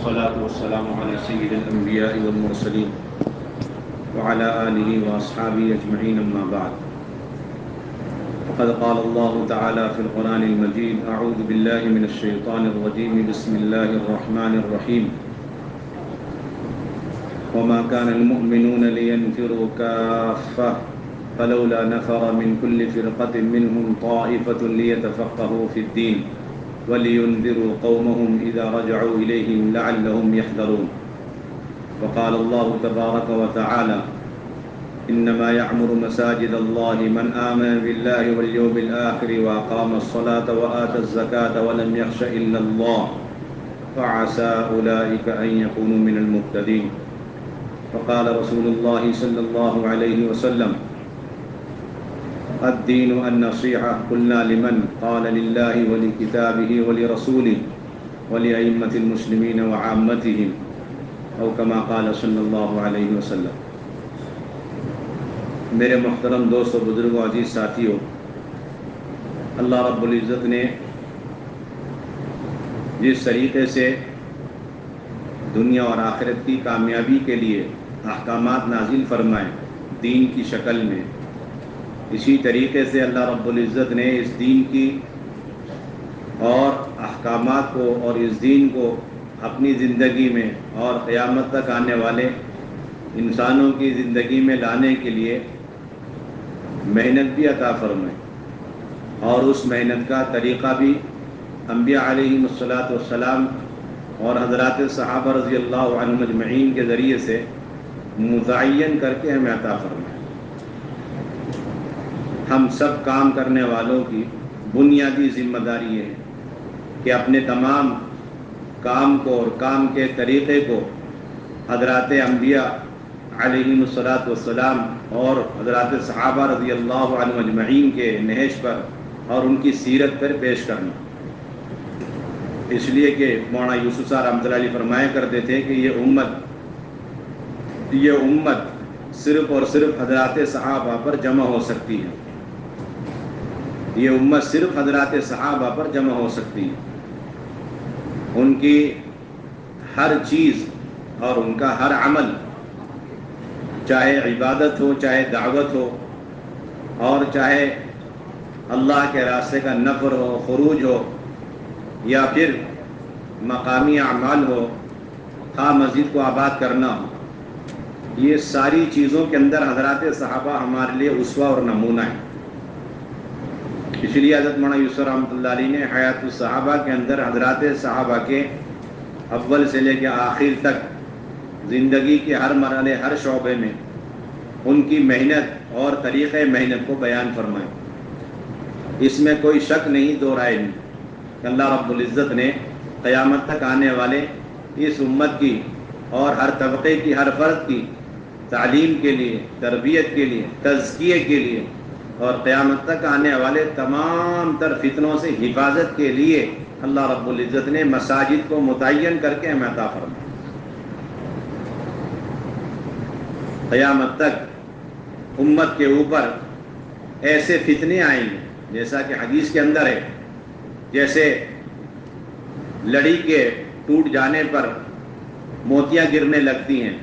والصلاة والسلام على سيد الأنبياء والمرسلين وعلى آله وأصحابه أجمعين أما بعد فقد قال الله تعالى في القرآن المجيد أعوذ بالله من الشيطان الرجيم بسم الله الرحمن الرحيم وما كان المؤمنون لينفروا كافة فلولا نفر من كل فرقة منهم طائفة ليتفقهوا في الدين ولينذروا قومهم إذا رجعوا إليهم لعلهم يحذرون وقال الله تبارك وتعالى إنما يعمر مساجد الله من آمن بالله واليوم الآخر وأقام الصلاة وآتى الزكاة ولم يخش إلا الله فعسى أولئك أن يكونوا من المهتدين وقال رسول الله صلى الله عليه وسلم الدين النصيحة قلنا لمن قال لله ولكتابه ولرسوله ولأئمة المسلمين وعامتهم أو كما قال صلی اللہ علیہ وسلم۔ میرے محترم دوست و بزرگوں عزیز ساتھیوں، اللہ رب العزت نے جس طریقے سے دنیا اور آخرت کی کامیابی کے لیے احکامات نازل فرمائے دین کی شکل میں، اسی طریقے سے اللہ رب العزت نے اس دین کی اور احکامات کو اور اس دین کو اپنی زندگی میں اور قیامت تک آنے والے انسانوں کی زندگی میں لانے کے لیے محنت بھی عطا فرمائے، اور اس محنت کا طریقہ بھی انبیاء علیہم السلام اور حضرات صحابہ رضی اللہ عنہم اجمعین کے ذریعے سے متعین کر کے ہمیں عطا فرمائے۔ ہم سب کام کرنے والوں کی بنیادی ذمہ داری یہ ہے کہ اپنے تمام کام کو اور کام کے طریقے کو حضرات انبیاء علیہم السلام اور حضرات صحابہ رضی اللہ عنہم اجمعین کے نہج پر اور ان کی سیرت پر پیش کرنا، اس لیے کہ مولانا یوسف صاحب رحمۃ اللہ علیہ فرمایا کرتے تھے کہ یہ امت صرف اور صرف حضرات صحابہ پر جمع ہو سکتی ہے، یہ امت صرف حضرات صحابہ پر جمع ہو سکتی ہے۔ ان کی ہر چیز اور ان کا ہر عمل، چاہے عبادت ہو، چاہے دعوت ہو، اور چاہے اللہ کے راستے کا نفر ہو، خروج ہو، یا پھر مقامی اعمال ہو، خواہ مسجد کو آباد کرنا ہو، یہ ساری چیزوں کے اندر حضرات صحابہ ہمارے لیے اسوہ اور نمونہ ہے۔ اس لیے حضرت مولانا یوسف رحمۃ اللہ علیہ نے حیات الصحابہ کے اندر حضرات صحابہ کے اول سے لے کے آخر تک زندگی کے ہر مرحلے، ہر شعبے میں ان کی محنت اور طریقۂ محنت کو بیان فرمائے۔ اس میں کوئی شک نہیں، دو رائے نہیں کہ اللہ رب العزت نے قیامت تک آنے والے اس امت کی اور ہر طبقے کی، ہر فرد کی تعلیم کے لیے، تربیت کے لیے، تزکیے کے لیے اور قیامت تک آنے والے تمام تر فتنوں سے حفاظت کے لیے اللہ رب العزت نے مساجد کو متعین کر کے ہمیں عطا فرمایا۔ قیامت تک امت کے اوپر ایسے فتنے آئیں گے، جیسا کہ حدیث کے اندر ہے، جیسے لڑی کے ٹوٹ جانے پر موتیاں گرنے لگتی ہیں،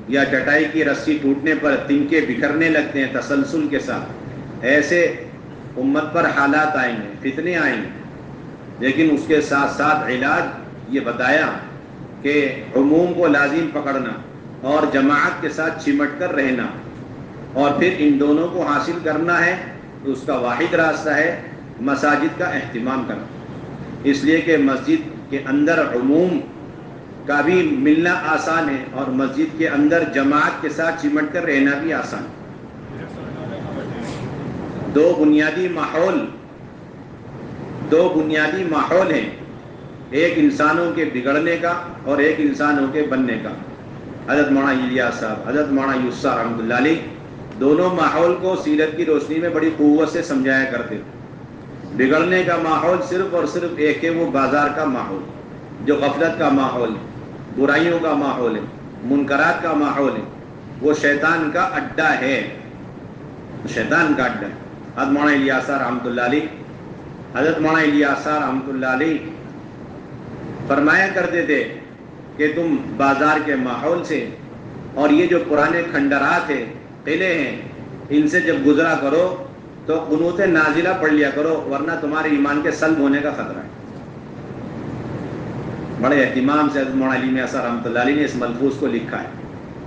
یا چٹائی کی رسی ٹوٹنے پر تنکے بکھرنے لگتے ہیں تسلسل کے ساتھ، ایسے امت پر حالات آئیں گے، فتنے آئیں گے، لیکن اس کے ساتھ ساتھ علاج یہ بتایا کہ عموم کو لازم پکڑنا اور جماعت کے ساتھ چمٹ کر رہنا، اور پھر ان دونوں کو حاصل کرنا ہے تو اس کا واحد راستہ ہے مساجد کا اہتمام کرنا، اس لیے کہ مسجد کے اندر عموم کا بھی ملنا آسان ہے اور مسجد کے اندر جماعت کے ساتھ چمٹ کر رہنا بھی آسان ہے۔ دو بنیادی ماحول ہیں، ایک انسانوں کے بگڑنے کا اور ایک انسانوں کے بننے کا۔ حضرت مولانا الیاس صاحب، حضرت مولانا یوسف صاحب رحمۃ اللہ علیہ دونوں ماحول کو سیرت کی روشنی میں بڑی قوت سے سمجھایا کرتے تھے۔ بگڑنے کا ماحول صرف اور صرف ایک ہے، وہ بازار کا ماحول، جو غفلت کا ماحول ہے، برائیوں کا ماحول ہے، منکرات کا ماحول ہے، وہ شیطان کا اڈا ہے، شیطان کا اڈا ہے۔ حضرت مولانا الیاس صاحب رحمۃ اللہ علیہ فرمایا کرتے تھے کہ تم بازار کے ماحول سے اور یہ جو پرانے کھنڈرات ہیں، قلعے ہیں، ان سے جب گزرا کرو تو قنوت نازلہ پڑھ لیا کرو، ورنہ تمہارے ایمان کے سلب ہونے کا خطرہ ہے۔ بڑے اہتمام سے حضرت مولانا علی میاں صاحب رحمۃ اللہ علیہ نے اس ملفوظ کو لکھا ہے۔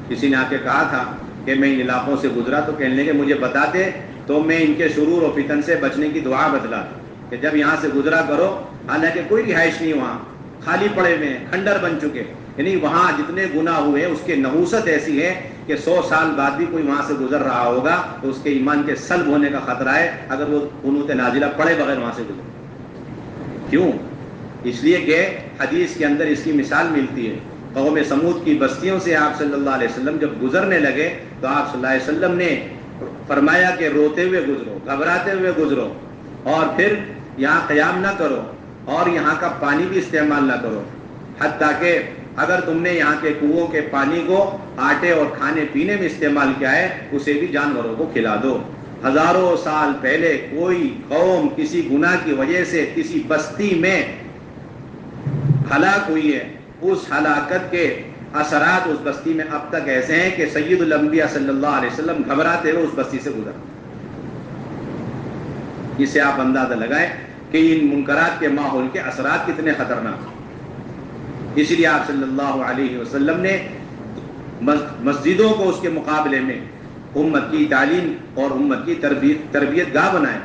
کسی نے آ کے کہا تھا کہ میں ان علاقوں سے گزرا تو کہنے لگے مجھے بتاتے تو میں ان کے شرور و فتن سے بچنے کی دعا بتلاتا کہ جب یہاں سے گزرا کرو، حالانکہ کوئی رہائش نہیں، وہاں خالی پڑے ہوئے ہیں، کھنڈر بن چکے، یعنی وہاں جتنے گناہ ہوئے ہیں اس کی نحوست ایسی ہے کہ 100 سال بعد بھی کوئی وہاں سے گزر رہا ہوگا تو اس کے ایمان کے سلب ہونے کا خطرہ ہے اگر وہ قنوت نازلہ پڑھے بغیر وہاں سے گزرے۔ کیوں؟ اس لیے کہ حدیث کے اندر اس کی مثال ملتی ہے۔ قوم سمود کی بستیوں سے آپ صلی اللہ علیہ وسلم جب گزرنے لگے تو آپ صلی اللہ علیہ وسلم نے فرمایا کہ روتے ہوئے گزرو، گھبراتے ہوئے گزرو، اور پھر یہاں قیام نہ کرو اور یہاں کا پانی بھی استعمال نہ کرو، حتیٰ کہ اگر تم نے یہاں کے کنووں کے پانی کو آٹے اور کھانے پینے میں استعمال کیا ہے اسے بھی جانوروں کو کھلا دو۔ ہزاروں سال پہلے کوئی قوم کسی گناہ کی وجہ سے کسی بستی میں ہلاک ہوئی ہے، اس ہلاکت کے اثرات اس بستی میں اب تک ایسے ہیں کہ سید الانبیاء صلی اللہ علیہ وسلم گھبراتے ہوئے اس بستی سے گزر۔ اس سے آپ اندازہ لگائیں کہ ان منکرات کے ماحول کے اثرات کتنے خطرناک ہیں۔ اسی لیے آپ صلی اللہ علیہ وسلم نے مسجدوں کو اس کے مقابلے میں امت کی تعلیم اور امت کی تربیت گاہ بنائے۔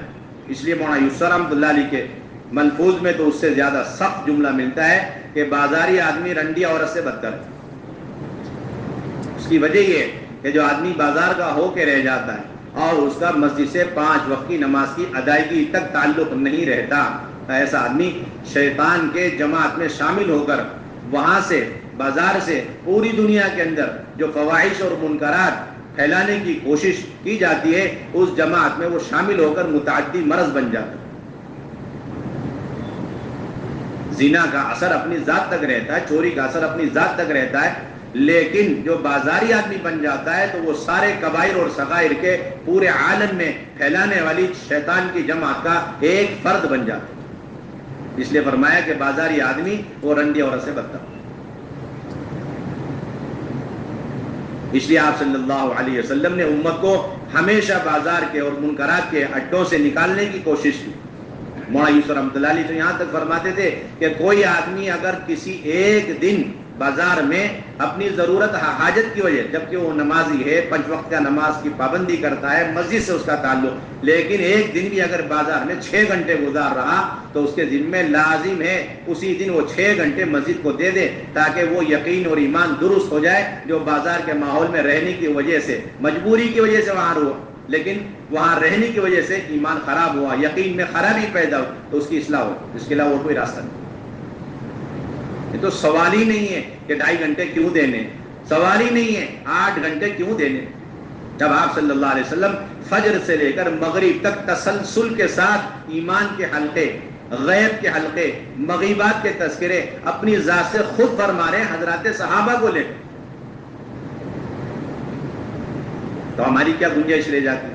اس لیے مولانا یوسف رحمۃ اللہ علیہ کے ملفوظ میں تو اس سے زیادہ سخت جملہ ملتا ہے کہ بازاری آدمی رنڈی عورت سے بدتر ہے۔ اس کی وجہ یہ ہے کہ جو آدمی بازار کا ہو کے رہ جاتا ہے اور اس کا مسجد سے 5 وقت کی نماز کی ادائیگی تک تعلق نہیں رہتا، ایسا آدمی شیطان کے جماعت میں شامل ہو کر وہاں سے بازار سے پوری دنیا کے اندر جو فواحش اور منکرات پھیلانے کی کوشش کی جاتی ہے اس جماعت میں وہ شامل ہو کر متعدی مرض بن جاتا ہے۔ زنا کا اثر اپنی ذات تک رہتا ہے، چوری کا اثر اپنی ذات تک رہتا ہے، لیکن جو بازاری آدمی بن جاتا ہے تو وہ سارے کبائر اور صغائر کے پورے عالم میں پھیلانے والی شیطان کی جماعت کا ایک فرد بن جاتا ہے۔ اس لیے فرمایا کہ بازاری آدمی وہ رنڈی عورت سے بدتر۔ اس لیے آپ صلی اللہ علیہ وسلم نے امت کو ہمیشہ بازار کے اور منکرات کے اڈوں سے نکالنے کی کوشش کی۔ مولانا یوسف رحمۃ اللہ علیہ تو یہاں تک فرماتے تھے کہ کوئی آدمی اگر کسی ایک دن بازار میں اپنی ضرورت حاجت کی وجہ، جبکہ وہ نمازی ہے، 5 وقت کا نماز کی پابندی کرتا ہے، مسجد سے اس کا تعلق، لیکن ایک دن بھی اگر بازار میں 6 گھنٹے گزار رہا تو اس کے ذمہ لازم ہے اسی دن وہ 6 گھنٹے مسجد کو دے دے تاکہ وہ یقین اور ایمان درست ہو جائے جو بازار کے ماحول میں رہنے کی وجہ سے، مجبوری کی وجہ سے وہاں رہا، لیکن وہاں رہنے کی وجہ سے ایمان خراب ہوا، یقین میں خرابی پیدا ہو تو اس کی اصلاح ہو، اس کے علاوہ اور کوئی راستہ نہیں۔ یہ تو سوال ہی نہیں ہے کہ 2.5 گھنٹے کیوں دینے، سوال ہی نہیں ہے 8 گھنٹے کیوں دینے۔ جب آپ صلی اللہ علیہ وسلم فجر سے لے کر مغرب تک تسلسل کے ساتھ ایمان کے حلقے، غیب کے حلقے، مغیبات کے تذکرے اپنی ذات سے خود فرما رہے ہیں حضرات صحابہ کو لے کر، تو ہماری کیا گنجائش رہ جاتی ہے؟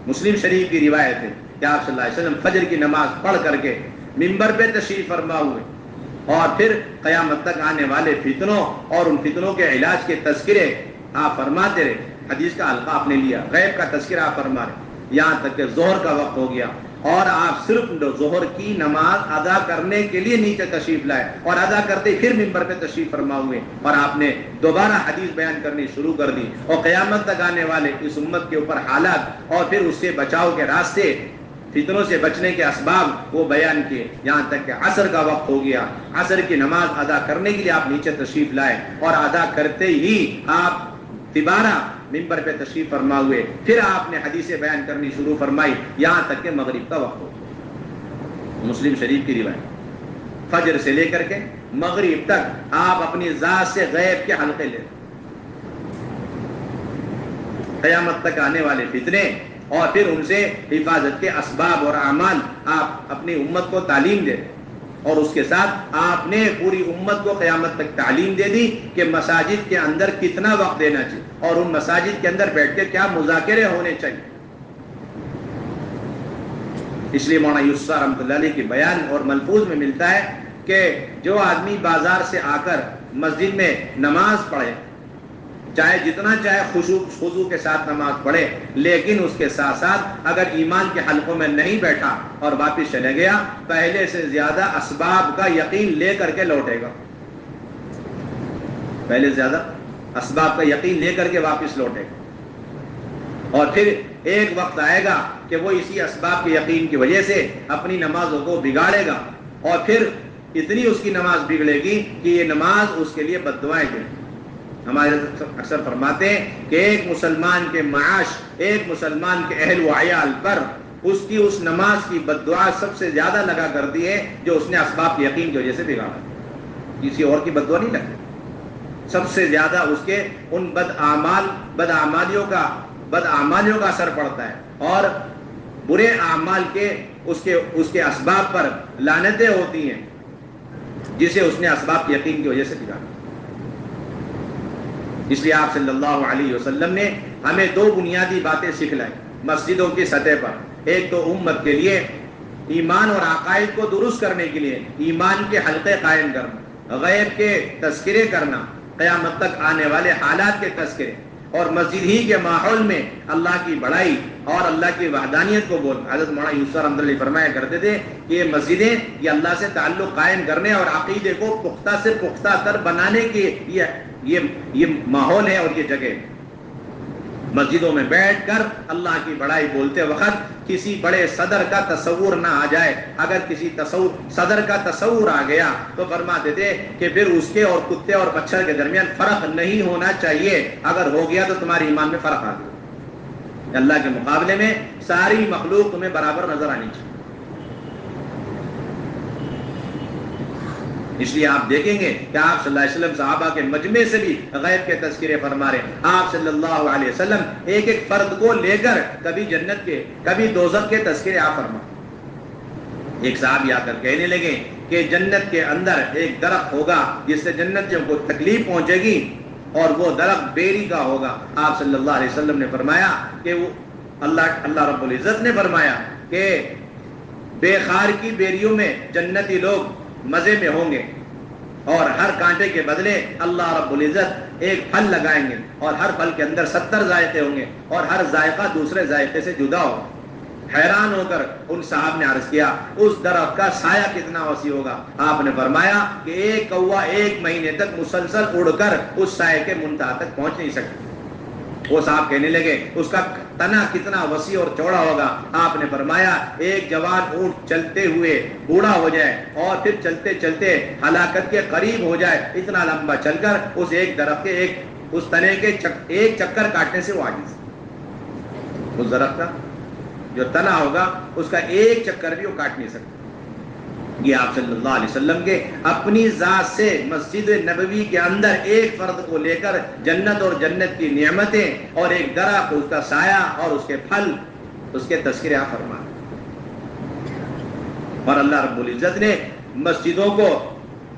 مسلم شریف کی روایت ہے کہ آپ صلی اللہ علیہ وسلم فجر کی نماز پڑھ کر کے منبر پہ تشریف فرما ہوئے اور پھر قیامت تک آنے والے فتنوں اور ان فتنوں کے علاج کے تذکرے آپ فرماتے رہے۔ حدیث کا حلقہ آپ نے لیا، غیب کا تذکرہ آپ فرما رہے، یہاں تک کہ ظہر کا وقت ہو گیا اور آپ صرف ظہر کی نماز ادا کرنے کے لیے نیچے تشریف لائے اور ادا کرتے پھر منبر پہ تشریف فرما ہوئے اور آپ نے دوبارہ حدیث بیان کرنی شروع کر دی اور قیامت تک آنے والے اس امت کے اوپر حالات اور پھر اس سے بچاؤ کے راستے، فتنوں سے بچنے کے اسباب وہ بیان کیے، یہاں تک کہ عصر کا وقت ہو گیا، عصر کی نماز ادا کرنے کے لیے آپ نیچے تشریف لائے اور ادا کرتے ہی آپ دوبارہ منبر پہ تشریف فرما ہوئے، پھر آپ نے حدیثیں بیان کرنی شروع فرمائی یہاں تک کہ مغرب کا وقت ہو گیا۔ مسلم شریف کی روایت، فجر سے لے کر کے مغرب تک آپ اپنی ذات سے غیب کے حلقے لے، قیامت تک آنے والے فتنے اور پھر ان سے حفاظت کے اسباب اور اعمال آپ اپنی امت کو تعلیم دے، اور اس کے ساتھ آپ نے پوری امت کو قیامت تک تعلیم دے دی کہ مساجد کے اندر کتنا وقت دینا چاہیے اور ان مساجد کے اندر بیٹھ کے کیا مذاکرے ہونے چاہیے۔ اس لیے مولانا یوسف رحمۃ اللہ علیہ کی بیان اور ملفوظ میں ملتا ہے کہ جو آدمی بازار سے آ کر مسجد میں نماز پڑھے، چاہے جتنا چاہے خضوع کے ساتھ نماز پڑھے، لیکن اس کے ساتھ ساتھ اگر ایمان کے حلقوں میں نہیں بیٹھا اور واپس چلے گیا، پہلے سے زیادہ اسباب کا یقین لے کر کے لوٹے گا، پہلے زیادہ اسباب کا یقین لے کر کے واپس لوٹے گا، اور پھر ایک وقت آئے گا کہ وہ اسی اسباب کے یقین کی وجہ سے اپنی نمازوں کو بگاڑے گا، اور پھر اتنی اس کی نماز بگڑے گی کہ یہ نماز اس کے لیے بد دعائیں دے۔ ہمارے اکثر فرماتے ہیں کہ ایک مسلمان کے معاش، ایک مسلمان کے اہل و عیال پر اس کی اس نماز کی بد دعا سب سے زیادہ لگا کرتی ہے جو اس نے اسباب کے یقین کی وجہ سے بگاڑا، کسی اور کی بد دعا نہیں لگتی۔ سب سے زیادہ اس کے ان بدعمالیوں کا اثر پڑتا ہے، اور برے اعمال کے اس کے اسباب پر لعنتیں ہوتی ہیں جسے اس نے اسباب کے یقین کی وجہ سے بگاڑا۔ اس لیے آپ صلی اللہ علیہ وسلم نے ہمیں دو بنیادی باتیں سکھلائی مسجدوں کی سطح پر۔ ایک تو امت کے لیے ایمان اور عقائد کو درست کرنے کے لیے ایمان کے حلقے قائم کرنا، غیب کے تذکرے کرنا، قیامت تک آنے والے حالات کے تذکرے، اور مسجد ہی کے ماحول میں اللہ کی بڑائی اور اللہ کی وحدانیت کو بولنا۔ حضرت مولانا یوسف رحمۃ اللہ علیہ فرمایا کرتے تھے کہ یہ مسجدیں یہ اللہ سے تعلق قائم کرنے اور عقیدے کو پختہ سے پختہ تر بنانے کی یہ ماحول ہے اور یہ جگہ۔ مسجدوں میں بیٹھ کر اللہ کی بڑائی بولتے وقت کسی بڑے صدر کا تصور نہ آ جائے۔ اگر کسی صدر کا تصور آ گیا تو فرماتے تھے کہ پھر اس کے اور کتے اور مچھر کے درمیان فرق نہیں ہونا چاہیے، اگر ہو گیا تو تمہارے ایمان میں فرق آ گیا۔ اللہ کے مقابلے میں ساری مخلوق تمہیں برابر نظر آنی چاہیے۔ اس لیے آپ دیکھیں گے کہ آپ صلی اللہ علیہ وسلم صحابہ کے مجمع سے بھی غیب کے تذکرے فرما رہے ہیں۔ آپ صلی اللہ علیہ وسلم ایک ایک فرد کو لے کر کبھی جنت کے کبھی دوزخ کے تذکرے آپ فرما۔ ایک صحابی آ کر کہنے لگے کہ جنت کے اندر ایک درخت ہوگا جس سے جنتیوں کو تکلیف پہنچے گی، اور وہ درخت بیری کا ہوگا۔ آپ صلی اللہ علیہ وسلم نے فرمایا کہ وہ اللہ رب العزت نے فرمایا کہ بے خار کی بیریوں میں جنتی لوگ مزے میں ہوں گے، اور ہر کانٹے کے بدلے اللہ رب العزت ایک پھل لگائیں گے، اور ہر پھل کے اندر 70 ذائقے ہوں گے، اور ہر ذائقہ دوسرے ذائقے سے جدا ہوگا۔ حیران ہو کر ان صاحب نے عرض کیا اس درخت کا سایہ کتنا وسیع ہوگا؟ آپ نے فرمایا کہ ایک کوا 1 مہینے تک مسلسل اڑ کر اس سائے کے منتہا تک پہنچ نہیں سکتی۔ وہ صاحب کہنے لگے اس کا تنا کتنا وسیع اور چوڑا ہوگا؟ آپ نے فرمایا ایک جوان اونٹ چلتے ہوئے بوڑھا ہو جائے اور پھر چلتے چلتے ہلاکت کے قریب ہو جائے، اتنا لمبا چل کر اس ایک درخت کے اس تنے کے ایک چکر کاٹنے سے وہ عاجز۔ اس درخت کا جو تنا ہوگا اس کا ایک چکر بھی وہ کاٹ نہیں سکتا۔ یہ آپ صلی اللہ علیہ وسلم کے اپنی ذات سے مسجد نبوی کے اندر ایک فرد کو لے کر جنت اور جنت کی نعمتیں اور ایک درخت، اس کا سایہ اور اس کے پھل، اس کے تذکرے آپ فرما۔ اور اللہ رب العزت نے مسجدوں کو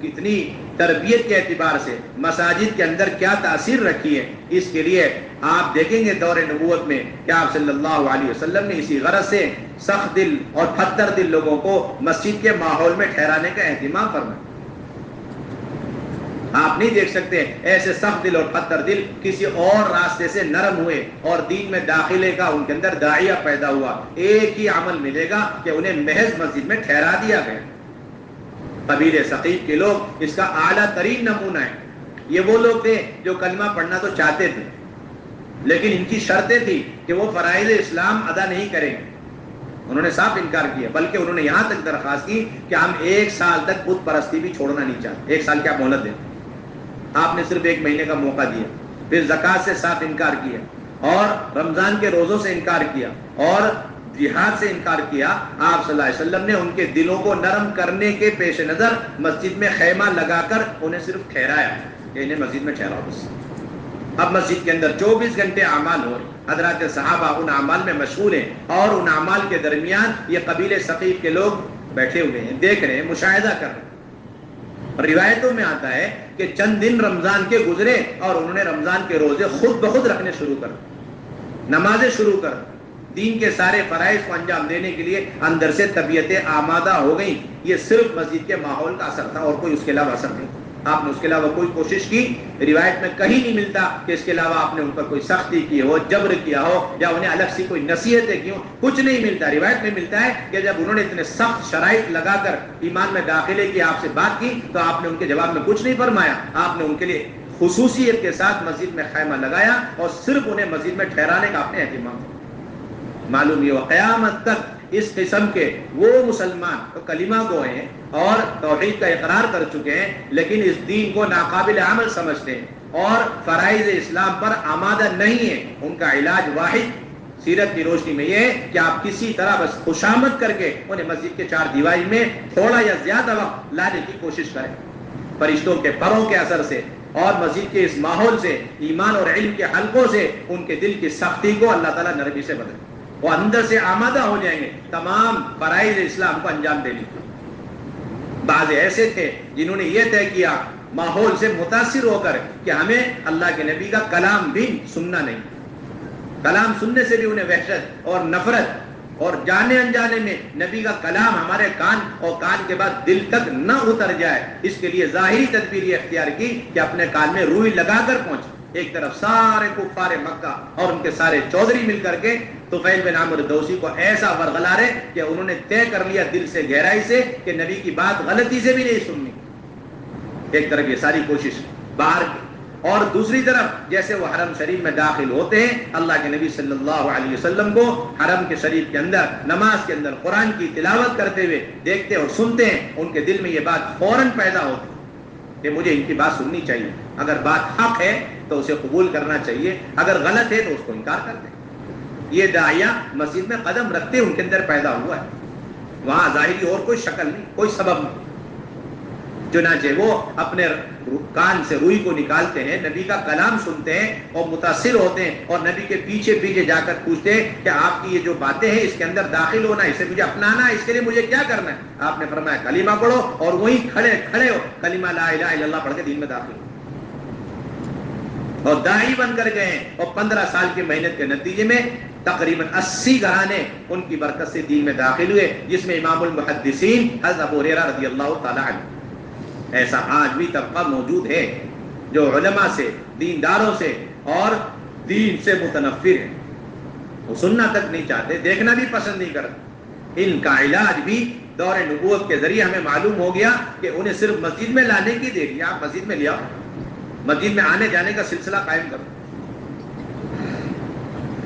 کتنی تربیت کے اعتبار سے مساجد کے اندر کیا تاثیر رکھی ہے، اس کے لیے آپ دیکھیں گے دور نبوت میں کہ آپ صلی اللہ علیہ وسلم نے اسی غرض سے سخت دل اور پتھر دل لوگوں کو مسجد کے ماحول میں ٹھہرانے کا اہتمام فرمایا۔ آپ نہیں دیکھ سکتے ایسے سخت دل اور پتھر دل کسی اور راستے سے نرم ہوئے اور دین میں داخلے کا ان کے اندر داعیہ پیدا ہوا۔ ایک ہی عمل ملے گا کہ انہیں محض مسجد میں ٹھہرا دیا گیا۔ قبیل ثقیف کے لوگ اس کا اعلیٰ ترین نمونہ ہے۔ یہ وہ لوگ تھے جو کلمہ پڑھنا تو چاہتے تھے، لیکن ان کی شرطیں تھی کہ وہ فرائض اسلام ادا نہیں کریں گے۔ انہوں نے صاف انکار کیا، بلکہ انہوں نے یہاں تک درخواست کی کہ ہم 1 سال تک بت پرستی بھی چھوڑنا نہیں چاہتے، 1 سال کیا مہلت دیں۔ آپ نے صرف 1 مہینے کا موقع دیا، پھر زکوٰۃ سے صاف انکار کیا، اور رمضان کے روزوں سے انکار کیا، اور جہاد سے انکار کیا۔ آپ صلی اللہ علیہ وسلم نے ان کے دلوں کو نرم کرنے کے پیش نظر مسجد میں خیمہ لگا کر انہیں صرف ٹھہرایا کہ انہیں مسجد میں ٹھہراؤ بس۔ اب مسجد کے اندر 24 گھنٹے اعمال ہو رہے، حضرات صحابہ ان اعمال میں مشغول ہیں، اور ان اعمال کے درمیان یہ قبیل ثقیف کے لوگ بیٹھے ہوئے ہیں، دیکھ رہے ہیں، مشاہدہ کر رہے ہیں۔ روایتوں میں آتا ہے کہ چند دن رمضان کے گزرے اور انہوں نے رمضان کے روزے خود بخود رکھنے شروع کر، نمازیں شروع کر، دین کے سارے فرائض کو انجام دینے کے لیے اندر سے طبیعتیں آمادہ ہو گئیں۔ یہ صرف مسجد کے ماحول کا اثر تھا اور کوئی اس کے علاوہ اثر نہیں۔ آپ نے اس کے علاوہ کوئی کوشش کی؟ روایت میں کہیں نہیں ملتا کہ اس کے علاوہ آپ نے ان پر کوئی سختی کی ہو، جبر کیا ہو، یا انہیں الگ سے کوئی نصیحتیں کی ہوں، کچھ نہیں ملتا۔ روایت میں ملتا ہے کہ جب انہوں نے اتنے سخت شرائط لگا کر ایمان میں داخلے کی آپ سے بات کی تو آپ نے ان کے جواب میں کچھ نہیں فرمایا، آپ نے ان کے لیے خصوصیت کے ساتھ مسجد میں خیمہ لگایا اور صرف انہیں مسجد میں ٹھہرانے کا آپ نے اہتمام کیا۔ معلوم یہ قیامت تک اس قسم کے وہ مسلمان تو کلمہ گو ہیں اور توحید کا اقرار کر چکے ہیں، لیکن اس دین کو ناقابل عمل سمجھتے ہیں اور فرائض اسلام پر آمادہ نہیں ہیں۔ ان کا علاج واحد سیرت کی روشنی میں یہ ہے کہ آپ کسی طرح بس خوشامد کر کے انہیں مسجد کے چار دیواری میں تھوڑا یا زیادہ وقت لانے کی کوشش کریں۔ فرشتوں کے پروں کے اثر سے اور مسجد کے اس ماحول سے، ایمان اور علم کے حلقوں سے ان کے دل کی سختی کو اللہ تعالیٰ نرمی سے بدلے، وہ اندر سے آمادہ ہو جائیں گے تمام فرائض اسلام کو انجام دینے کے۔ بعض ایسے تھے جنہوں نے یہ طے کیا ماحول سے متاثر ہو کر کہ ہمیں اللہ کے نبی کا کلام بھی سننا نہیں، کلام سننے سے بھی انہیں وحشت اور نفرت، اور جانے انجانے میں نبی کا کلام ہمارے کان اور کان کے بعد دل تک نہ اتر جائے، اس کے لیے ظاہری تدبیر یہ اختیار کی کہ اپنے کان میں روئی لگا کر پہنچے۔ ایک طرف سارے کفار مکہ اور ان کے سارے چودھری مل کر کے طفیل بن عامر دوسی کو ایسا ورغلا رہے کہ انہوں نے طے کر لیا دل سے، گہرائی سے، کہ نبی کی بات غلطی سے بھی نہیں سننی۔ ایک طرف یہ ساری کوشش باہر کی، اور دوسری طرف جیسے وہ حرم شریف میں داخل ہوتے ہیں، اللہ کے نبی صلی اللہ علیہ وسلم کو حرم کے شریف کے اندر نماز کے اندر قرآن کی تلاوت کرتے ہوئے دیکھتے اور سنتے ہیں، ان کے دل میں یہ بات فوراً پیدا ہوتی کہ مجھے ان کی بات سننی چاہیے، اگر بات حق ہے تو اسے قبول کرنا چاہیے، اگر غلط ہے تو اس کو انکار کرتے ہیں۔ یہ داعیہ مسجد میں قدم رکھتے ان کے اندر پیدا ہوا ہے، وہاں ظاہری اور کوئی شکل نہیں، کوئی سبب نہیں۔ چنانچہ وہ اپنے کان سے روئی کو نکالتے ہیں، نبی کا کلام سنتے ہیں اور متاثر ہوتے ہیں، اور نبی کے پیچھے پیچھے جا کر پوچھتے ہیں کہ آپ کی یہ جو باتیں ہیں اس کے اندر داخل ہونا، اسے مجھے اپنانا ہے، اس کے لیے مجھے کیا کرنا ہے؟ آپ نے فرمایا کلمہ پڑھو، اور وہیں کھڑے کھڑے ہو کلمہ لا الہ الا اللہ پڑھ کے دین میں داخل ہو، اور داعی بن کر گئے ہیں، اور 15 سال کی محنت کے نتیجے میں تقریباً 80 گھرانے ان کی برکت سے دین میں داخل ہوئے، جس میں امام المحدثین حضرت ابو ہریرہ رضی اللہ تعالی عنہ۔ ایسا آج بھی طبقہ موجود ہے جو علماء سے، دینداروں سے اور دین سے متنفر ہے، وہ سننا تک نہیں چاہتے، دیکھنا بھی پسند نہیں کرتے۔ ان کا علاج بھی دور نبوت کے ذریعے ہمیں معلوم ہو گیا کہ انہیں صرف مسجد میں لانے کی دیر ہے، آپ مسجد میں لے آؤ، مسجد میں آنے جانے کا سلسلہ قائم کرو۔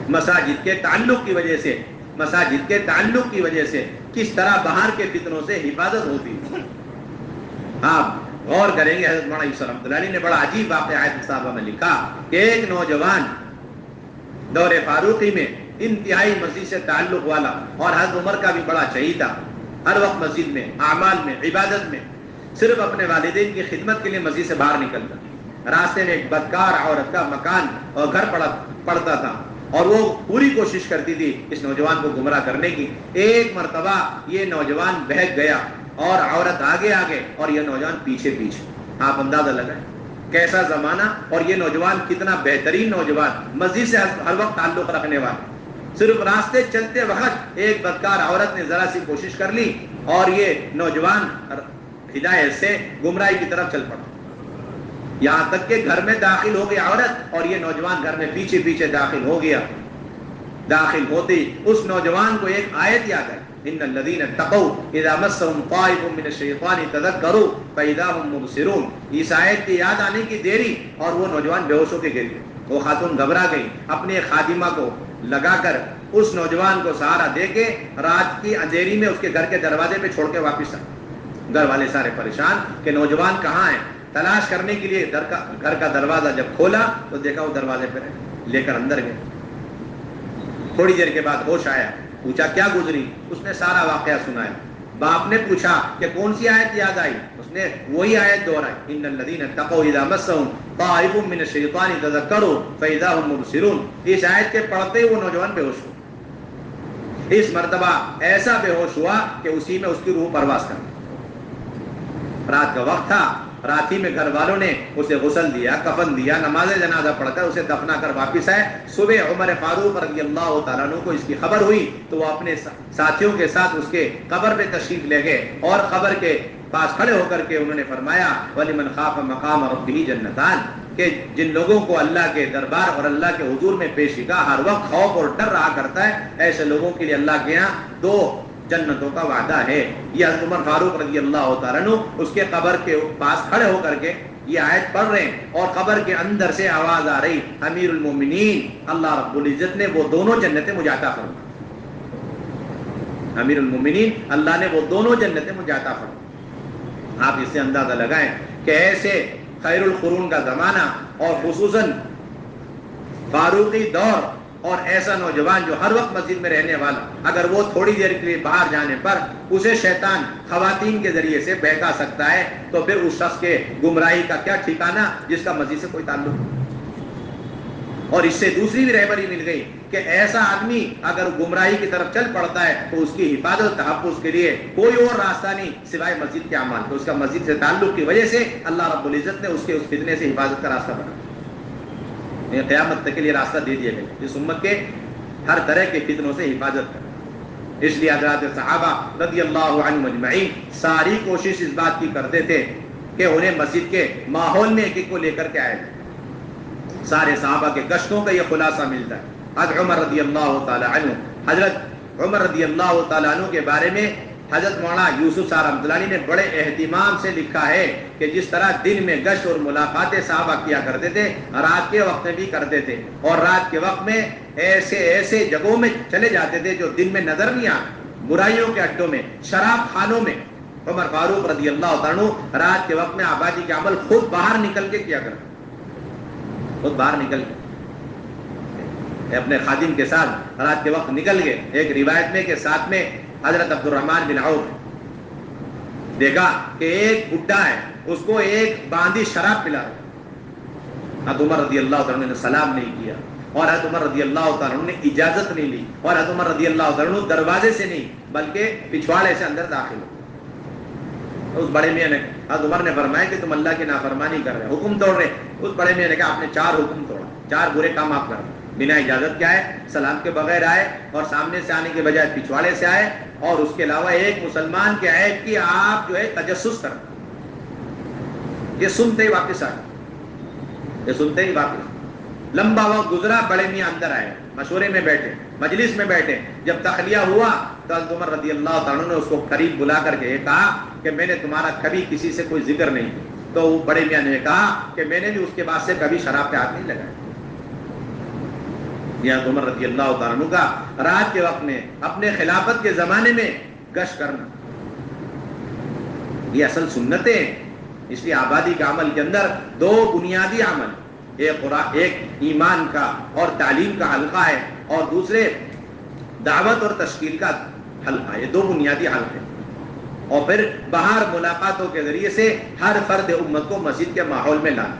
مساجد کے تعلق کی وجہ سے، مساجد کے تعلق کی وجہ سے کس طرح باہر کے فتنوں سے حفاظت ہوتی ہے۔ آپ غور کریں گے، حضرت مولانا یوسف رحمۃ اللہ علیہ نے بڑا عجیب واقعہ آیت صاحبہ میں لکھا کہ ایک نوجوان دور فاروقی میں انتہائی مسجد سے تعلق والا، اور حضرت عمر کا بھی بڑا چہیتا، ہر وقت مسجد میں، اعمال میں، عبادت میں، صرف اپنے والدین کی خدمت کے لیے مسجد سے باہر نکلتا، راستے میں ایک بدکار عورت کا مکان اور گھر پڑتا تھا، اور وہ پوری کوشش کرتی تھی اس نوجوان کو گمراہ کرنے کی۔ ایک مرتبہ یہ نوجوان بہک گیا اور عورت آگے آگے اور یہ نوجوان پیچھے پیچھے۔ آپ اندازہ لگائیں کیسا زمانہ، اور یہ نوجوان کتنا بہترین نوجوان، مسجد سے ہر وقت تعلق رکھنے والا۔ صرف راستے چلتے وقت ایک بدکار عورت نے ذرا سی کوشش کر لی اور یہ نوجوان ہدایت سے گمراہی کی طرف چل پڑا، یہاں تک کہ گھر میں داخل ہو گئی عورت اور یہ نوجوان گھر میں پیچھے پیچھے داخل ہو گیا۔ داخل ہوتے اس نوجوان کو ایک آیت یاد آئی، ان الذين اتقوا اذا مسهم طائف من الشيطان تذكروا فاذا هم مبصرون۔ اس آیت کی یاد آنے کی دیری اور وہ نوجوان بے ہوش ہو کے گر گئے۔ وہ خاتون گھبرا گئی، اپنے خادمہ کو لگا کر اس نوجوان کو سہارا دے کے رات کی اندھیری میں اس کے گھر کے دروازے پہ چھوڑ کے واپس آئے۔ گھر والے سارے پریشان کہ نوجوان کہاں ہے، تلاش کرنے کے لیے گھر کا دروازہ جب کھولا تو دیکھا وہ دروازے پہ رہے، لے کر اندر گئے۔ تھوڑی دیر کے بعد ہوش آیا، پوچھا کیا گزری، اس نے سارا واقعہ سنایا۔ باپ نے پوچھا کہ کون سی آیت یاد آئی، اس نے وہی آیت دہرائی، ان الذين اتقوا اذا مسهم طائف من الشيطان تذكروا فاذا هم مبصرون۔ اس آیت کے پڑھتے وہ نوجوان بے ہوش ہوا، اس مرتبہ ایسا بے ہوش ہوا کہ اسی میں اس کی روح پرواز کر گئی۔ رات کا وقت تھا، رات ہی میں گھر والوں نے اسے غسل دیا، کفن دیا، نماز جنازہ پڑھ کر اسے دفنا کر واپس آئے۔ صبح عمر فاروق رضی اللہ تعالیٰ عنہ کو اس کی خبر ہوئی تو وہ اپنے ساتھیوں کے ساتھ اس کے قبر پہ تشریف لے گئے اور قبر کے پاس کھڑے ہو کر کے انہوں نے فرمایا وَلِمَنْ خَافَ مَقَامَ رَبِّهِ جَنَّتَانِ، کہ جن لوگوں کو اللہ کے دربار اور اللہ کے حضور میں پیشی کا ہر وقت خوف اور ڈر رہا کرتا ہے، ایسے لوگوں کے لیے اللہ کے یہاں 2 جنتوں کا وعدہ ہے۔ یہ حضرت عمر فاروق رضی اللہ تعالیٰ عنہ اس کے قبر کے پاس کھڑے ہو کر کے یہ آیت پڑھ رہے ہیں، اور قبر کے اندر سے آواز آ رہی امیر المومنین اللہ رب العزت نے وہ دونوں جنتیں مجھے عطا فرمائیں، امیر المومنین اللہ نے وہ دونوں جنتیں مجھے عطا فرمائیں۔ آپ اس سے اندازہ لگائیں کہ ایسے خیر القرون کا زمانہ اور خصوصاً فاروقی دور، اور ایسا نوجوان جو ہر وقت مسجد میں رہنے والا، اگر وہ تھوڑی دیر کے لیے باہر جانے پر اسے شیطان خواتین کے ذریعے سے بہکا سکتا ہے، تو پھر اس شخص کے گمراہی کا کیا ٹھکانہ جس کا مسجد سے کوئی تعلق نہیں۔ اور اس سے دوسری بھی رہبری مل گئی کہ ایسا آدمی اگر گمراہی کی طرف چل پڑتا ہے تو اس کی حفاظت تحفظ کے لیے کوئی اور راستہ نہیں سوائے مسجد کے اعمال، تو اس کا مسجد سے تعلق کی وجہ سے اللہ رب العزت نے اس کے اس فتنے سے حفاظت کا راستہ بنا، قیامت تک کے لیے راستہ دے دیا گیا اس امت کے ہر طرح کے فتنوں سے حفاظت کر۔ اس لیے حضرات صحابہ رضی اللہ عنہم اجمعین ساری کوشش اس بات کی کرتے تھے کہ انہیں مسجد کے ماحول میں ایک ایک کو لے کر کے آئے۔ سارے صحابہ کے گشتوں کا یہ خلاصہ ملتا ہے۔ حضرت عمر رضی اللہ تعالی عنہ، حضرت عمر رضی اللہ تعالی عنہ کے بارے میں حضرت مولانا یوسف صاحب رحمۃ اللہ علیہ نے بڑے اہتمام سے لکھا ہے کہ جس طرح دن میں گشت اور ملاقاتیں صحابہ کیا کرتے تھے، رات کے وقت میں بھی کرتے تھے، اور رات کے وقت میں ایسے ایسے جگہوں میں چلے جاتے تھے جو دن میں نظر نہیں آتے، برائیوں کے اڈوں میں، شراب خانوں میں۔ عمر فاروق رضی اللہ عنہ رات کے وقت میں آبادی کے عمل خود باہر نکل کے کیا کرتے، خود باہر نکل کے اپنے خادم کے ساتھ رات کے وقت نکل گئے۔ ایک روایت میں کہ ساتھ میں حضرت عبد الرحمن بن عوف، دیکھا کہ ایک بڈھا ہے اس کو ایک باندھی شراب پلا رہا، حضرت عمر رضی اللہ عنہ نے سلام نہیں کیا، اور حضرت عمر رضی اللہ عنہ نے اجازت نہیں لی، اور حضرت عمر رضی اللہ عنہ دروازے سے نہیں بلکہ پچھواڑے سے اندر داخل ہو۔ اس بڑے میاں نے، حضرت عمر نے فرمایا کہ تم اللہ کی نافرمانی کر رہے، حکم توڑ رہے۔ اس بڑے میاں نے کہا آپ نے 4 حکم توڑا، 4 برے کام آپ کر رہے، بنا اجازت کے آئے، سلام کے بغیر آئے، اور سامنے سے آنے کے بجائے پچھواڑے سے آئے، اور اس کے علاوہ ایک مسلمان کے عیب کی آپ جو ہے تجسس کر، یہ سنتے ہی واپس آئے، یہ سنتے ہی واپس۔ لمبا وقت گزرا، بڑے میاں اندر آئے، مشورے میں بیٹھے، مجلس میں بیٹھے، جب تخلیہ ہوا تو حضرت عمر رضی اللہ عنہ نے اس کو قریب بلا کر کے یہ کہا کہ میں نے تمہارا کبھی کسی سے کوئی ذکر نہیں کیا، تو وہ بڑے میاں نے کہا کہ میں نے بھی اس کے بعد سے کبھی شراب پہ ہاتھ نہیں لگایا۔ یہ عمر رضی اللہ تعالیٰ عنہ کا رات کے وقت میں اپنے خلافت کے زمانے میں گشت کرنا، یہ اصل سنتیں ہیں۔ اس لیے آبادی کے عمل کے اندر 2 بنیادی عمل، ایک ایمان کا اور تعلیم کا حلقہ ہے، اور دوسرے دعوت اور تشکیل کا حلقہ، یہ 2 بنیادی حلقے، اور پھر باہر ملاقاتوں کے ذریعے سے ہر فرد امت کو مسجد کے ماحول میں لانا،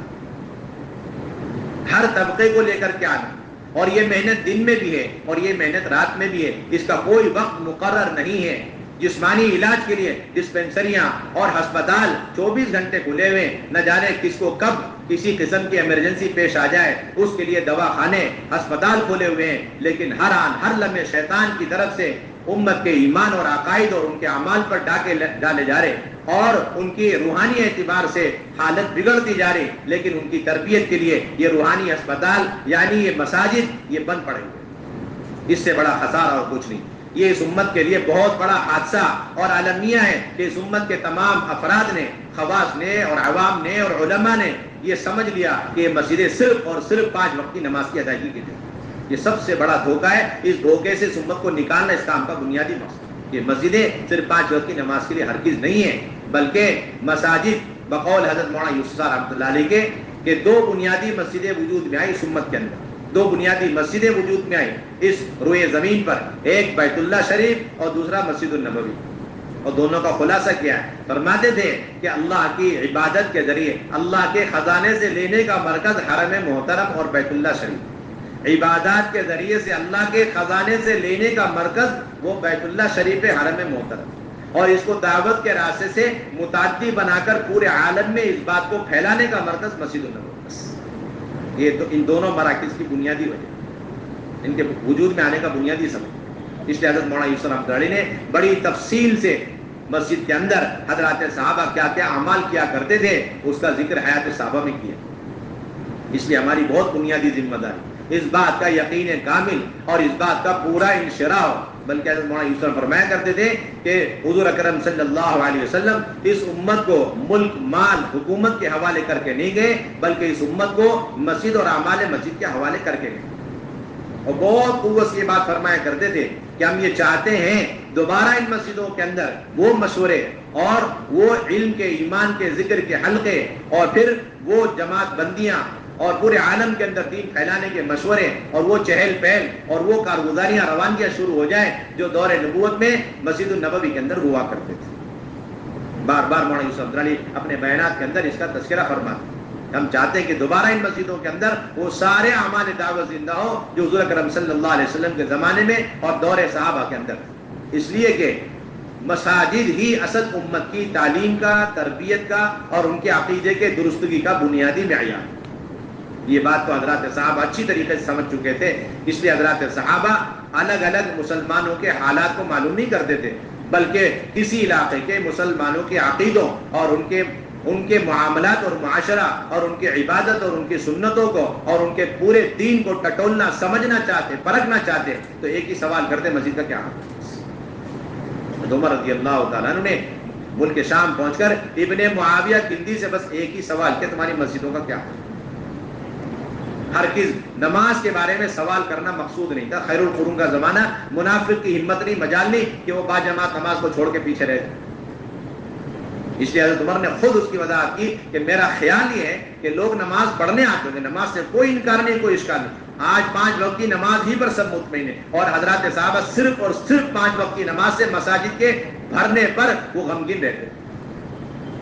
ہر طبقے کو لے کر کے آنا، اور یہ محنت دن میں بھی ہے اور یہ محنت رات میں بھی ہے، اس کا کوئی وقت مقرر نہیں ہے۔ جسمانی علاج کے لیے ڈسپنسریاں اور ہسپتال 24 گھنٹے کھلے ہوئے، نہ جانے کس کو کب کسی قسم کی ایمرجنسی پیش آ جائے، اس کے لیے دواخانے، ہسپتال کھلے ہوئے ہیں، لیکن ہر آن ہر لمحے شیطان کی طرف سے امت کے ایمان اور عقائد اور ان کے اعمال پر ڈاکے ڈالے جا رہے، اور ان کی روحانی اعتبار سے حالت بگڑتی جا رہی، لیکن ان کی تربیت کے لیے یہ روحانی ہسپتال یعنی یہ مساجد یہ بند پڑے ہوئے۔ اس سے بڑا خسارہ اور کچھ نہیں۔ یہ اس امت کے لیے بہت بڑا حادثہ اور عالمیہ ہے کہ اس امت کے تمام افراد نے، خواص نے اور عوام نے اور علماء نے یہ سمجھ لیا کہ یہ مسجدیں صرف اور صرف 5 وقت کی نماز کی ادائیگی کے لیے۔ یہ سب سے بڑا دھوکہ ہے، اس دھوکے سے اس امت کو نکالنا اس کام کا بنیادی مقصد۔ یہ مسجدیں صرف 5 وقت کی نماز کے لیے ہرگز نہیں ہیں، بلکہ مساجد بقول حضرت مولانا یوسف صاحب رحمۃ اللہ علیہ کے کہ 2 بنیادی مسجدیں وجود میں آئی اس امت کے اندر، 2 بنیادی مسجدیں وجود میں آئی اس روئے زمین پر، ایک بیت اللہ شریف اور دوسرا مسجد النبوی، اور دونوں کا خلاصہ کیا ہے؟ فرماتے تھے کہ اللہ کی عبادت کے ذریعے اللہ کے خزانے سے لینے کا مرکز حرم محترم اور بیت اللہ شریف، عبادات کے ذریعے سے اللہ کے خزانے سے لینے کا مرکز وہ بیت اللہ شریف حرم محترم، اور اس کو دعوت کے راستے سے متعدی بنا کر پورے عالم میں اس بات کو پھیلانے کا مرکز مسجد النبوی۔ یہ تو ان دونوں مراکز کی بنیادی وجہ، ان کے وجود میں آنے کا بنیادی سبب۔ اس لیے حضرت مولانا یوسف رحمۃ اللہ علیہ نے بڑی تفصیل سے مسجد کے اندر حضرات صحابہ کیا کیا اعمال کیا کرتے تھے، اس کا ذکر حیات صحابہ میں کیا. اس لیے ہماری بہت بنیادی ذمہ داری اس بات کا یقین کامل اور اس بات کا پورا انشراح ہو. بلکہ حضرت مولانا یوسف فرمایا کرتے تھے کہ حضور اکرم صلی اللہ علیہ وسلم اس امت کو ملک، مال، حکومت کے حوالے کر کے نہیں گئے، بلکہ اس امت کو مسجد اور اعمال مسجد کے حوالے کر کے گئے. اور بہت قوت سے یہ بات فرمایا کرتے تھے کہ ہم یہ چاہتے ہیں دوبارہ ان مسجدوں کے اندر وہ مشورے اور وہ علم کے، ایمان کے، ذکر کے حلقے اور پھر وہ جماعت بندیاں اور پورے عالم کے اندر دین پھیلانے کے مشورے اور وہ چہل پہل اور وہ کارگزاریاں روانگیاں شروع ہو جائیں جو دور نبوت میں مسجد النبوی کے اندر ہوا کرتے تھے. بار بار مولانا یوسف علی اپنے بیانات کے اندر اس کا تذکرہ فرماتے ہیں. ہم چاہتے ہیں کہ دوبارہ ان مسجدوں کے اندر وہ سارے اعمال دعوت زندہ ہو جو حضور اکرم صلی اللہ علیہ وسلم کے زمانے میں اور دور صحابہ کے اندر. اس لیے کہ مساجد ہی اصل امت کی تعلیم کا، تربیت کا اور ان کے عقیدے کے درستگی کا بنیادی معیار. یہ بات تو حضرات صحابہ اچھی طریقے سے سمجھ چکے تھے. اس لیے حضرات صحابہ الگ الگ مسلمانوں کے حالات کو معلوم نہیں کرتے تھے، بلکہ کسی علاقے کے مسلمانوں کے عقیدوں اور ان کے معاملات اور معاشرہ اور ان کی عبادت اور ان کی سنتوں کو اور ان کے پورے دین کو ٹٹولنا، سمجھنا چاہتے، پرکھنا چاہتے تو ایک ہی سوال کرتے، مسجد کا کیا حال؟ عمر رضی اللہ تعالیٰ عنہ نے ملک شام پہنچ کر ابن معاویہ کندی سے بس ایک ہی سوال کیا، تمہاری مسجدوں کا کیا حال؟ ہرگز نماز کے بارے میں سوال کرنا مقصود نہیں تھا. خیر القرون کا زمانہ، منافق کی ہمت نہیں، مجال نہیں کہ وہ با جماعت نماز کو چھوڑ کے پیچھے رہے. اس لیے حضرت عمر نے خود اس کی وضاحت کی کہ میرا خیال یہ ہے کہ لوگ نماز پڑھنے آتے ہوں گے، نماز سے کوئی انکار نہیں، کوئی اشکال نہیں. آج 5 وقت کی نماز ہی پر سب مطمئن ہیں اور حضرات صحابہ صرف اور صرف 5 وقت کی نماز سے مساجد کے بھرنے پر وہ غمگین رہتے.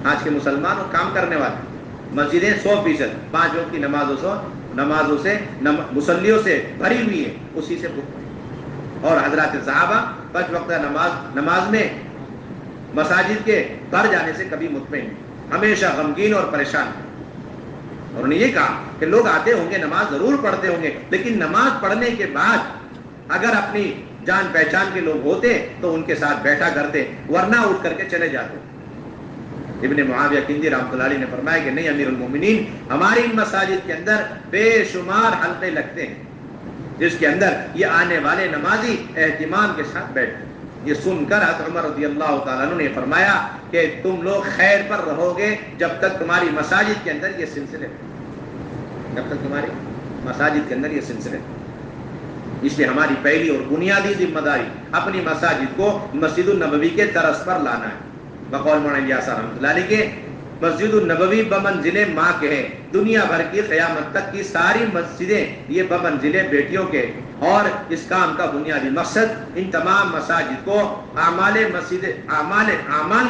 آج کے مسلمان اور کام کرنے والے مسجدیں 100% 5 وقت کی نمازوں سے مصلیوں سے بھری ہوئی ہے، اسی سے اور حضرات صحابہ 5 وقت نماز میں مساجد کے بھر جانے سے کبھی مطمئن نہیں، ہمیشہ غمگین اور پریشان. اور انہوں نے یہ کہا کہ لوگ آتے ہوں گے، نماز ضرور پڑھتے ہوں گے، لیکن نماز پڑھنے کے بعد اگر اپنی جان پہچان کے لوگ ہوتے تو ان کے ساتھ بیٹھا کرتے، ورنہ اٹھ کر کے چلے جاتے. ابن معاویہ کندی رحمۃ اللہ علیہ نے فرمایا کہ نہیں امیر المومنین، ہماری ان مساجد کے اندر بے شمار حلقے لگتے ہیں جس کے اندر یہ آنے والے نمازی اہتمام کے ساتھ بیٹھتے. یہ سن کر حضرت عمر رضی اللہ تعالیٰ عنہ نے فرمایا کہ تم لوگ خیر پر رہو گے جب تک تمہاری مساجد کے اندر یہ سلسلے، جب تک تمہاری مساجد کے اندر یہ سلسلے. اس لیے ہماری پہلی اور بنیادی ذمہ داری اپنی مساجد کو مسجد النبوی کے طرز پر لانا ہے. بقول مولانا الیاس رحمۃ اللہ علیہ کے مسجد النبوی بمنزل ماں کے ہے، دنیا بھر کی قیامت تک کی ساری مسجدیں یہ بمنزل بیٹیوں کے. اور اس کام کا بنیادی مقصد ان تمام مساجد کو اعمال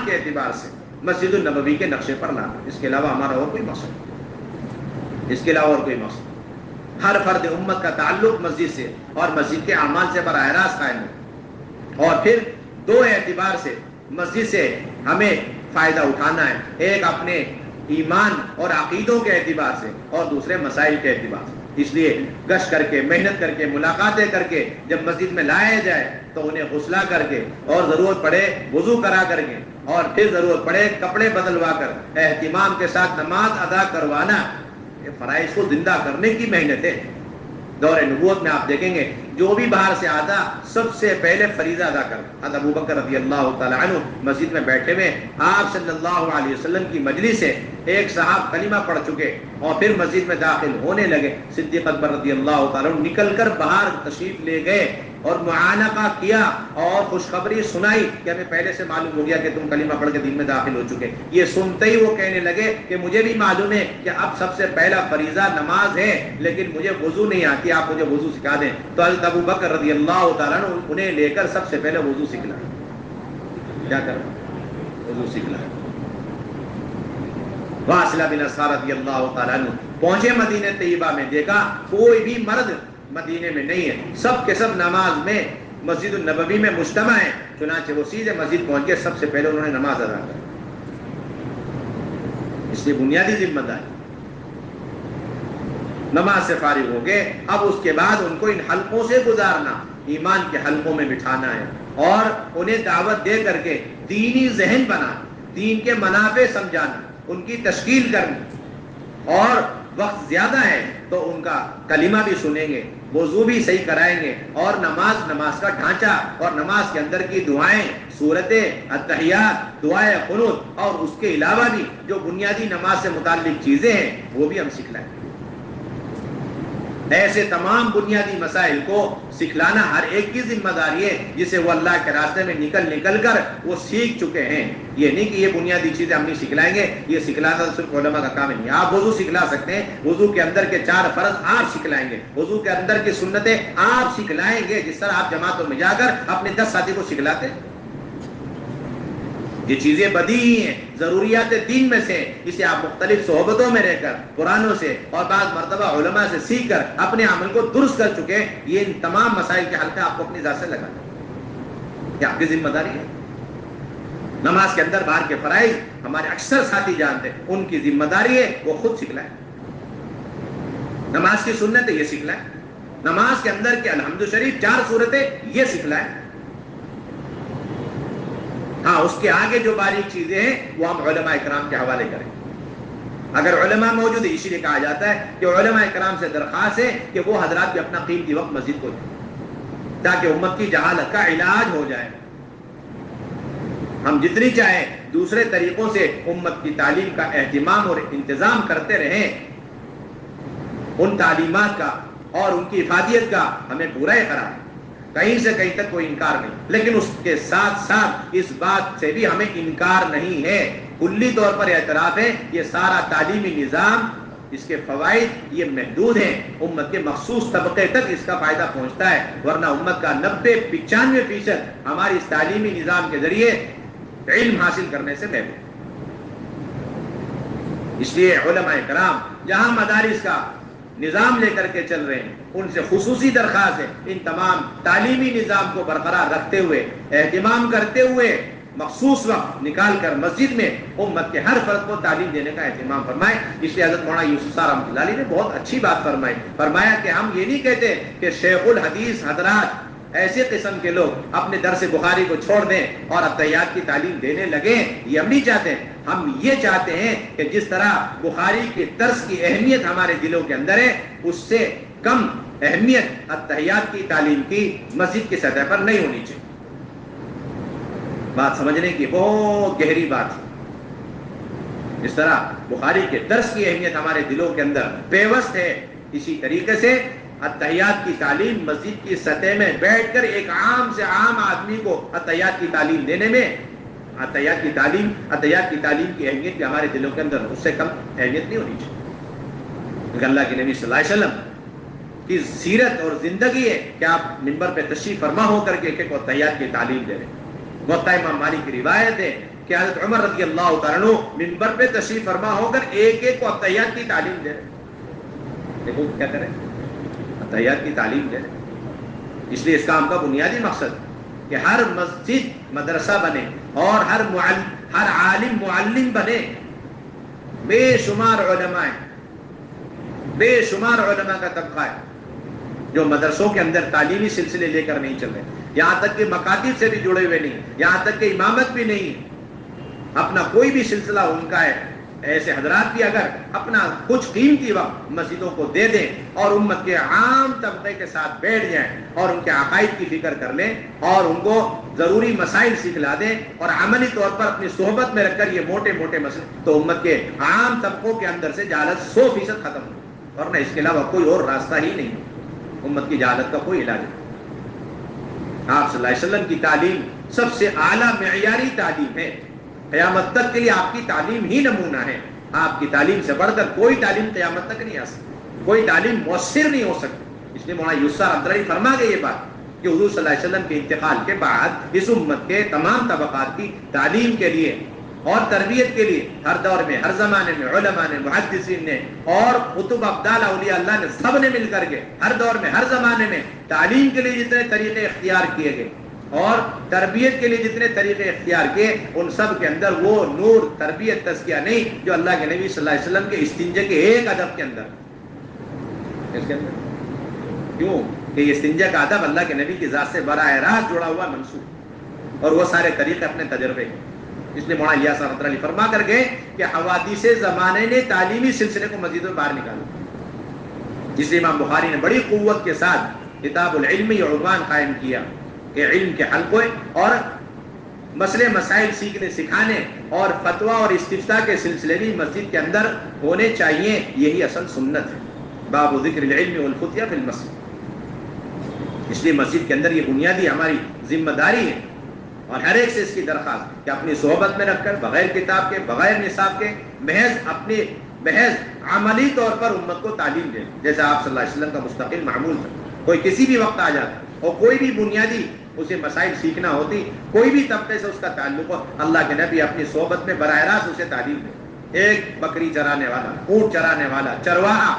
کے اعتبار سے مسجد النبوی کے نقشے پر لانا. اس کے علاوہ ہمارا اور کوئی مقصد، اس کے علاوہ اور کوئی مقصد. ہر فرد امت کا تعلق مسجد سے اور مسجد کے اعمال سے براہ راست قائم ہے. اور پھر 2 اعتبار سے مسجد سے ہمیں فائدہ اٹھانا ہے، ایک اپنے ایمان اور عقیدوں کے اعتبار سے اور دوسرے مسائل کے اعتبار سے. اس لیے گشت کر کے، محنت کر کے، ملاقاتیں کر کے جب مسجد میں لایا جائے تو انہیں غسلہ کر کے اور ضرورت پڑے وضو کرا کر کے اور پھر ضرورت پڑے کپڑے بدلوا کر اہتمام کے ساتھ نماز ادا کروانا، یہ فرائض کو زندہ کرنے کی محنت ہے. دور نبوت میں آپ دیکھیں گے جو بھی باہر سے آتا سب سے پہلے فریضہ ادا کرتا. حضرت ابوبکر رضی اللہ تعالیٰ عنہ مسجد میں بیٹھے ہوئے، آپ صلی اللہ علیہ وسلم کی مجلس سے ایک صاحب کلمہ پڑھ چکے اور پھر مسجد میں داخل ہونے لگے. صدیق اکبر رضی اللہ تعالیٰ عنہ نکل کر باہر تشریف لے گئے اور معانقہ کیا اور خوشخبری سنائی کہ ہمیں پہلے سے معلوم ہو گیا کہ تم کلمہ پڑھ کے دین میں داخل ہو چکے. یہ سنتے ہی وہ کہنے لگے کہ مجھے بھی معلوم ہے کہ اب سب سے پہلا فریضہ نماز ہے، لیکن مجھے وضو نہیں آتی، آپ مجھے وضو سکھا دیں. تو حضرت ابوبکر رضی اللہ تعالیٰ عنہ انہیں لے کر سب سے پہلے وضو سکھلا. کیا کرنا؟ وضو سکھلا. واصلہ بن اسحار رضی اللہ تعالیٰ عنہ پہنچے مدینہ طیبہ میں، دیکھا کوئی بھی مرد مدینے میں نہیں ہے، سب کے سب نماز میں مسجد النبوی میں مجتمع ہیں. چنانچہ وہ سیدھے مسجد پہنچ کے سب سے پہلے انہوں نے نماز ادا کی. اس لیے بنیادی ذمہ داری نماز سے فارغ ہو گئے. اب اس کے بعد ان کو ان حلقوں سے گزارنا، ایمان کے حلقوں میں بٹھانا ہے اور انہیں دعوت دے کر کے دینی ذہن بنانا، دین کے منافع سمجھانا، ان کی تشکیل کرنی، اور وقت زیادہ ہے تو ان کا کلمہ بھی سنیں گے، وضو بھی صحیح کرائیں گے، اور نماز کا ڈھانچہ اور نماز کے اندر کی دعائیں، سورتیں، اتحیات، دعائے قنوت، اور اس کے علاوہ بھی جو بنیادی نماز سے متعلق چیزیں ہیں وہ بھی ہم سکھلائیں گے۔ ایسے تمام بنیادی مسائل کو سکھلانا ہر ایک کی ذمہ داری ہے، جسے وہ اللہ کے راستے میں نکل کر وہ سیکھ چکے ہیں۔ یہ نہیں کہ یہ بنیادی چیزیں ہم نہیں سکھلائیں گے، یہ سکھلانا صرف علماء کا کام نہیں۔ آپ وضو سکھلا سکتے ہیں، وضو کے اندر کے 4 فرض آپ سکھلائیں گے، وضو کے اندر کی سنتیں آپ سکھلائیں گے، جس طرح آپ جماعتوں میں جا کر اپنے 10 ساتھی کو سکھلاتے ہیں۔ یہ چیزیں بدیہی ہیں، ضروریات دین میں سے، اسے آپ مختلف صحبتوں میں رہ کر، قرآنوں سے اور بعض مرتبہ علماء سے سیکھ کر اپنے عمل کو درست کر چکے ہیں۔ یہ ان تمام مسائل کے حل کا آپ کو اپنی ذات سے لگانا، یہ آپ کی ذمہ داری ہے۔ نماز کے اندر باہر کے فرائض ہمارے اکثر ساتھی جانتے ہیں، ان کی ذمہ داری ہے وہ خود سکھلائیں۔ نماز کی سنت یہ سکھلائیں، نماز کے اندر کے الحمد شریف 4 سورتیں یہ سکھلائیں۔ ہاں، اس کے آگے جو باریک چیزیں ہیں وہ ہم علماء اکرام کے حوالے کریں، اگر علماء موجود ہے۔ اسی لیے کہا جاتا ہے کہ علماء اکرام سے درخواست ہے کہ وہ حضرات بھی اپنا قیمتی وقت مسجد کو دیں، تاکہ امت کی جہالت کا علاج ہو جائے۔ ہم جتنی چاہیں دوسرے طریقوں سے امت کی تعلیم کا اہتمام اور انتظام کرتے رہیں، ان تعلیمات کا اور ان کی افادیت کا ہمیں پورا اقرار ہے، کہیں سے کہیں تک کوئی انکار نہیں، لیکن اس کے ساتھ ساتھ اس بات سے بھی ہمیں انکار نہیں ہے، کلی طور پر اعتراف ہے، یہ سارا تعلیمی نظام، اس کے فوائد یہ محدود ہیں، امت کے مخصوص طبقے تک اس کا فائدہ پہنچتا ہے، ورنہ امت کا 90-95% ہماری اس تعلیمی نظام کے ذریعے علم حاصل کرنے سے محروم۔ اس لیے علماء کرام جہاں مدارس کا نظام لے کر کے چل رہے ہیں، ان سے خصوصی درخواست ہے ان تمام تعلیمی نظام کو برقرار رکھتے ہوئے، اہتمام کرتے ہوئے، مخصوص وقت نکال کر مسجد میں امت کے ہر فرد کو تعلیم دینے کا اہتمام فرمائے۔ اس لیے حضرت مولانا یوسف صاحب رحمۃ اللہ علیہ نے بہت اچھی بات فرمایا کہ ہم یہ نہیں کہتے کہ شیخ الحدیث حضرات ایسے قسم کے لوگ اپنے درس بخاری کو چھوڑ دیں اور اتحیات کی تعلیم دینے لگیں، یہ ہم نہیں چاہتے۔ ہم یہ چاہتے ہیں کہ جس طرح بخاری کے درس کی اہمیت ہمارے دلوں کے اندر ہے، اس سے کم اہمیت اتحیات کی تعلیم کی مسجد کی سطح پر نہیں ہونی چاہیے۔ بات سمجھنے کی بہت گہری بات ہے۔ جس طرح بخاری کے درس کی اہمیت ہمارے دلوں کے اندر پیوست ہے، اسی طریقے سے اتحیات کی تعلیم مسجد کی سطح میں بیٹھ کر ایک عام سے عام آدمی کو اتحیات کی تعلیم دینے میں، اتحیات کی تعلیم کی اہمیت بھی ہمارے دلوں کے اندر اس سے کم اہمیت نہیں ہونی چاہیے۔ کیونکہ اللہ کے نبی صلی اللہ علیہ وسلم کی سیرت اور زندگی ہے کہ آپ منبر پہ تشریف فرما ہو کر کے ایک ایک اتحیات کی تعلیم دے رہے ہیں۔ موطا امام مالک کی روایت ہے کہ حضرت عمر رضی اللہ تعالیٰ عنہ منبر پہ تشریف فرما ہو کر ایک ایک کو اتحیات کی تعلیم دے رہے ہیں۔ دیکھو کیا کریں، اتحیات کی تعلیم دے رہے ہیں۔ اس لیے اس کام کا بنیادی مقصد کہ ہر مسجد مدرسہ بنے اور ہر عالم معلم بنے۔ بے شمار علماء ہیں، بے شمار علماء کا طبقہ ہے جو مدرسوں کے اندر تعلیمی سلسلے لے کر نہیں چل رہے، یہاں تک کہ مکاتب سے بھی جڑے ہوئے نہیں، یہاں تک کہ امامت بھی نہیں، اپنا کوئی بھی سلسلہ ان کا ہے۔ ایسے حضرات بھی اگر اپنا کچھ قیمتی وقت مسجدوں کو دے دیں اور امت کے عام طبقے کے ساتھ بیٹھ جائیں اور ان کے عقائد کی فکر کر لیں اور ان کو ضروری مسائل سکھلا دیں اور عملی طور پر اپنی صحبت میں رکھ کر یہ موٹے موٹے مسئلے، تو امت کے عام طبقوں کے اندر سے جہالت 100% ختم ہو، ورنہ اس کے علاوہ کوئی اور راستہ ہی نہیں، امت کی جہالت کا کوئی علاج نہیں۔ آپ صلی اللہ علیہ وسلم کی تعلیم سب سے اعلیٰ معیاری تعلیم ہے، قیامت تک کے لیے آپ کی تعلیم ہی نمونہ ہے۔ آپ کی تعلیم سے بڑھ کر کوئی تعلیم قیامت تک نہیں آ سکتی، کوئی تعلیم مؤثر نہیں ہو سکتی۔ اس لیے مولانا یوسف رحمۃ اللہ علیہ فرما گئے یہ بات کہ حضور صلی اللہ علیہ وسلم کے انتقال کے بعد اس امت کے تمام طبقات کی تعلیم کے لیے اور تربیت کے لیے ہر دور میں، ہر زمانے میں علماء نے، محدثین نے اور قطب ابدال اولیاء اللہ نے، سب نے مل کر کے ہر دور میں، ہر زمانے میں تعلیم کے لیے جتنے طریقے اختیار کیے گئے اور تربیت کے لیے جتنے طریقے اختیار کیے، ان سب کے اندر وہ نور، تربیت، تزکیہ نہیں جو اللہ کے نبی صلی اللہ علیہ وسلم کے استنجے کے ایک ادب کے اندر۔ اس کے اندر کیوں کہ یہ استنجا کا ادب اللہ کے نبی کی ذات سے براہ راست جڑا ہوا منسوب، اور وہ سارے طریقے اپنے تجربے کے. اس لیے مولانا الیاس رحمۃ اللہ علیہ فرما کر گئے کہ حوادث زمانے نے تعلیمی سلسلے کو مزید باہر نکالا. اس لیے امام بخاری نے بڑی قوت کے ساتھ کتاب العلم یہ عنوان قائم کیا کہ علم کے حلقے اور مسئلے مسائل سیکھنے سکھانے اور فتویٰ اور استفتاء کے سلسلے بھی مسجد کے اندر ہونے چاہیے. یہی اصل سنت ہے. باب ذکر العلم والفتیہ فی المسجد. اس لیے مسجد کے اندر یہ بنیادی ہماری ذمہ داری ہے اور ہر ایک سے اس کی درخواست کہ اپنی صحبت میں رکھ کر بغیر کتاب کے بغیر نصاب کے محض عملی طور پر امت کو تعلیم دیں. جیسا آپ صلی اللہ علیہ وسلم کا مستقل معمول تھا. کوئی کسی بھی وقت آ جاتا اور کوئی بھی بنیادی اسے مسائل سیکھنا ہوتی, کوئی بھی طبقے سے اس کا تعلق ہو, اللہ کے نبی اپنی صحبت میں براہ راست اسے تعلیم دے. ایک بکری چرانے والا, اونٹ چرانے والا, چرواہا,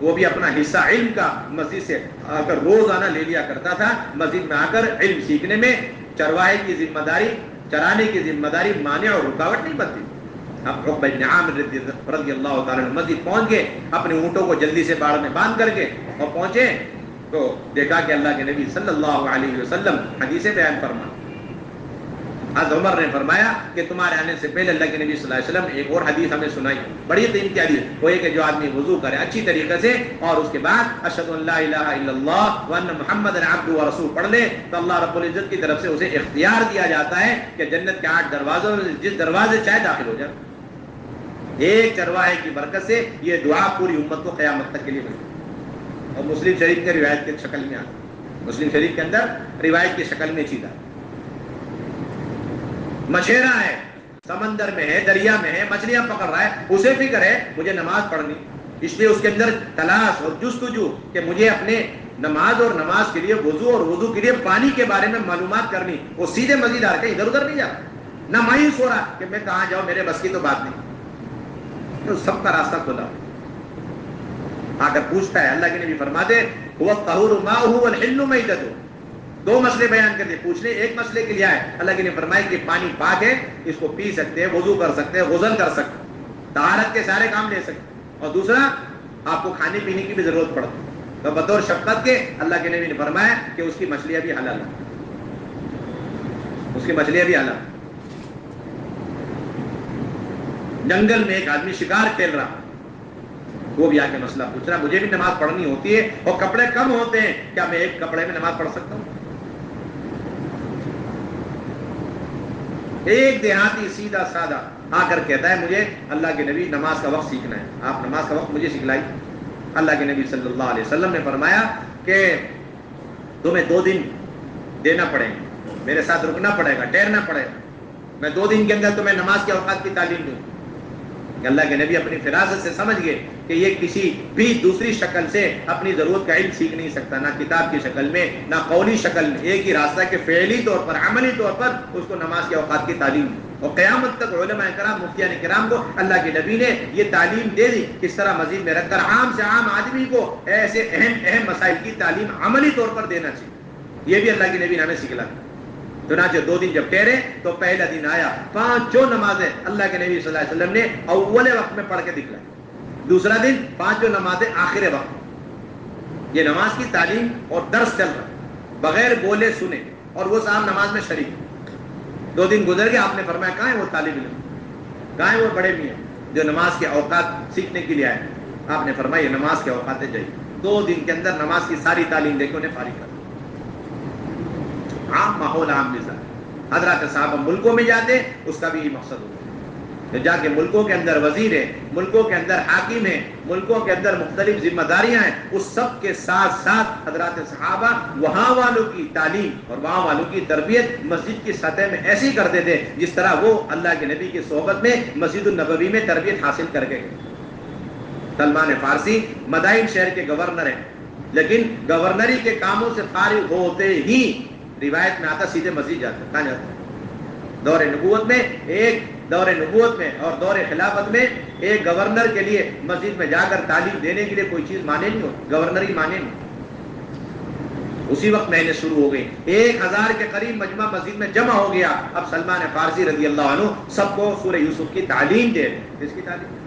وہ بھی اپنا حصہ علم کا مسجد سے آ کر روزانہ لے لیا کرتا تھا. مسجد میں آ کر علم سیکھنے میں چرواہے کی ذمہ داری, چرانے کی ذمہ داری مانع اور رکاوٹ نہیں بنتی. اب عقبہ بن عامر رضی اللہ تعالیٰ عنہ مسجد پہنچ گئے, اپنے اونٹوں کو جلدی سے باڑ میں باندھ کر کے اور پہنچے تو دیکھا کہ اللہ کے نبی صلی اللہ علیہ وسلم حدیث بیان فرما. حضرت عمر نے فرمایا کہ تمہارے آنے سے پہلے اللہ کے نبی صلی اللہ علیہ وسلم ایک اور حدیث ہمیں سنائی, بڑی قیمتی حدیث. وہ یہ کہ جو آدمی وضو کرے اچھی طریقے سے اور اس کے بعد اشہد ان لا الہ الا اللہ وان محمد عبدہ ورسولہ پڑھ لے تو اللہ رب العزت کی طرف سے اسے اختیار دیا جاتا ہے کہ جنت کے 8 دروازوں میں جس دروازے چاہے داخل ہو جائے. ایک چرواہے کی برکت سے یہ دعا پوری امت کو قیامت تک کے لیے ملتی. اور مسلم شریف کے روایت کی شکل میں آتا, مسلم شریف کے اندر روایت کی شکل میں چیزا. مچھیرا ہے, سمندر میں ہے, دریا میں ہے, مچھلیاں پکڑ رہا ہے, اسے فکر ہے مجھے نماز پڑھنی, اس لیے اس کے اندر تلاش اور جستجو کہ مجھے اپنے نماز اور نماز کے لیے وضو اور وضو کے لیے پانی کے بارے میں معلومات کرنی. وہ سیدھے مسجد آ کے ادھر ادھر نہیں جاتا, نہ مایوس ہو رہا کہ میں کہاں جاؤں, میرے بس کی تو بات نہیں. تو سب کا راستہ کھلا آ کر پوچھتا ہے. اللہ کے نبی فرماتے هو الطهور ماؤه والحل میتته. 2 مسئلے بیان کر دے. پوچھنے ایک مسئلے کے لیے آئے. اللہ کے نبی فرمائے کہ پانی پاک ہے, اس کو پی سکتے ہیں, وضو کر سکتے ہیں, غسل کر سکتے ہیں, طہارت کے سارے کام لے سکتے ہیں. اور دوسرا آپ کو کھانے پینے کی بھی ضرورت پڑتی ہے تو بطور شفقت کے اللہ کے نبی نے فرمایا کہ اس کی مچھلیاں بھی حلال ہیں, اس کی مچھلیاں بھی حلال. جنگل میں ایک آدمی شکار کھیل رہا, وہ بھی آ کے مسئلہ پوچھ رہا, مجھے بھی نماز پڑھنی ہوتی ہے اور کپڑے کم ہوتے ہیں, کیا میں ایک کپڑے میں نماز پڑھ سکتا ہوں؟ ایک دیہاتی سیدھا سادہ آ کر کہتا ہے مجھے اللہ کے نبی نماز کا وقت سیکھنا ہے, آپ نماز کا وقت مجھے سکھلائی. اللہ کے نبی صلی اللہ علیہ وسلم نے فرمایا کہ تمہیں 2 دن دینا پڑے گا, میرے ساتھ رکنا پڑے گا, ٹھہرنا پڑے گا, میں 2 دن کے اندر تمہیں نماز کے اوقات کی تعلیم دوں. اللہ کے نبی اپنی فراست سے سمجھ گئے کہ یہ کسی بھی دوسری شکل سے اپنی ضرورت کا علم سیکھ نہیں سکتا, نہ کتاب کی شکل میں نہ قولی شکل میں. ایک ہی راستہ کہ فعلی طور پر عملی طور پر اس کو نماز کے اوقات کی تعلیم دی. اور قیامت تک علماء کرام مفتیان کرام کو اللہ کے نبی نے یہ تعلیم دے دی. کس طرح مسجد میں رکھ کر عام سے عام آدمی کو ایسے اہم مسائل کی تعلیم عملی طور پر دینا چاہیے. یہ بھی اللہ کے نبی نے ہمیں سکھلا. چنانچہ 2 دن جب ٹھہرے تو پہلا دن آیا, 5 نمازیں اللہ کے نبی صلی اللہ علیہ وسلم نے اول وقت میں پڑھ کے دکھلائی. دوسرا دن 5 نمازیں آخر وقت. یہ نماز کی تعلیم اور درس چل رہا بغیر بولے سنے, اور وہ صاحب نماز میں شریک. 2 دن گزر گئے, آپ نے فرمایا کہاں ہے وہ طالب علم, کہاں ہے وہ بڑے میاں جو نماز کے اوقات سیکھنے کے لیے آئے؟ آپ نے فرمایا یہ نماز کے اوقات جائیے. 2 دن کے اندر نماز کی ساری تعلیم دے کے انہیں فارغ کر. عام ماحول, عام مزاج. حضرات صاحب ملکوں میں جاتے, اس کا بھی یہ مقصد ہوتا ہے. جا کے ملکوں کے اندر وزیر ہے, ملکوں کے اندر حاکم ہے, ملکوں کے اندر مختلف ذمہ داریاں ہیں, اس سب کے ساتھ ساتھ حضرات صحابہ وہاں والوں کی تعلیم اور وہاں والوں کی تربیت مسجد کی سطح میں ایسی کرتے تھے جس طرح وہ اللہ کے نبی کی صحبت میں مسجد النبوی میں تربیت حاصل کر کے گئے. سلمان فارسی مدائن شہر کے گورنر ہیں, لیکن گورنری کے کاموں سے فارغ ہوتے ہی روایت میں آتا سیدھے مسجد جاتے. کہاں جاتے؟ دور نبوت میں اور دور خلافت میں ایک گورنر کے لیے مسجد میں جا کر تعلیم دینے کے لیے کوئی چیز مانے نہیں ہو, گورنر ہی مانے نہیں. اسی وقت محنت شروع ہو گئی. 1000 کے قریب مجمع مسجد میں جمع ہو گیا. اب سلمان فارسی رضی اللہ عنہ سب کو سورہ یوسف کی تعلیم دے رہے. کس کی تعلیم؟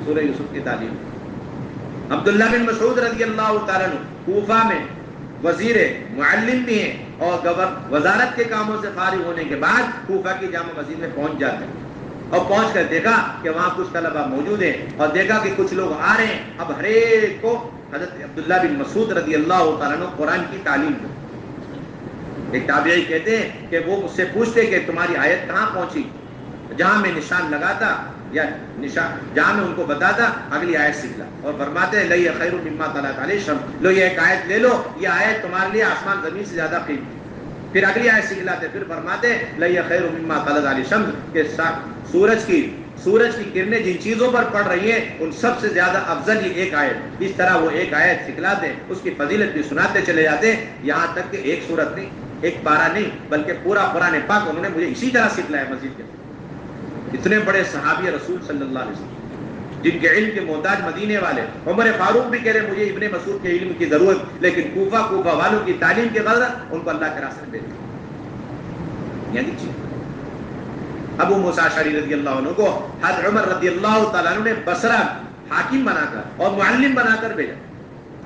سورہ یوسف کی تعلیم. عبداللہ بن مسعود رضی اللہ تعالیٰ عنہ کوفہ میں وزیر معلم بھی ہیں اور وزارت کے کاموں سے فارغ ہونے کے بعد کوفہ کی جامع مسجد میں پہنچ جاتے ہیں اور پہنچ کر دیکھا کہ وہاں کچھ طلبہ موجود ہیں اور دیکھا کہ کچھ لوگ آ رہے ہیں. اب ہر ایک کو حضرت عبداللہ بن مسعود رضی اللہ تعالیٰ عنہ قرآن کی تعلیم دو. ایک تابعی کہتے ہیں کہ وہ مجھ سے پوچھتے کہ تمہاری آیت کہاں پہنچی, جہاں میں نشان لگاتا یا جہاں میں ان کو بتاتا اگلی آیت سیکھ لا, اور فرماتے ہیں لئی خیر مما طلعت علیہ الشمس, لو یہ ایک آیت لے لو, یہ آیت تمہارے لیے آسمان زمین سے زیادہ قیمتی. پھر اگلی آیت سیکھ لاتے, پھر فرماتے لئی خیر مما طلعت علیہ الشمس کہ سورج کی کرنیں جن چیزوں پر پڑ رہی ہیں ان سب سے زیادہ افضل یہ ایک آیت. اس طرح وہ ایک آیت سکھلاتے, اس کی فضیلت بھی سناتے چلے جاتے, یہاں تک کہ ایک سورت نہیں, ایک پارہ نہیں, بلکہ پورا قرآن پاک انہوں نے مجھے اسی طرح سکھلایا مسجد کے. اتنے بڑے صحابی رسول صلی اللہ علیہ وسلم جن کے علم کے محتاج مدینے والے. عمر فاروق بھی کہہ رہے مجھے ابن مسعود کے علم کی ضرورت, لیکن کوفہ والوں کی تعلیم کے غرض ان کو اللہ کے راستے میں بھیجا. یعنی چیز ابو موسیٰ اشعری رضی اللہ عنہ کو حضرت عمر رضی اللہ تعالیٰ عنہ نے بصرہ حاکم بنا کر اور معلم بنا کر بھیجا.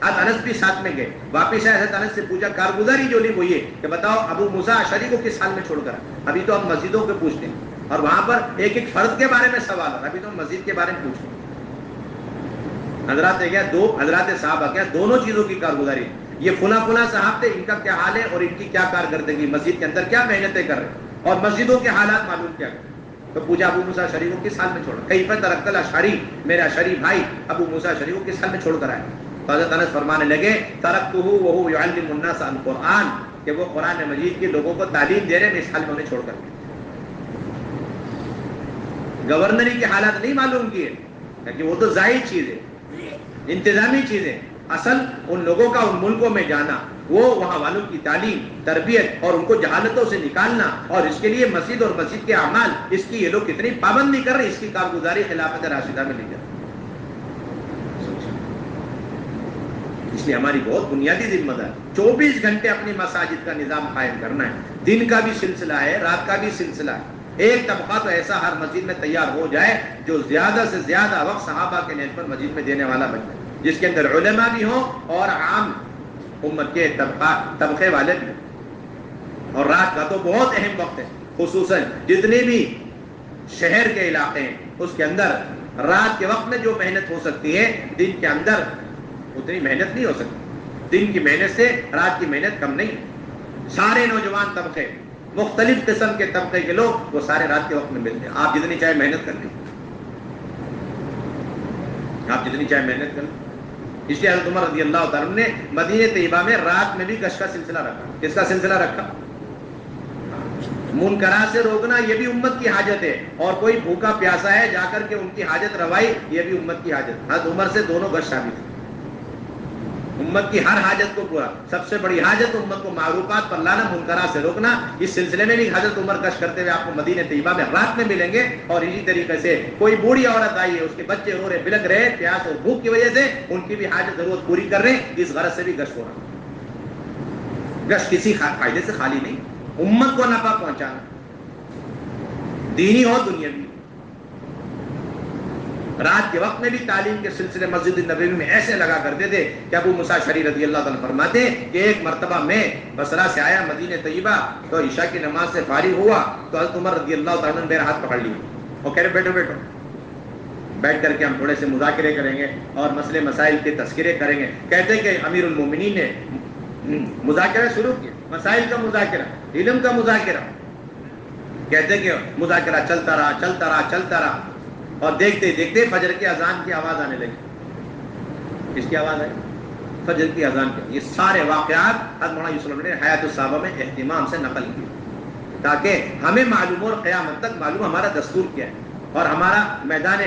حضرت انس بھی ساتھ میں گئے. واپس آئے, حضرت انس سے پوچھا کارگزاری جو لی وہ یہ کہ بتاؤ ابو موسیٰ اشعری کو کس حال میں چھوڑ کر. ابھی تو ہم مسجدوں پہ پوچھتے ہیں اور وہاں پر ایک ایک فرد کے بارے میں سوال ہے, ابھی تو ہم مسجد کے بارے میں پوچھتے ہیں. حضرات صحابہ کیا دونوں چیزوں کی کارگزاری. یہ فلاں صاحب تھے, ان کا کیا حال ہے اور ان کی کیا کارکردگی, مسجد کے اندر کیا محنتیں کر رہے ہیں اور مسجدوں کے حالات معلوم کیا کریں. تو پوچھا ابو موسیٰ اشعری کو کس حال میں چھوڑا, کیف ترکت الاشعری, میرا اشعری بھائی ابو موسیٰ اشعری کو کس حال میں چھوڑ کر آئے. تو حضرت انس فرمانے لگے ترکتہ وہو یعلم الناس القرآن, کہ وہ قرآن مجید کے لوگوں کو تعلیم دے رہے ہیں, میں اس حال میں انہیں چھوڑ کر. گورنری کے حالات نہیں معلوم کیے کہ وہ تو ظاہر چیز ہے, انتظامی چیز ہے. اصل ان لوگوں کا ان ملکوں میں جانا, وہ وہاں والوں کی تعلیم تربیت اور ان کو جہالتوں سے نکالنا, اور اس کے لیے مسجد اور مسجد کے اعمال اس کی یہ لوگ کتنی پابندی کر رہے ہیں, اس کی کارگزاری خلافت راشدہ میں لی جاتی. اس لیے ہماری بہت بنیادی ذمہ داری 24 گھنٹے اپنی مساجد کا نظام قائم کرنا ہے. دن کا بھی سلسلہ ہے, رات کا بھی سلسلہ ہے. ایک طبقہ تو ایسا ہر مسجد میں تیار ہو جائے جو زیادہ سے زیادہ وقت صحابہ کے نیز پر مسجد میں دینے والا بن جائے, جس کے اندر علماء بھی ہوں اور عام امت کے طبقے والے بھی. اور رات کا تو بہت اہم وقت ہے, خصوصاً جتنے بھی شہر کے علاقے ہیں اس کے اندر رات کے وقت میں جو محنت ہو سکتی ہے دن کے اندر اتنی محنت نہیں ہو سکتی. دن کی محنت سے رات کی محنت کم نہیں. سارے نوجوان طبقے, مختلف قسم کے طبقے کے لوگ وہ سارے رات کے وقت میں ملتے ہیں. آپ جتنی چاہے محنت کر لیں, آپ جتنی چاہے محنت کر لیں. اس لیے حضرت عمر رضی اللہ تعالیٰ نے مدینہ طیبہ میں رات میں بھی گشت کا سلسلہ رکھا. کس کا سلسلہ رکھا؟ منکرات سے روکنا یہ بھی امت کی حاجت ہے, اور کوئی بھوکا پیاسا ہے جا کر کے ان کی حاجت روائی یہ بھی امت کی حاجت. حضرت عمر سے دونوں گشت ثابت ہے. امت کی ہر حاجت کو پورا, سب سے بڑی حاجت امت کو معروفات پر لانا, منکرات سے روکنا. اس سلسلے میں بھی حضرت عمر گشت کرتے ہوئے آپ کو مدینہ طیبہ میں رات میں ملیں گے. اور اسی طریقے سے کوئی بوڑھی عورت آئی ہے, اس کے بچے رو رہے بلک رہے پیاس اور بھوک کی وجہ سے, ان کی بھی حاجت ضرورت پوری کر رہے ہیں. اس غرض سے بھی گشت ہو رہا. گشت کسی فائدے سے خالی نہیں, امت کو نفع پہنچانا, دینی ہو دنیاوی. رات کے وقت میں بھی تعلیم کے سلسلے مسجد نبوی میں ایسے لگا کرتے تھے کہ ابو موسیٰ اشعری رضی اللہ تعالیٰ فرماتے ہیں کہ ایک مرتبہ میں بصرہ سے آیا مدینہ طیبہ, تو عشاء کی نماز سے فارغ ہوا تو حضرت عمر رضی اللہ تعالیٰ نے میرا ہاتھ پکڑ لیا اور کہہ رہے بیٹھو بیٹھ کر کے ہم تھوڑے سے مذاکرے کریں گے اور مسئلے مسائل کے تذکرے کریں گے. کہتے ہیں کہ امیر المومنین نے مذاکرہ شروع کیا, مسائل کا مذاکرہ, علم کا مذاکرہ. کہتے ہیں کہ مذاکرہ چلتا رہا اور دیکھتے دیکھتے فجر کی اذان کی آواز آنے لگی. کس کی آواز آئی؟ فجر کی اذان کی. یہ سارے واقعات حضرت مولانا یوسف نے حیات الصحابہ میں اہتمام سے نقل کیے تاکہ ہمیں معلوم اور قیامت تک معلوم ہمارا دستور کیا ہے اور ہمارا میدان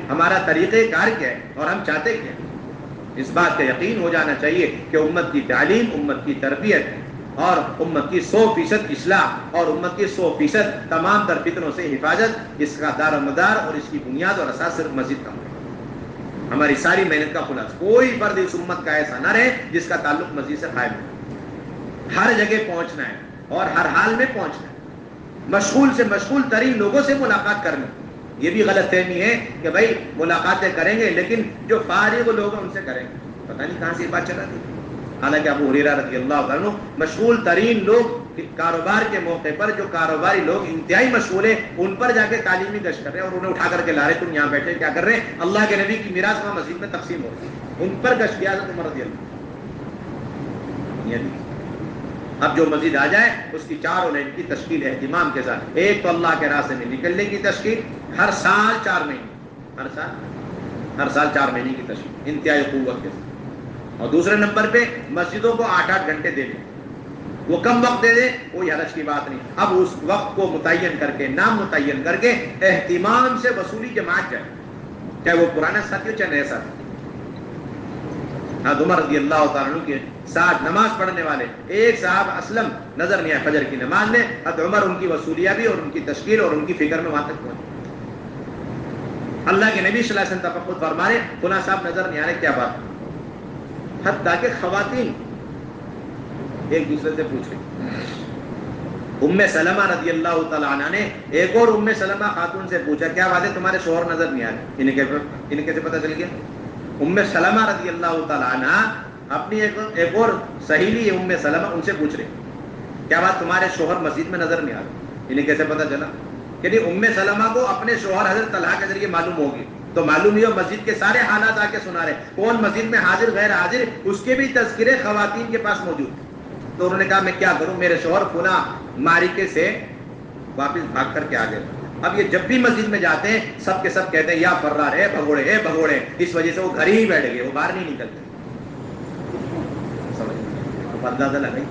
ہمارا طریقہ کار کیا ہے اور ہم چاہتے کیا ہے. اس بات کا یقین ہو جانا چاہیے کہ امت کی تعلیم, امت کی تربیت اور امت کی 100% اصلاح اور امت کی 100% تمام تر فتنوں سے حفاظت, اس کا دار و مدار اور اس کی بنیاد اور اساس صرف مسجد کا ہے. ہماری ساری محنت کا خلاصہ, کوئی فرد اس امت کا ایسا نہ رہے جس کا تعلق مسجد سے قائم ہے. ہر جگہ پہنچنا ہے اور ہر حال میں پہنچنا ہے. مشغول سے مشغول ترین لوگوں سے ملاقات کرنا. یہ بھی غلط فہمی ہے کہ بھائی ملاقاتیں کریں گے لیکن جو فارغ لوگ ہیں ان سے کریں گے. پتہ نہیں کہاں سے یہ بات چلا تھی. حالانکہ ابو ہریرہ رضی اللہ عنہ مشغول ترین لوگ کاروبار کے موقع پر، جو کاروباری لوگ انتہائی مشغول ہیں، ان پر جا کے تعلیمی گشت کر رہے ہیں اور انہیں اٹھا کر کے لا رہے، تم یہاں بیٹھے کیا کر رہے ہیں؟ اللہ کے نبی کی میراث وہاں مسجد میں تقسیم ہو رہی ہے، ان پر گشت کیا حضرت عمر رضی اللہ۔ اب جو مسجد آ جائے اس کی چاروں لائن کی تشکیل اہتمام کے ساتھ، ایک تو اللہ کے راستے میں نکلنے کی تشکیل، ہر سال 4 مہینے، ہر سال 4 مہینے کی تشکیل انتہائی قوت کے ساتھ، اور دوسرے نمبر پہ مسجدوں کو 8-8 گھنٹے دے دیں، وہ کم وقت دے دے کوئی حرج کی بات نہیں، اب اس وقت کو متعین کر کے، نام متعین کر کے اہتمام سے وصولی جماعت جائے، چاہے وہ پرانا ساتھی ہو چاہے نئے ساتھی۔ حضرت عمر رضی اللہ تعالیٰ عنہ کے ساتھ نماز پڑھنے والے ایک صاحب اسلم نظر نہیں آئے فجر کی نماز میں، حضرت عمر ان کی وصولیابی اور ان کی تشکیل اور ان کی فکر میں وہاں تک پہنچے۔ اللہ کے نبی صلی اللہ علیہ وسلم تفقد فرما رہے فلاں صاحب نظر نہیں آ رہے، کیا بات؟ حتیٰ کہ خواتین ایک دوسرے سے پوچھ رہی۔ ام سلمہ رضی اللہ تعالیٰ عنہ نے ایک اور ام سلمہ خاتون سے پوچھا، کیا بات ہے تمہارے شوہر نظر نہیں آ رہے؟ انہیں کیسے پتہ چل گیا؟ ام سلمہ رضی اللہ تعالیٰ عنہ اپنی ایک اور سہیلی ام سلمہ، ان سے پوچھ رہے کیا بات تمہارے شوہر مسجد میں نظر نہیں آ رہے؟ انہیں کیسے پتہ چلا؟ کہ ام سلمہ کو اپنے شوہر حضرت طلحہ کے ذریعے معلوم ہوگی، تو معلوم ہی ہو مسجد کے سارے حالات آ کے سنا رہے، کون مسجد میں حاضر غیر حاضر، اس کے بھی تذکرے خواتین کے پاس موجود۔ تو انہوں نے کہا میں کیا کروں، میرے شوہر فلاں معرکے سے واپس بھاگ کر کے آ گئے۔ اب یہ جب بھی مسجد میں جاتے ہیں سب کے سب کہتے ہیں یا فرار ہے بھگوڑے ہے بھگوڑے، اس وجہ سے وہ گھر ہی بیٹھ گئے، وہ باہر نہیں نکلتے۔ اندازہ لگائی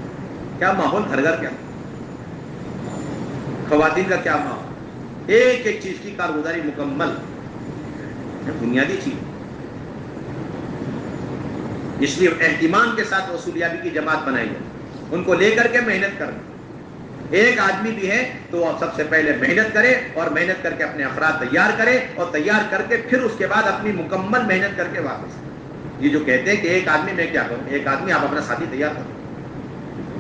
کیا ماحول گھر گھر، کیا خواتین کا کیا ماحول، ایک ایک چیز کی کارگزاری مکمل، بنیادی چیز۔ اس لیے اہتمام کے ساتھ وصولیابی کی جماعت بنائی ہے، ان کو لے کر کے محنت کرنا۔ ایک آدمی بھی ہے تو سب سے پہلے محنت کرے، اور محنت کر کے اپنے افراد تیار کرے، اور تیار کر کے پھر اس کے بعد اپنی مکمل محنت کر کے واپس۔ یہ جو کہتے ہیں کہ ایک آدمی میں کیا کروں، ایک آدمی آپ اپنا ساتھی تیار کرو،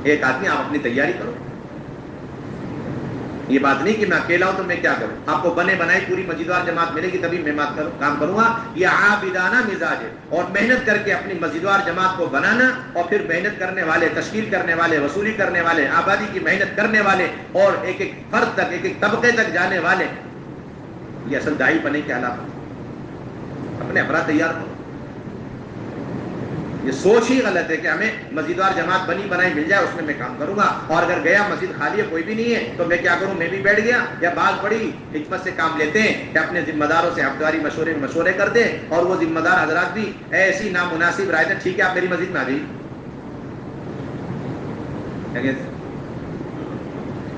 ایک آدمی آپ اپنی تیاری کرو۔ یہ بات نہیں کہ میں اکیلا ہوں تو میں کیا کروں، آپ کو بنے بنائی پوری مسجدوار جماعت ملے گی تبھی میں کام کروں گا۔ یہ عابدانہ مزاج ہے، اور محنت کر کے اپنی مسجدوار جماعت کو بنانا، اور پھر محنت کرنے والے، تشکیل کرنے والے، وصولی کرنے والے، آبادی کی محنت کرنے والے، اور ایک ایک فرد تک، ایک ایک طبقے تک جانے والے، یہ اصل داعی بنے کے علامت۔ اپنے افراد تیار کرو۔ یہ سوچ ہی غلط ہے کہ ہمیں مسجدوار جماعت بنی بنائی مل جائے اس میں کام کروں گا، اور اگر گیا مسجد خالی ہے کوئی بھی نہیں ہے تو میں کیا کروں، میں بھی بیٹھ گیا۔ یا بعض بڑی حکمت سے کام لیتے ہیں کہ اپنے ذمہ داروں سے ہفتواری مشورے کر دیں، اور وہ ذمہ دار حضرات بھی ایسی نامناسب رائے دیں، ٹھیک ہے آپ میری مسجد میں آ جائیے۔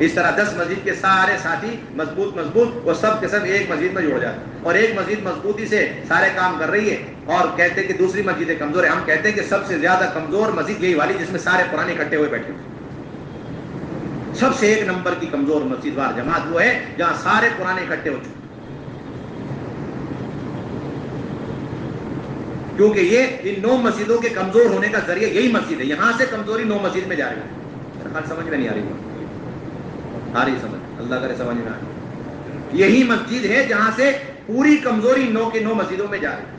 اس طرح 10 مسجد کے سارے ساتھی مضبوط وہ سب کے سب ایک مسجد میں جڑ جاتے ہیں، اور ایک مسجد مضبوطی سے سارے کام کر رہی ہے، اور کہتے ہیں کہ دوسری مسجدیں کمزور ہے۔ ہم کہتے ہیں کہ سب سے زیادہ کمزور مسجد یہی والی جس میں سارے قرآن اکٹھے ہوئے بیٹھے ہیں۔ سب سے 1 نمبر کی کمزور مسجد وار جماعت وہ ہے جہاں سارے قرآن اکٹھے ہو چکے، کیونکہ یہ ان 9 مسجدوں کے کمزور ہونے کا ذریعہ یہی مسجد ہے۔ یہاں سے کمزوری 9 مسجد میں جا رہی ہے۔ سمجھ میں نہیں آ رہی، آ رہی سمجھ، اللہ کرے سمجھ میں آ رہی۔ یہی مسجد ہے جہاں سے پوری کمزوری 9 کی 9 مسجدوں میں جا رہی ہے۔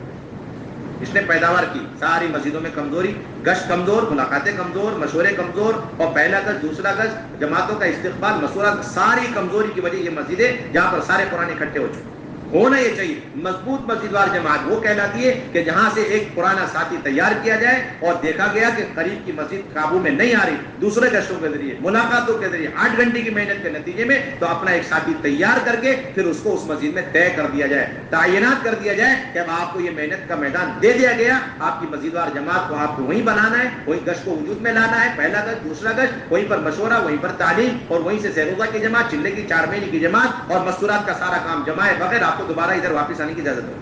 اس نے پیداوار کی ساری مسجدوں میں کمزوری، گشت کمزور، ملاقاتیں کمزور، مشورے کمزور، اور پہلا گز دوسرا گز جماعتوں کا استقبال مشورہ، ساری کمزوری کی وجہ یہ مسجد ہے جہاں پر سارے قرآن اکٹھے ہو چکے۔ ہونا یہ چاہیے مضبوط مسجدوار جماعت وہ کہلاتی ہے کہ جہاں سے ایک پرانا ساتھی تیار کیا جائے، اور دیکھا گیا کہ قریب کی مسجد قابو میں نہیں آ رہی، دوسرے گشتوں کے ذریعے، ملاقاتوں کے ذریعے، 8 گھنٹے کی محنت کے نتیجے میں، تو اپنا ایک ساتھی تیار کر کے پھر اس کو اس مسجد میں طے کر دیا جائے، تعینات کر دیا جائے کہ اب آپ کو یہ محنت کا میدان دے دیا گیا، آپ کی مسجدوار جماعت کو آپ کو وہیں بنانا ہے، وہیں گشت کو وجود میں لانا ہے، پہلا گشت دوسرا گشت، وہیں پر مشورہ، وہیں پر تعلیم، اور وہیں سے سیروزہ کی جماعت، چلے کی 4 مہینے کی جماعت، اور مستورات کا سارا کام جمائے بغیر آپ کو دوبارہ ادھر واپس آنے کی اجازت ہے۔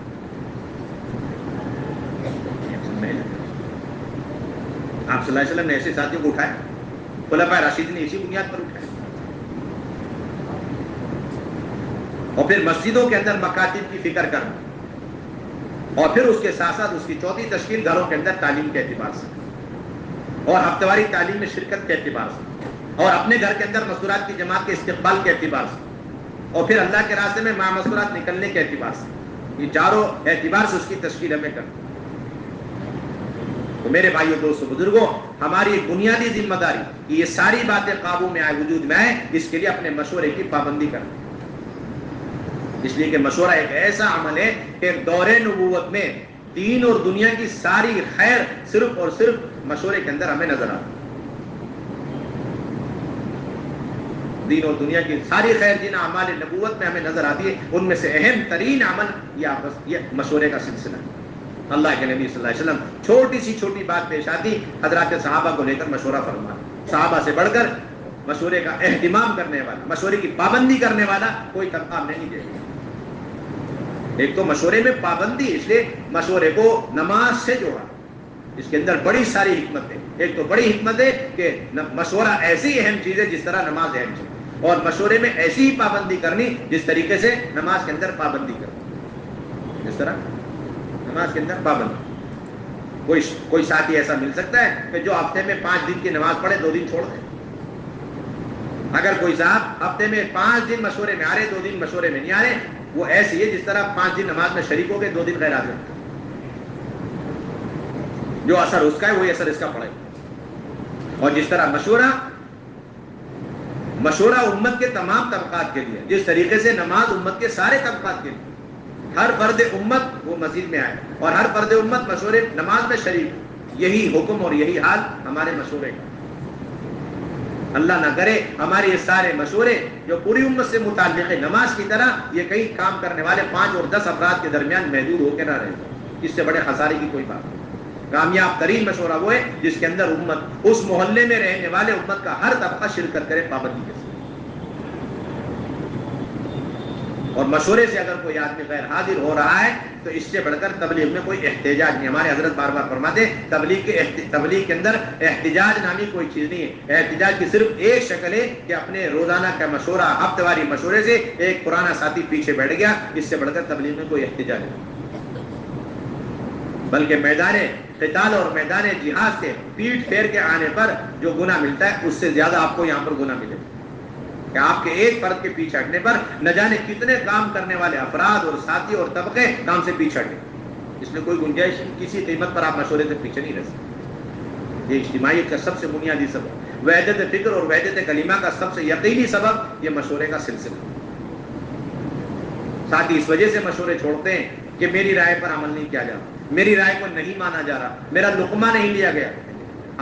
آپ صلی اللہ علیہ وسلم نے ایسے ساتھیوں کو اٹھایا، خلفائے راشدین نے اسی بنیاد پر اٹھایا، اور پھر مسجدوں کے اندر مکاتب کی فکر کرنا، اور پھر اس کے ساتھ ساتھ اس کی چوتھی تشکیل گھروں کے اندر تعلیم کے اعتبار سے، اور ہفتواری تعلیم میں شرکت کے اعتبار سے، اور اپنے گھر کے اندر مستورات کی جماعت کے استقبال کے اعتبار سے، اور پھر اللہ کے راستے میں مع مستورات نکلنے کے اعتبار سے، یہ چاروں اعتبار سے اس کی تشکیل ہمیں کرنا۔ تو میرے بھائیوں دوستوں بزرگوں، ہماری ایک بنیادی ذمہ داری کہ یہ ساری باتیں قابو میں آئے، وجود میں آئے، اس کے لیے اپنے مشورے کی پابندی کریں، اس لیے کہ مشورہ ایک ایسا عمل ہے کہ دور نبوت میں دین اور دنیا کی ساری خیر صرف اور صرف مشورے کے اندر ہمیں نظر آتی ہے۔ دین اور دنیا کی ساری خیر جن اعمال نبوت میں ہمیں نظر آتی ہے، ان میں سے اہم ترین عمل یہ مشورے کا سلسلہ ہے۔ اللہ کے نبی صلی اللہ علیہ وسلم چھوٹی سی چھوٹی بات پیش آتی، حضرات صحابہ کو لے کر مشورہ فرما، صحابہ سے بڑھ کر مشورے کا اہتمام کرنے والا، مشورے کی پابندی کرنے والا کوئی طبقہ ہم نہیں دے گا۔ ایک تو مشورے میں پابندی، اس لیے مشورے کو نماز سے جوڑا، اس کے اندر بڑی ساری حکمت ہے۔ ایک تو بڑی حکمت ہے کہ مشورہ ایسی اہم چیز ہے جس طرح نماز اہم چیز ہے، اور مشورے میں ایسی ہی پابندی کرنی جس طریقے سے نماز کے اندر پابندی کرنی، جس طرح نماز کے اندر پابندی۔ کوئی ساتھی ایسا مل سکتا ہے کہ جو ہفتے میں 5 دن کی نماز پڑھے 2 دن چھوڑ دے؟ اگر کوئی صاحب ہفتے میں 5 دن مشورے میں آ رہے 2 دن مشورے میں نہیں آ رہے، وہ ایسی ہے جس طرح 5 دن نماز میں شریک ہو گئے 2 دن غیر حاضر، جو اثر اس کا ہے وہی اثر اس کا پڑے گا۔ اور جس طرح مشورہ امت کے تمام طبقات کے لیے، جس طریقے سے نماز امت کے سارے طبقات کے لیے، ہر فرد امت وہ مسجد میں آئے اور ہر فرد امت مشورے نماز میں شریک ہو، یہی حکم اور یہی حال ہمارے مشورے کا۔ اللہ نہ کرے ہمارے یہ سارے مشورے جو پوری امت سے متعلق ہے نماز کی طرح یہ کئی کام کرنے والے 5 اور 10 افراد کے درمیان محدود ہو کے نہ رہے، اس سے بڑے خسارے کی کوئی بات نہیں۔ کامیاب ترین مشورہ وہ ہے جس کے اندر امت، اس محلے میں رہنے والے امت کا ہر طبقہ شرکت کرے پابندی کے ساتھ۔ اور مشورے سے اگر کوئی آدمی غیر حاضر ہو رہا ہے تو اس سے بڑھ کر تبلیغ میں کوئی احتجاج نہیں۔ ہمارے حضرت بار بار فرماتے ہیں تبلیغ کے اندر احتجاج نامی کوئی چیز نہیں ہے۔ احتجاج کی صرف ایک شکل ہے کہ اپنے روزانہ کا مشورہ، ہفتہ واری مشورے سے ایک پرانا ساتھی پیچھے بیٹھ گیا، اس سے بڑھ کر تبلیغ میں کوئی احتجاج نہیں۔ بلکہ میدان قتال اور میدان جہاد سے پیٹ پھیر کے آنے پر جو گناہ ملتا ہے اس سے زیادہ آپ کو یہاں پر گناہ ملے گا کہ آپ کے ایک فرد کے پیچھے ہٹنے پر نہ جانے کتنے کام کرنے والے افراد اور ساتھی اور طبقے کام سے پیچھے ہٹے۔ اس میں کوئی گنجائش نہیں، کسی قیمت پر آپ مشورے سے پیچھے نہیں رہ سکتے۔ یہ اجتماعیت کا سب سے بنیادی سبب، وحدت فکر اور وحدت کلمہ کا سب سے یقینی سبب یہ مشورے کا سلسلہ۔ ساتھی اس وجہ سے مشورے چھوڑتے ہیں کہ میری رائے پر عمل نہیں کیا جا رہا، میری رائے کو نہیں مانا جا رہا، میرا لقمہ نہیں لیا گیا۔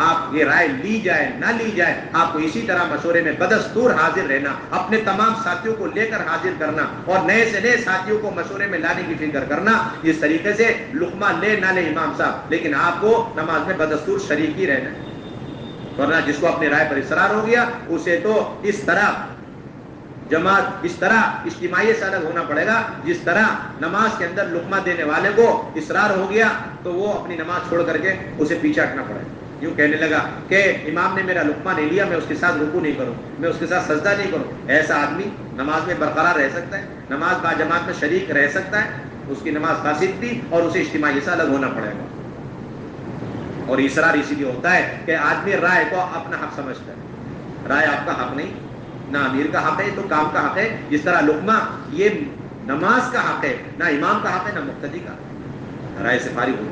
آپ یہ رائے لی جائے نہ لی جائے، آپ کو اسی طرح مشورے میں بدستور حاضر رہنا، اپنے تمام ساتھیوں کو لے کر حاضر کرنا اور نئے سے نئے ساتھیوں کو مشورے میں لانے کی فکر کرنا۔ اس طریقے سے لقمہ لے نہ لے امام صاحب، لیکن آپ کو نماز میں بدستور شریک ہی رہنا ہے، ورنہ جس کو اپنی رائے پر اصرار ہو گیا اسے تو اس طرح جماعت، اس طرح اجتماعیت سے الگ ہونا پڑے گا جس طرح نماز کے اندر لقمہ دینے والے کو اصرار ہو گیا تو وہ اپنی نماز چھوڑ کر کے اسے پیچھے ہٹنا پڑے گا۔ یوں کہنے لگا کہ امام نے میرا لقمہ نہیں لیا، میں اس کے ساتھ رکوع نہیں کروں، میں اس کے ساتھ سجدہ نہیں کروں۔ ایسا آدمی نماز میں برقرار رہ سکتا ہے، نماز با جماعت میں شریک رہ سکتا ہے؟ اس کی نماز فاسد تھی اور اسے اجتماعیت سے الگ ہونا پڑے گا۔ اور اصرار اسی لیے ہوتا ہے کہ آدمی رائے کو اپنا حق سمجھتا ہے، رائے آپ کا حق نہیں، نہ امیر کا حق ہے تو کام کا حق ہے۔ جس طرح لقمہ یہ نماز کا حق ہے، نہ امام کا حق ہے نہ مقتدی کا، رائے سے فارغ ہو۔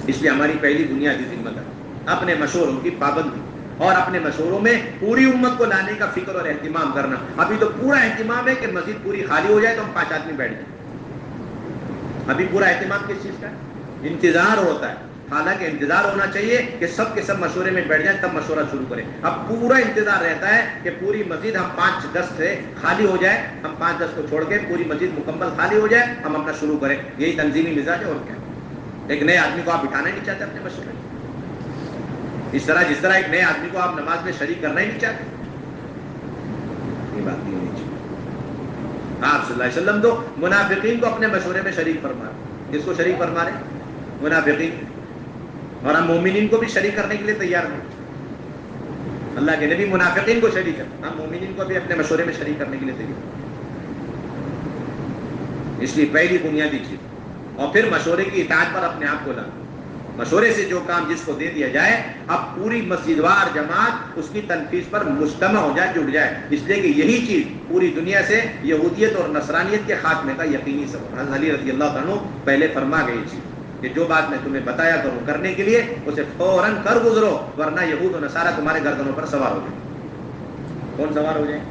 اس لیے ہماری پہلی بنیادی ذمہ داری اپنے مشوروں کی پابندی اور اپنے مشوروں میں پوری امت کو لانے کا فکر اور اہتمام کرنا۔ ابھی تو پورا اہتمام ہے کہ مسجد پوری خالی ہو جائے تو ہم 5 آدمی بیٹھ جائیں۔ ابھی پورا اہتمام کس چیز کا ہے؟ انتظار ہوتا ہے، حالانکہ انتظار ہونا چاہیے کہ سب کے سب مشورے میں بیٹھ جائیں تب مشورہ شروع کریں۔ اب پورا انتظار رہتا ہے کہ پوری مسجد ہم 5-10 سے خالی ہو جائے، ہم 5-10 کو چھوڑ کے پوری مسجد مکمل خالی ہو جائے، ہم اپنا شروع کریں۔ یہی تنظیمی مزاج ہے اور کیا۔ ایک نئے آدمی کو آپ بٹھانا ہی نہیں چاہتے اپنے مشورے میں، جس طرح ایک نئے آدمی کو آپ نماز میں شریک کرنا ہی نہیں چاہتے۔ یہ بات نہیں ہونی چاہیے۔ آپ صلی اللہ علیہ وسلم تو منافقین کو اپنے مشورے میں شریک فرما رہے۔ کس کو شریک فرما رہے؟ منافقین۔ اور ہم مومنین کو بھی شریک کرنے کے لیے تیار نہیں۔ اللہ کے نبی منافقین کو شریک ہے، ہم مومنین کو بھی اپنے مشورے میں شریک کرنے کے لیے تیار۔ اس لیے پہلی بنیادی چیز، اور پھر مشورے کی اطاعت پر اپنے آپ کو لانا۔ مشورے سے جو کام جس کو دے دیا جائے، اب پوری مسجد وار جماعت اس کی تنفیذ پر مجتمع ہو جائے، جڑ جائے، اس لیے کہ یہی چیز پوری دنیا سے یہودیت اور نصرانیت کے خاتمے کا یقینی سبب۔ حضرت علی رضی اللہ عنہ پہلے فرما گئی چیز کہ جو بات میں تمہیں بتایا کروں کرنے کے لیے اسے فوراً کر گزرو، ورنہ یہود و نصارہ تمہارے گردنوں پر سوار ہو جائیں۔ کون سوار ہو جائیں؟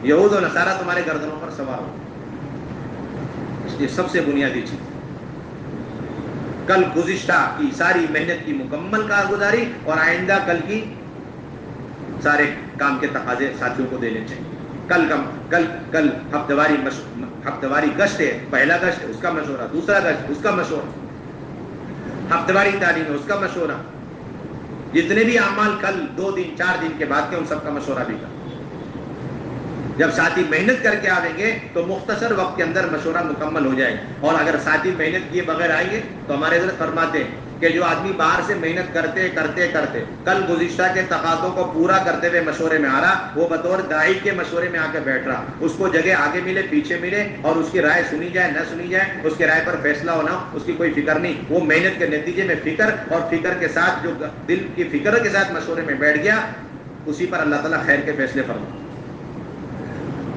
یہود و نصارہ تمہارے گردنوں پر سوار ہو جائیں۔ اس لیے سب سے بنیادی چیز کل گزشتہ کی ساری محنت کی مکمل کارگزاری اور آئندہ کل کی سارے کام کے تقاضے ساتھیوں کو دینے چاہیے۔ کل ہفتہ واری گشت ہے، پہلا گشت ہے اس کا مشورہ، دوسرا گشت اس کا مشورہ، ہفتہ واری تعلیم ہے اس کا مشورہ، جتنے بھی اعمال کل 2 دن 4 دن کے بعد کے ان سب کا مشورہ بھی کر۔ جب ساتھی محنت کر کے آئیں گے تو مختصر وقت کے اندر مشورہ مکمل ہو جائے گا، اور اگر ساتھی محنت کیے بغیر آئیں گے تو ہمارے حضرت فرماتے ہیں کہ جو آدمی باہر سے محنت کرتے کل گزشتہ کے تقاضوں کو پورا کرتے ہوئے مشورے میں آ رہا، وہ بطور داعی کے مشورے میں آ کے بیٹھ رہا، اس کو جگہ آگے ملے پیچھے ملے اور اس کی رائے سنی جائے نہ سنی جائے، اس کی رائے پر فیصلہ ہونا، اس کی کوئی فکر نہیں، وہ محنت کے نتیجے میں فکر اور فکر کے ساتھ جو دل کی فکر کے ساتھ مشورے میں بیٹھ گیا، اسی پر اللہ تعالیٰ خیر کے فیصلے فرما۔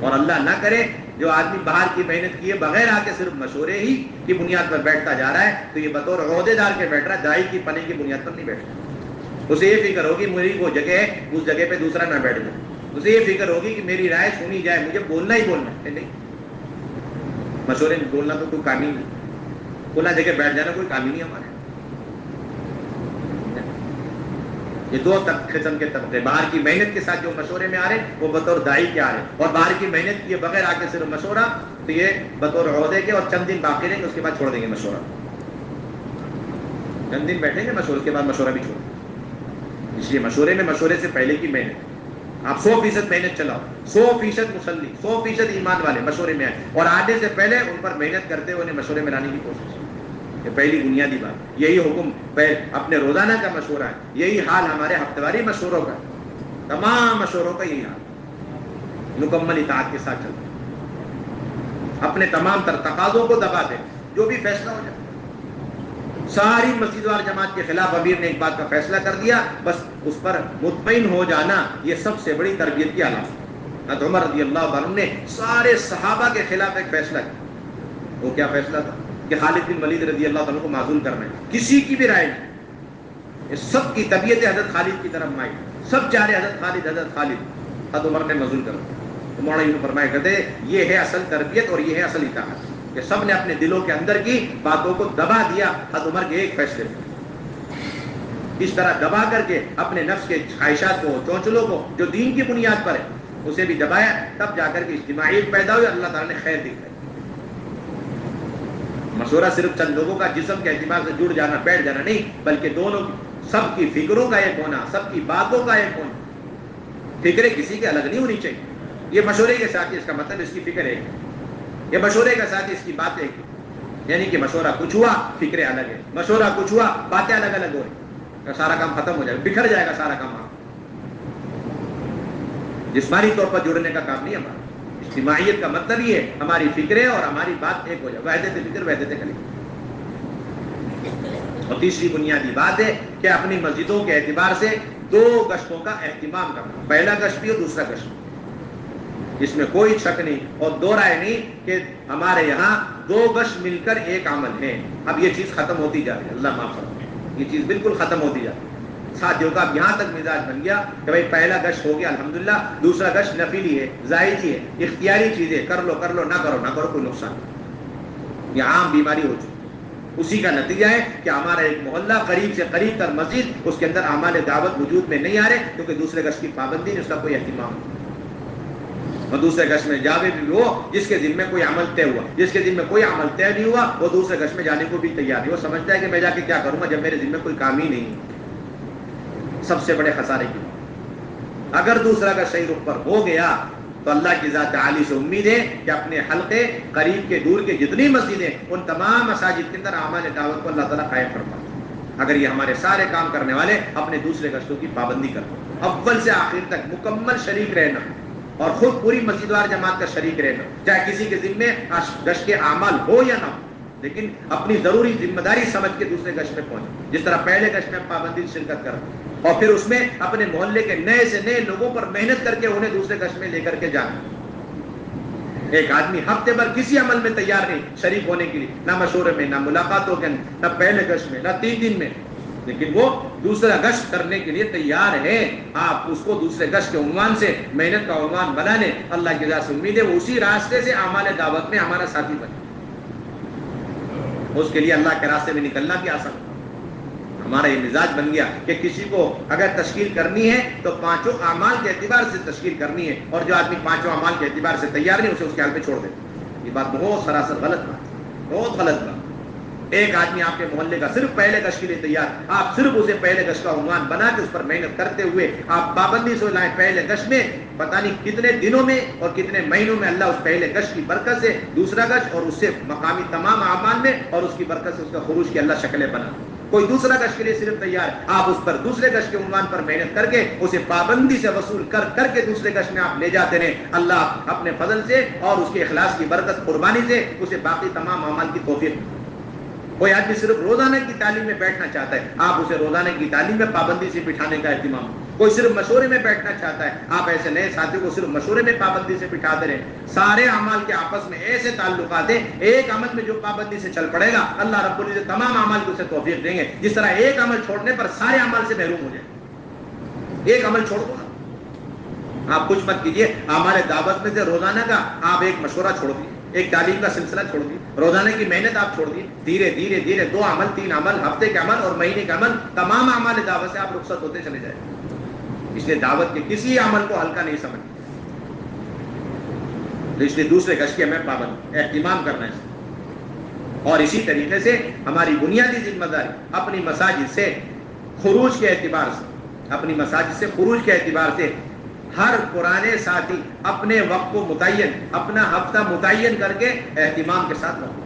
اور اللہ نہ کرے جو آدمی باہر کی محنت کیے بغیر آ کے صرف مشورے ہی کی بنیاد پر بیٹھتا جا رہا ہے، تو یہ بطور عہدے دار کے بیٹھ رہا ہے، داعی کی پنے کی بنیاد پر نہیں بیٹھتا۔ اسے یہ فکر ہوگی میری وہ جگہ ہے، اس جگہ پہ دوسرا نہ بیٹھ جائے، اسے یہ فکر ہوگی کہ میری رائے سنی جائے، مجھے بولنا ہی بولنا ہے۔ نہیں، مشورے میں بولنا تو کوئی کام ہی نہیں، کھلا جگہ بیٹھ جانا کوئی کام ہی نہیں ہمارے۔ یہ 2 قسم کے طبقے، باہر کی محنت کے ساتھ جو مشورے میں آ رہے وہ بطور داعی کے آ رہے، اور باہر کی محنت کیے بغیر آ کے صرف مشورہ، تو یہ بطور عہدے کے، اور چند دن باقی رہیں گے اس کے بعد چھوڑ دیں گے مشورہ، چند دن بیٹھیں گے مشورے کے بعد مشورہ بھی چھوڑ دیں گے۔ اس لیے مشورے میں مشورے سے پہلے کی محنت، آپ 100% محنت چلاؤ، 100% مسلم، 100% ایمان والے مشورے میں آئے، اور آنے سے پہلے ان پر محنت کرتے ہوئے انہیں مشورے میں لانے کی کوشش۔ یہ پہلی بنیادی بات، یہی حکم اپنے روزانہ کا مشورہ ہے، یہی حال ہمارے ہفتےواری مشوروں کا، تمام مشوروں کا یہی حال، مکمل اطاعت کے ساتھ چلتے اپنے تمام تر تقاضوں کو دبا دیں، جو بھی فیصلہ ہو جائے۔ ساری مسجد اور جماعت کے خلاف امیر نے ایک بات کا فیصلہ کر دیا، بس اس پر مطمئن ہو جانا، یہ سب سے بڑی تربیت کی علامت۔ حضرت عمر رضی اللہ عنہ نے سارے صحابہ کے خلاف ایک فیصلہ کیا۔ وہ کیا فیصلہ تھا؟ کہ خالد بن ولید رضی اللہ عنہ کو معزول کرنا ہے، کسی کی بھی رائے نہیں، یہ سب کی طبیعت حضرت خالد کی طرف مائل، سب چاہ رہے حضرت خالد۔ حضرت عمر نے معزول کر دیا۔ تو مولانا یوں فرمایا کرتے یہ ہے اصل تربیت اور یہ ہے اصل اطاعت، کہ سب نے اپنے دلوں کے اندر کی باتوں کو دبا دیا حضرت عمر کے ایک فیصلے پر، اس طرح دبا کر کے اپنے نفس کے خواہشات کو، چونچلوں کو جو دین کی بنیاد پر ہے اسے بھی دبایا، تب جا کر کے اجتماعیت پیدا ہوئی، اللہ تعالیٰ نے خیر دکھائی۔ مشورہ صرف چند لوگوں کا جسم کے اعتبار سے جڑ جانا، بیٹھ جانا نہیں، بلکہ دونوں سب کی فکروں کا ایک ہونا، سب کی باتوں کا ایک ہونا، فکریں کسی کے الگ نہیں ہونی چاہیے۔ یہ مشورے کے ساتھ اس کا مطلب اس کی فکر ایک ہے، یہ مشورے کے ساتھ اس کی بات ایک ہے، یعنی کہ مشورہ کچھ ہوا فکریں الگ ہے، مشورہ کچھ ہوا باتیں الگ الگ ہو رہی، سارا کام ختم ہو جائے گا، بکھر جائے گا سارا کام۔ جسمانی طور پر جڑنے کا کام نہیں ہمارا، اجتماعیت کا مطلب یہ ہے ہماری فکریں اور ہماری بات ایک ہو جائے، وحدت فکر وحدت کلمہ۔ اور تیسری بنیادی بات ہے کہ اپنی مسجدوں کے اعتبار سے 2 گشتوں کا اہتمام کرنا، پہلا گشت بھی اور دوسرا گشت، اس میں کوئی شک نہیں اور دو رائے نہیں کہ ہمارے یہاں 2 گشت مل کر ایک عمل ہے۔ اب یہ چیز ختم ہوتی جا رہی ہے، اللہ معاف فرمائے، یہ چیز بالکل ختم ہوتی جا رہی ہے۔ ساتھیوں کا اب یہاں تک مزاج بن گیا کہ بھائی پہلا گشت ہو گیا الحمدللہ، دوسرا گشت نفلی ہے، زائدی ہے، اختیاری چیز ہے، کر لو نہ کرو کوئی نقصان نہیں۔ یہ عام بیماری ہو چکی، اسی کا نتیجہ ہے کہ ہمارا ایک محلہ قریب سے قریب تر مسجد، اس کے اندر اعمال دعوت وجود میں نہیں آ رہے، کیونکہ دوسرے گشت کی پابندی نہیں، اس کا کوئی اہتمام نہیں۔ اور دوسرے گشت میں جاوے بھی وہ جس کے ذمہ کوئی عمل طے ہوا، جس کے ذمہ کوئی عمل طے نہیں ہوا وہ دوسرے گشت میں جانے کو بھی تیار نہیں، وہ سمجھتا ہے کہ میں جا کے کیا کروں گا جب میرے ذمہ کوئی کام ہی نہیں۔ سب سے بڑے خسارے کی بات، اگر دوسرا گشت صحیح رخ پر ہو گیا تو اللہ کی ذات عالی سے امید ہے کہ اپنے حلقے قریب کے دور کے جتنی مسجدیں ان تمام مساجد کے اندر اعمال دعوت کو اللہ تعالیٰ قائم فرماتا ہے، اگر یہ ہمارے سارے کام کرنے والے اپنے دوسرے گشتوں کی پابندی کرتے، اول سے آخر تک مکمل شریک رہنا اور خود پوری مسجد وار جماعت کا شریک رہنا، چاہے کسی کے ذمے گشت کے اعمال ہو یا نہ ہو، لیکن اپنی ضروری ذمہ داری سمجھ کے دوسرے گشت میں پہنچے، جس طرح پہلے گشت میں پابندی شرکت کرنا اور پھر اس میں اپنے محلے کے نئے سے نئے لوگوں پر محنت کر کے انہیں دوسرے گشت میں لے کر کے جانا۔ ایک آدمی ہفتے بھر کسی عمل میں تیار نہیں شریک ہونے کے لیے، نہ مشورے میں، نہ ملاقاتوں کے، نہ پہلے گشت میں، نہ 3 دن میں، لیکن وہ دوسرا گشت کرنے کے لیے تیار ہے، آپ اس کو دوسرے گشت کے عنوان سے محنت کا عنوان بنا لیں، اللہ کی رضا سے امید ہے وہ اسی راستے سے اعمال دعوت میں ہمارا ساتھی بنے، اس کے لیے اللہ کے راستے میں نکلنا بھی آسان ہے۔ ہمارا یہ مزاج بن گیا کہ کسی کو اگر تشکیل کرنی ہے تو 5 اعمال کے اعتبار سے تشکیل کرنی ہے، اور جو آدمی 5 اعمال کے اعتبار سے تیار نہیں اسے اس کے حال پہ چھوڑ دے۔ یہ بات بہت سراسر غلط بات، بہت غلط بات۔ ایک آدمی آپ کے محلے کا صرف پہلے گشت کے لیے تیار، آپ صرف اسے پہلے گشت کا عنوان بنا کے اس پر محنت کرتے ہوئے آپ پابندی سے لائیں پہلے گشت میں، پتہ نہیں کتنے دنوں میں اور کتنے مہینوں میں اللہ اس پہلے گشت کی برکت سے دوسرا گشت اور اس سے مقامی تمام اعمال میں اور اس کی برکت سے اس کا خروج کی اللہ شکلیں بنا۔ کوئی دوسرا گشت کے لیے صرف تیار ہے، آپ اس پر دوسرے گشت کے عنوان پر محنت کر کے اسے پابندی سے وصول کر کر کے دوسرے گشت میں آپ لے جاتے رہیں، اللہ اپنے فضل سے اور اس کے اخلاص کی برکت قربانی سے اسے باقی تمام اعمال کی توفیق۔ کوئی آدمی صرف روزانہ کی تعلیم میں بیٹھنا چاہتا ہے، آپ اسے روزانہ کی تعلیم میں پابندی سے بٹھانے کا اہتمام۔ کوئی صرف مشورے میں بیٹھنا چاہتا ہے، آپ ایسے نئے ساتھی کو صرف مشورے میں پابندی سے بٹھاتے رہیں۔ سارے اعمال کے آپس میں ایسے تعلقات ہیں، ایک عمل میں جو پابندی سے چل پڑے گا اللہ رب العزت تمام اعمال کو اسے توفیق دیں گے، جس طرح ایک عمل چھوڑنے پر سارے اعمال سے محروم ہو جائے۔ ایک عمل چھوڑ دو نا، آپ کچھ مت کیجیے، اعمال دعوت میں سے روزانہ کا آپ ایک مشورہ چھوڑ دیے، ایک تعلیم کا سلسلہ چھوڑ دی، روزانہ کی محنت آپ چھوڑ دی، دھیرے دھیرے دھیرے 2 عمل 3 عمل، ہفتے کے عمل اور مہینے کے عمل، تمام اعمال دعوت سے آپ رخصت ہوتے چلے جائیں۔ اس لیے دعوت کے کسی عمل کو ہلکا نہیں سمجھنا، تو اس لیے دوسرے گشت کی ہمیں پابند اہتمام کرنا ہے۔ اور اسی طریقے سے ہماری بنیادی ذمہ داری اپنی مساجد سے خروج کے اعتبار سے، اپنی مساجد سے خروج کے اعتبار سے ہر پرانے ساتھی اپنے وقت کو متعین، اپنا ہفتہ متعین کر کے اہتمام کے ساتھ رہو۔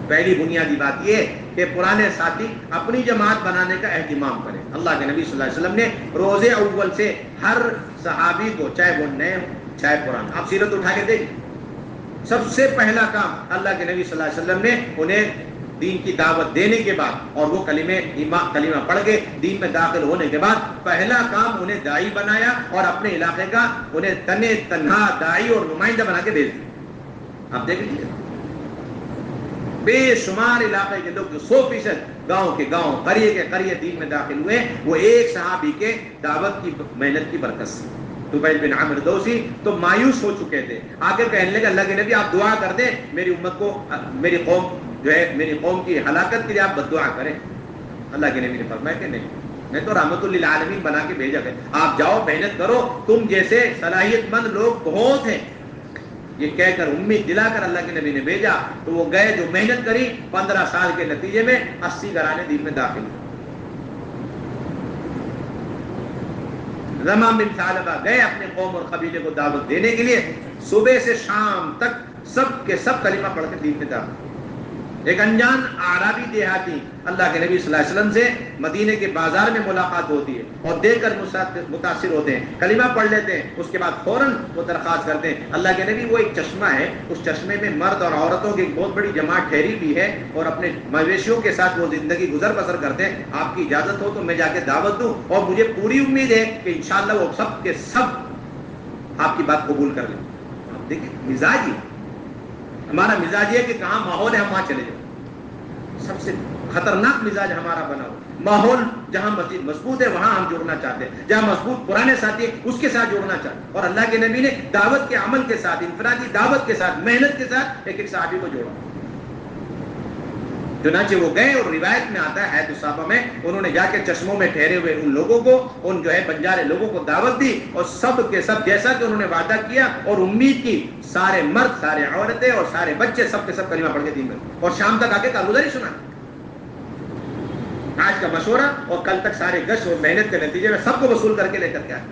پہلی بنیادی بات یہ کہ پرانے ساتھی اپنی جماعت بنانے کا اہتمام کریں۔ اللہ کے نبی صلی اللہ علیہ وسلم نے روز اول سے ہر صحابی کو، چاہے وہ نئے ہوں چاہے پرانے، آپ سیرت اٹھا کے دیکھیں، سب سے پہلا کام اللہ کے نبی صلی اللہ علیہ وسلم نے انہیں دین کی دعوت دینے کے بعد اور وہ کلمہ پڑھ کے دین میں داخل ہونے کے بعد پہلا کام انہیں داعی بنایا اور اپنے علاقے کا انہیں تنے تنہا داعی اور نمائندہ بنا کے بھیج دیا۔ آپ دیکھ لیجیے، بے شمار علاقے کے لوگ جو 100% گاؤں کے گاؤں، قریے کے قریے دین میں داخل ہوئے، وہ ایک صحابی کے دعوت کی محنت کی برکت سے۔ طفیل بن عامر دوسی تو مایوس ہو چکے تھے، آگے کہنے لگے اللہ کے نبی آپ دعا کر دیں میری امت کو، میری قوم جو ہے میری قوم کی ہلاکت کے لیے آپ بد دعا کریں۔ اللہ کے نبی نے فرمایا کہ نہیں، میں تو رحمت للعالمین بنا کے بھیجا گیا، آپ جاؤ محنت کرو، تم جیسے صلاحیت مند لوگ بہت ہیں، یہ کہہ کر امید دلا کر اللہ کے نبی نے بھیجا۔ تو وہ گئے، جو محنت کری 15 سال کے نتیجے میں 80 گھرانے دین میں داخل ہوئے۔ رمام بن ثعلبہ گئے اپنے قوم اور قبیلے کو دعوت دینے کے لیے، صبح سے شام تک سب کے سب کلمہ پڑھ کے دین میں داخل۔ ایک انجان اعرابی دیہاتی اللہ کے نبی صلی اللہ علیہ وسلم سے مدینے کے بازار میں ملاقات ہوتی ہے اور دیکھ کر متاثر ہوتے ہیں، کلمہ پڑھ لیتے ہیں، اس کے بعد فوراً وہ درخواست کرتے ہیں اللہ کے نبی وہ ایک چشمہ ہے، اس چشمے میں مرد اور عورتوں کی ایک بہت بڑی جماعت ٹھہری بھی ہے اور اپنے مویشیوں کے ساتھ وہ زندگی گزر بسر کرتے ہیں، آپ کی اجازت ہو تو میں جا کے دعوت دوں، اور مجھے پوری امید ہے کہ انشاءاللہ وہ سب کے سب آپ کی بات قبول کر لیں۔ آپ دیکھیں مزاج ہی ہمارا مزاج یہ کہ کہاں ماحول ہے ہم وہاں چلے جائیں، سب سے خطرناک مزاج ہمارا بنا ہو، ماحول جہاں مسجد مضبوط ہے وہاں ہم جڑنا چاہتے ہیں، جہاں مضبوط پرانے ساتھی ہے اس کے ساتھ جڑنا چاہتے ہیں، اور اللہ کے نبی نے دعوت کے عمل کے ساتھ، انفرادی دعوت کے ساتھ، محنت کے ساتھ ایک ایک صحابی کو جوڑا۔ چنانچہ وہ گئے اور روایت میں آتا ہے حیات الصحابہ میں انہوں نے جا کے چشموں میں ٹھہرے ہوئے ان لوگوں کو، ان جو ہے بنجارے لوگوں کو دعوت دی، اور سب کے سب جیسا کہ انہوں نے وعدہ کیا اور امید کی، سارے مرد سارے عورتیں اور سارے بچے سب کے سب کلمہ پڑھ کے دین میں، اور شام تک آ کے کارگزاری سنا۔ آج کا مشورہ اور کل تک سارے گشت اور محنت کے نتیجے میں سب کو وصول کر کے لے کر کے آئے۔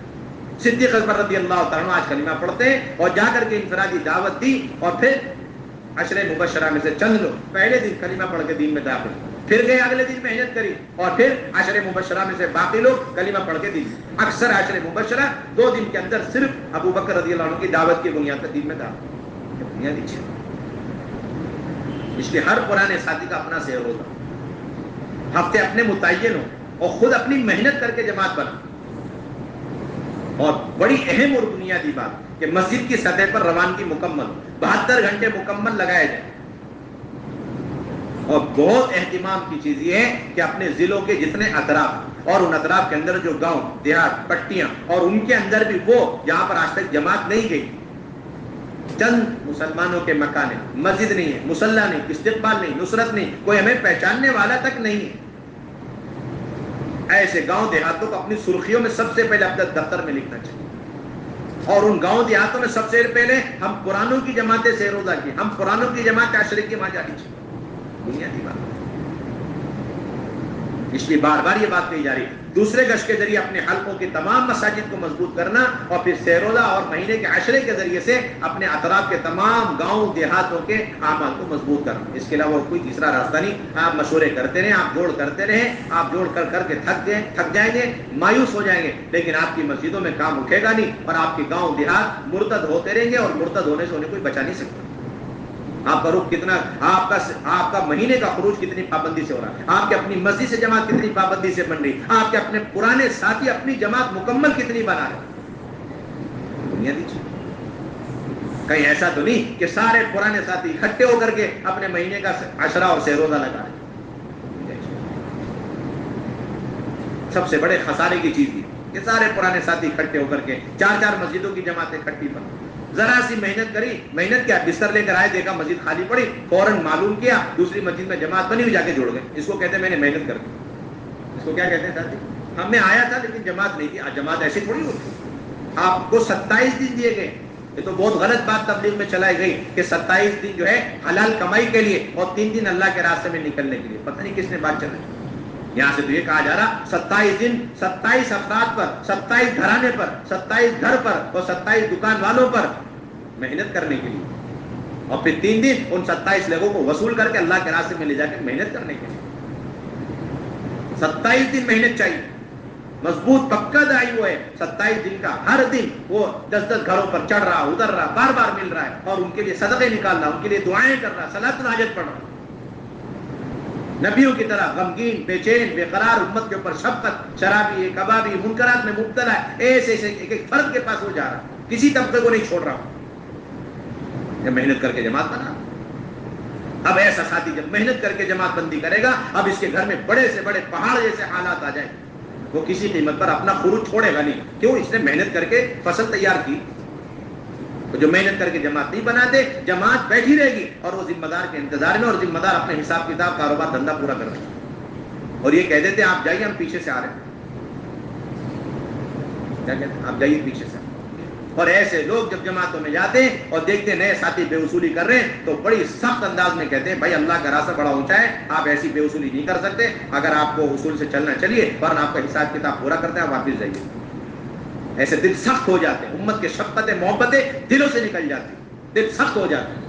صدیق اکبر رضی اللہ تعالیٰ آج کلمہ پڑھتے ہیں اور جا کر کے انفرادی دعوت دی، اور پھر عشر مبشرہ میں سے چند لوگ پہلے دن کلمہ پڑھ کے دین میں داخل، پھر گئے اگلے دن محنت کری، اور پھر عشر مبشرہ میں سے باقی لوگ کلمہ پڑھ کے دین۔ اکثر عشر مبشرہ 2 دن کے اندر صرف ابو بکر رضی اللہ عنہ کی دعوت کی بنیاد پر دین میں داخل، بنیادی چیز۔ اس لیے ہر پرانے ساتھی کا اپنا سیر ہوگا، ہفتے اپنے متعین ہو اور خود اپنی محنت کر کے جماعت بنا۔ اور بڑی اہم اور بنیادی بات کہ مسجد کی سطح پر روانگی مکمل ہو، 72 گھنٹے مکمل لگائے جائیں. اور بہت اہتمام کی چیز یہ ہے کہ اپنے ضلعوں کے جتنے اطراف اور ان اطراف کے اندر جو گاؤں دیہات پٹیاں اور ان کے اندر بھی وہ جہاں پر آج تک جماعت نہیں گئی، چند مسلمانوں کے مکان ہے، مسجد نہیں ہے، مصلی نہیں، استقبال نہیں، نصرت نہیں، کوئی ہمیں پہچاننے والا تک نہیں ہے، ایسے گاؤں دیہاتوں کو اپنی سرخیوں میں سب سے پہلے اپنے دفتر میں لکھنا چاہیے. اور ان گاؤں دیہاتوں میں سب سے پہلے ہم قرآنوں کی جماعتیں سے روزہ کی، ہم قرآنوں کی جماعت عشرے کی وہاں جانی چاہیے. بنیادی بات اس لیے بار بار یہ بات کہی جا رہی ہے. دوسرے گشت کے ذریعے اپنے حلقوں کی تمام مساجد کو مضبوط کرنا اور پھر سیروزہ اور مہینے کے عشرے کے ذریعے سے اپنے اطراف کے تمام گاؤں دیہاتوں کے اعمال کو مضبوط کرنا. اس کے علاوہ کوئی تیسرا راستہ نہیں. آپ مشورے کرتے رہیں، آپ جوڑ کرتے رہیں، آپ جوڑ کر کے تھک جائیں گے، مایوس ہو جائیں گے، لیکن آپ کی مسجدوں میں کام اٹھے گا نہیں اور آپ کے گاؤں دیہات مرتد ہوتے رہیں گے اور مرتد ہونے سے انہیں کوئی بچا نہیں سکتا. آپ کا رخ کتنا، آپ کا مہینے کا خروج کتنی پابندی سے ہو رہا ہے، آپ کے اپنی مسجد سے جماعت کتنی پابندی سے بن رہی، آپ کے اپنے پرانے ساتھی اپنی جماعت مکمل کتنی بنا رہے. بنیادی چیز کہیں ایسا تو نہیں کہ سارے پرانے ساتھی اکٹھے ہو کر کے اپنے مہینے کا عشرہ اور سہ روزہ لگا رہے. سب سے بڑے خسارے کی چیز یہ کہ سارے پرانے ساتھی اکٹھے ہو کر کے 4 مسجدوں کی جماعتیں اکٹھی بن. ذرا سی محنت کری، محنت کیا، بستر لے کر آئے، دیکھا مسجد خالی پڑی، فوراً معلوم کیا دوسری مسجد میں جماعت بنی ہوئی، جا کے جوڑ گئے. اس کو کہتے ہیں میں نے محنت کر دی. اس کو کیا کہتے ہیں ساتھی؟ ہم میں آیا تھا لیکن جماعت نہیں تھی. جماعت ایسی تھوڑی ہوتی. آپ کو 27 دن دیے گئے. یہ تو بہت غلط بات تبلیغ میں چلائی گئی کہ 27 دن جو ہے حلال کمائی کے لیے اور 3 دن اللہ کے راستے میں نکلنے کے لیے. پتہ نہیں کس نے بات چلائی. یہاں سے تو یہ کہا جا رہا 27 دن 27 افراد پر، 27 گھرانے پر، 27 گھر پر اور 27 دکان والوں پر محنت کرنے کے لیے، اور پھر 3 دن ان 27 لوگوں کو وصول کر کے اللہ کے راستے میں لے جا کے محنت کرنے کے لیے. 27 دن محنت چاہیے. مضبوط پکا دائی وہ ہے 27 دن کا. ہر دن وہ 10 گھروں پر چڑھ رہا، اتر رہا، بار بار مل رہا ہے اور ان کے لیے صدقے نکال رہا، ان کے لیے دعائیں کر رہا، صلاۃ الحاجت پڑھ رہا. نبیوں کی طرح غمگین، بے چین، بے قرار، امت کے اوپر شفقت، شرابی، کبابی، منکرات میں مبتلا ہے، ایسے ایک ایک فرد کے پاس وہ جا رہا، کسی طبقے کو نہیں چھوڑ رہا. جب محنت کر کے جماعت بنا. اب ایسا ساتھی جب محنت کر کے جماعت بندی کرے گا، اب اس کے گھر میں بڑے سے بڑے پہاڑ جیسے حالات آ جائیں. وہ کسی قیمت پر اپنا خروج چھوڑے گا نہیں. کیوں؟ اس نے محنت کر کے فصل تیار کی. جو محنت کر کے جماعت نہیں بناتے، جماعت بیٹھی رہے گی اور وہ ذمہ دار کے انتظار میں، اور ذمہ دار اپنے حساب کتاب، کاروبار، دھندا پورا کر رہے ہیں اور یہ کہہ دیتے ہیں آپ جائیے ہم پیچھے سے آ رہے ہیں. کیا کہتے ہیں؟ آپ جائیے پیچھے سے. اور ایسے لوگ جب جماعتوں میں جاتے ہیں اور دیکھتے ہیں نئے ساتھی بے وصولی کر رہے ہیں تو بڑی سخت انداز میں کہتے ہیں بھائی اللہ کا راستہ بڑا اونچا ہے، آپ ایسی بے وصولی نہیں کر سکتے. اگر آپ کو اصول سے چلنا چلیے، ورنہ آپ کا حساب کتاب پورا کرتے ہیں، آپ واپس جائیے. ایسے دل سخت ہو جاتے ہیں. امت کے شفقتیں، محبتیں دلوں سے نکل جاتی ہیں، دل سخت ہو جاتے ہیں.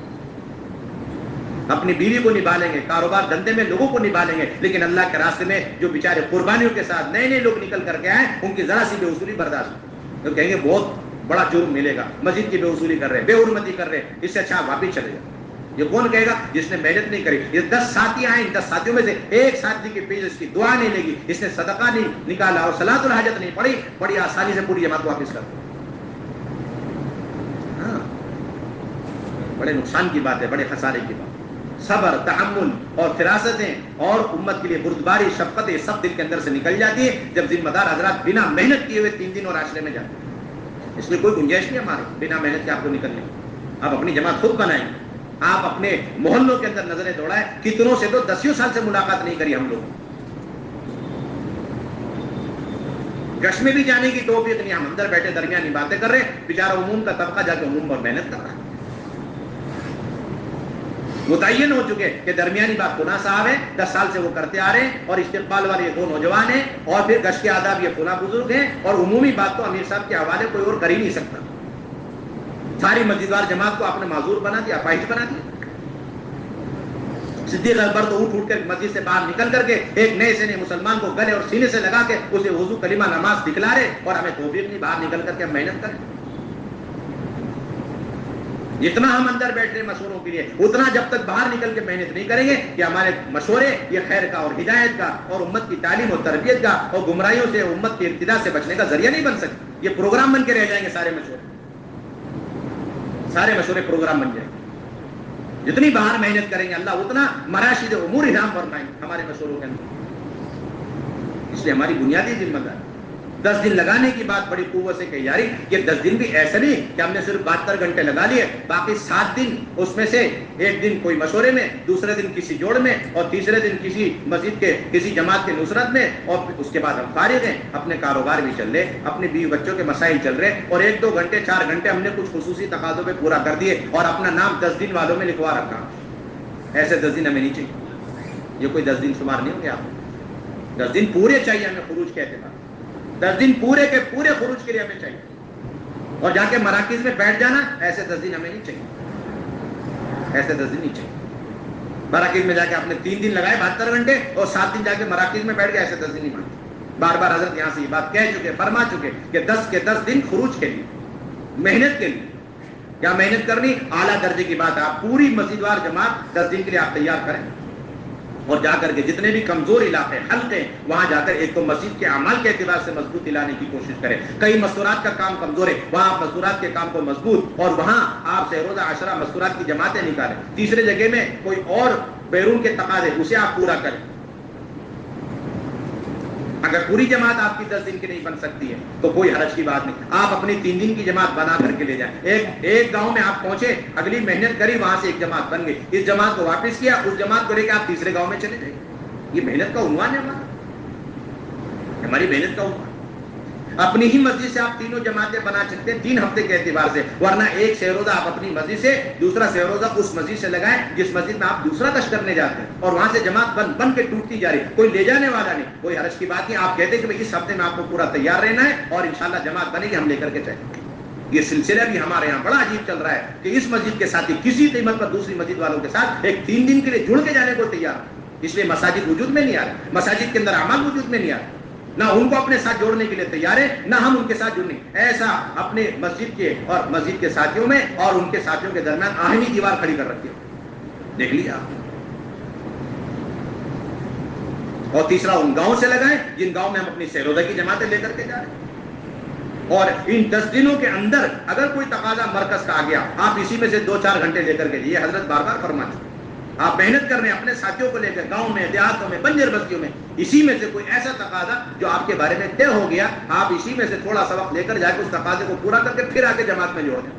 اپنی بیوی کو نبھا لیں گے، کاروبار دھندے میں لوگوں کو نبھا لیں گے، لیکن اللہ کے راستے میں جو بیچارے قربانیوں کے ساتھ نئے نئے لوگ نکل کر کے آئے، ان کی ذرا سی بے وصولی برداشت تو کہیں گے بہت بڑا جرم ملے گا، مسجد کی بے وصولی کر رہے، بے حرمتی کر رہے، اس سے اچھا واپس چلے جائے. یہ کون کہے گا؟ جس نے محنت نہیں کری. یہ 10 ساتھی آئے، 10 ساتھیوں میں سے ایک ساتھی کے پیچھے اس کی دعا نہیں لگی، اس نے صدقہ نہیں نکالا اور صلاۃ الحاجت نہیں پڑھی، بڑی آسانی سے پوری جماعت واپس کر دی. ہاں، بڑے نقصان کی بات ہے، بڑے خسارے کی بات. صبر، تحمل اور فراستیں اور امت کے لیے بردباری، شفقت، یہ سب دل کے اندر سے نکل جاتی ہے جب ذمہ دار حضرات بنا محنت کیے ہوئے 3 دن اور عشرے میں جاتے ہیں. اس میں کوئی گنجائش نہیں ہماری بنا محنت کے آپ کو نکلنے. آپ اپنی جماعت خود بنائیں. آپ اپنے محلوں کے اندر نظریں دوڑائیں. کتنوں سے تو 10 سال سے ملاقات نہیں کری ہم لوگ. گشت میں بھی جانے کی توفیق نہیں. ہم اندر بیٹھے درمیانی باتیں کر رہے ہیں، بیچارہ عموم کا طبقہ جا کے عموم پر محنت کر رہا ہے. متعین ہو چکے کہ درمیانی بات فلاں صاحب ہے، 10 سال سے وہ کرتے آ رہے ہیں، اور استقبال والے یہ 2 نوجوان ہیں، اور پھر گشت کے آداب یہ فلاں بزرگ ہیں، اور عمومی بات تو امیر صاحب کے حوالے کوئی اور کر ہی نہیں سکتا. ساری مسجدوار جماعت کو آپ نے معذور بنا دیا، اپاہج بنا دیا. صدیق اکبر تو اٹھ کر مسجد سے باہر نکل کر کے ایک نئے سے نئے مسلمان کو گلے اور سینے سے لگا کے اسے وضو کلمہ نماز دکھلا رہے، اور ہمیں توفیق نہیں باہر نکل کر کے ہم محنت کریں. جتنا ہم اندر بیٹھ رہے مشوروں کے لیے، اتنا جب تک باہر نکل کے محنت نہیں کریں گے کہ ہمارے مشورے یہ خیر کا اور ہدایت کا اور امت کی تعلیم اور تربیت کا اور گمراہیوں سے، امت کی ابتدا سے بچنے کا ذریعہ نہیں بن سکتے. یہ پروگرام بن کے رہ جائیں گے سارے مشورے. سارے مشورے پروگرام بن جائیں. جتنی باہر محنت کریں گے اللہ اتنا مراشد امور انعام فرمائیں گے ہمارے مشوروں کے اندر. اس لیے ہماری بنیادی ذمہ داری 10 دن لگانے کی بات بڑی قوت سے کہی جا رہی. یہ 10 دن بھی ایسا نہیں کہ ہم نے صرف 72 گھنٹے لگا لیے, باقی 7 دن اس میں سے ایک دن کوئی مشورے میں, دوسرے دن کسی جوڑ میں, اور تیسرے دن کسی مسجد کے کسی جماعت کے نصرت میں, اور اس کے بعد ہم فارغ ہیں, اپنے کاروبار بھی چل رہے, اپنے بیوی بچوں کے مسائل چل رہے, اور 1-2 گھنٹے 4 گھنٹے ہم نے کچھ خصوصی تقاضوں پہ پورا کر دیے اور اپنا نام 10 دن والوں میں لکھوا رکھا. ایسے 10 دن ہمیں نہیں چاہیے. یہ کوئی 10 دن شمار نہیں ہو گیا. 10 دن پورے چاہیے ہمیں خروج کے اعتبار. 10 دن پورے کے پورے خروج کے لیے ہمیں چاہیے, اور جا کے مراکز میں بیٹھ جانا, ایسے 10 دن ہمیں نہیں چاہیے. ایسے 10 دن نہیں چاہیے. مراکز میں جا کے آپ نے 3 دن لگائے 72 گھنٹے اور 7 دن جا کے مراکز میں بیٹھ گئے, ایسے 10 دن نہیں مانتے. بار بار حضرت یہاں سے یہ بات کہہ چکے, فرما چکے کہ 10 کے 10 دن خروج کے لیے, محنت کے لیے. کیا محنت کرنی؟ اعلیٰ درجے کی بات ہے. آپ پوری مسجد وار جماعت 10 دن کے لیے آپ تیار کریں, اور جا کر کے جتنے بھی کمزور علاقے حلقے وہاں جا کر ایک تو مسجد کے اعمال کے اعتبار سے مضبوط لانے کی کوشش کریں. کئی مستورات کا کام کمزور ہے, وہاں آپ مستورات کے کام کو مضبوط, اور وہاں آپ سے روزہ عشرہ مستورات کی جماعتیں نکالیں. تیسرے جگہ میں کوئی اور بیرون کے تقاضے اسے آپ پورا کریں. اگر پوری جماعت آپ کی 10 دن کی نہیں بن سکتی ہے تو کوئی حرج کی بات نہیں, آپ اپنی 3 دن کی جماعت بنا کر کے لے جائیں. ایک گاؤں میں آپ پہنچے, اگلی محنت کری, وہاں سے ایک جماعت بن گئی, اس جماعت کو واپس کیا, اس جماعت کو لے کے آپ تیسرے گاؤں میں چلے جائیں. یہ محنت کا عنوان ہے ہماری محنت کا عنوان. اپنی ہی مسجد سے آپ تینوں جماعتیں بنا سکتے ہیں 3 ہفتے کے اعتبار سے, ورنہ ایک شہروزہ آپ اپنی مسجد سے, دوسرا شہروزہ اس مسجد سے لگائیں جس مسجد میں آپ دوسرا کش کرنے جاتے ہیں, اور وہاں سے جماعت بن کے ٹوٹتی جا رہی. کوئی لے جانے والا نہیں, کوئی حرج کی بات نہیں. آپ کہتے ہیں کہ اس ہفتے میں آپ کو پورا تیار رہنا ہے اور انشاءاللہ جماعت بنے گی, ہم لے کر کے چلیں. یہ سلسلہ بھی ہمارے یہاں بڑا عجیب چل رہا ہے کہ اس مسجد کے ساتھ ہی کسی قیمت پر دوسری مسجد والوں کے ساتھ ایک 3 دن کے لیے جڑ کے جانے کو تیار. اس لیے مساجد وجود میں نہیں آ رہے, مساجد کے اندر اعمال وجود میں نہیں آ رہے, نہ ان کو اپنے ساتھ جوڑنے کے لیے تیار ہے, نہ ہم ان کے ساتھ جڑنے. ایسا اپنے مسجد کے اور مسجد کے ساتھیوں میں اور ان کے ساتھیوں کے درمیان آہنی دیوار کھڑی کر رکھی ہے, دیکھ لیا. اور تیسرا ان گاؤں سے لگائیں جن گاؤں میں ہم اپنی سہروزہ کی جماعتیں لے کر کے جا رہے ہیں. اور ان 10 دنوں کے اندر اگر کوئی تقاضا مرکز کا آ گیا, آپ اسی میں سے 2-4 گھنٹے لے کر کے, یہ حضرت بار بار فرما چکے, آپ محنت کر رہے ہیں اپنے ساتھیوں کو لے کر, گاؤں میں, دیہاتوں میں, بنجر بستیوں میں, اسی میں سے کوئی ایسا تقاضا جو آپ کے بارے میں طے ہو گیا, آپ اسی میں سے تھوڑا سا وقت لے کر جا کے اس تقاضے کو پورا کر کے پھر آ کے جماعت میں جوڑ دیں.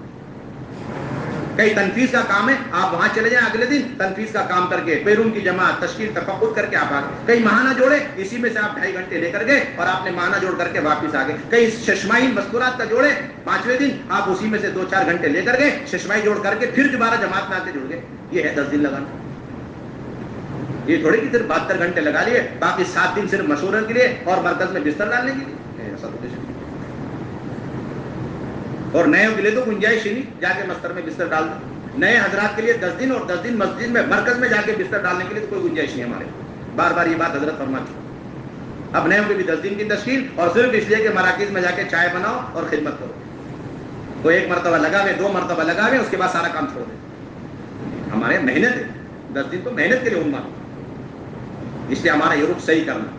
کئی تنفیذ کا کام ہے, آپ وہاں چلے جائیں اگلے دن تنفیذ کا کام کر کے بیرون کی جماعت تشکیل تفقد کر کے آپ آ گئے. کئی ماہانہ جوڑے, اسی میں سے آپ 2.5 گھنٹے لے کر گئے اور آپ نے ماہانہ جوڑ کر کے واپس آ گئے. کئی ششمائی مذکورات کا جوڑے, 5ویں دن آپ اسی میں سے 2-4 گھنٹے لے کر گئے, ششمائی جوڑ کر کے پھر دوبارہ جماعت میں آ کے جڑ گئے. یہ ہے 10 دن لگانا. یہ تھوڑی کہ صرف 72 گھنٹے لگا لیے, باقی 7 دن صرف مشورے کے لیے اور مرکز میں بستر ڈالنے کے لیے. ایسا تو اور نئےوں کے لیے تو گنجائش ہی نہیں, جا کے مستر میں بستر ڈال دو. نئے حضرات کے لیے 10 دن اور 10 دن مسجد میں مرکز میں جا کے بستر ڈالنے کے لیے تو کوئی گنجائش نہیں ہمارے. بار بار یہ بات حضرت فرما چکے. اب نئےوں کے بھی 10 دن کی تشکیل, اور صرف اس لیے کہ مراکز میں جا کے چائے بناؤ اور خدمت کرو. تو 1 مرتبہ لگا ہوئے, 2 مرتبہ لگا ہوئے, اس کے بعد سارا کام چھوڑ دیں. ہمارے محنت ہے, 10 دن تو محنت کے لیے عنوان. اس لیے ہمارا یہ رخ صحیح کرنا.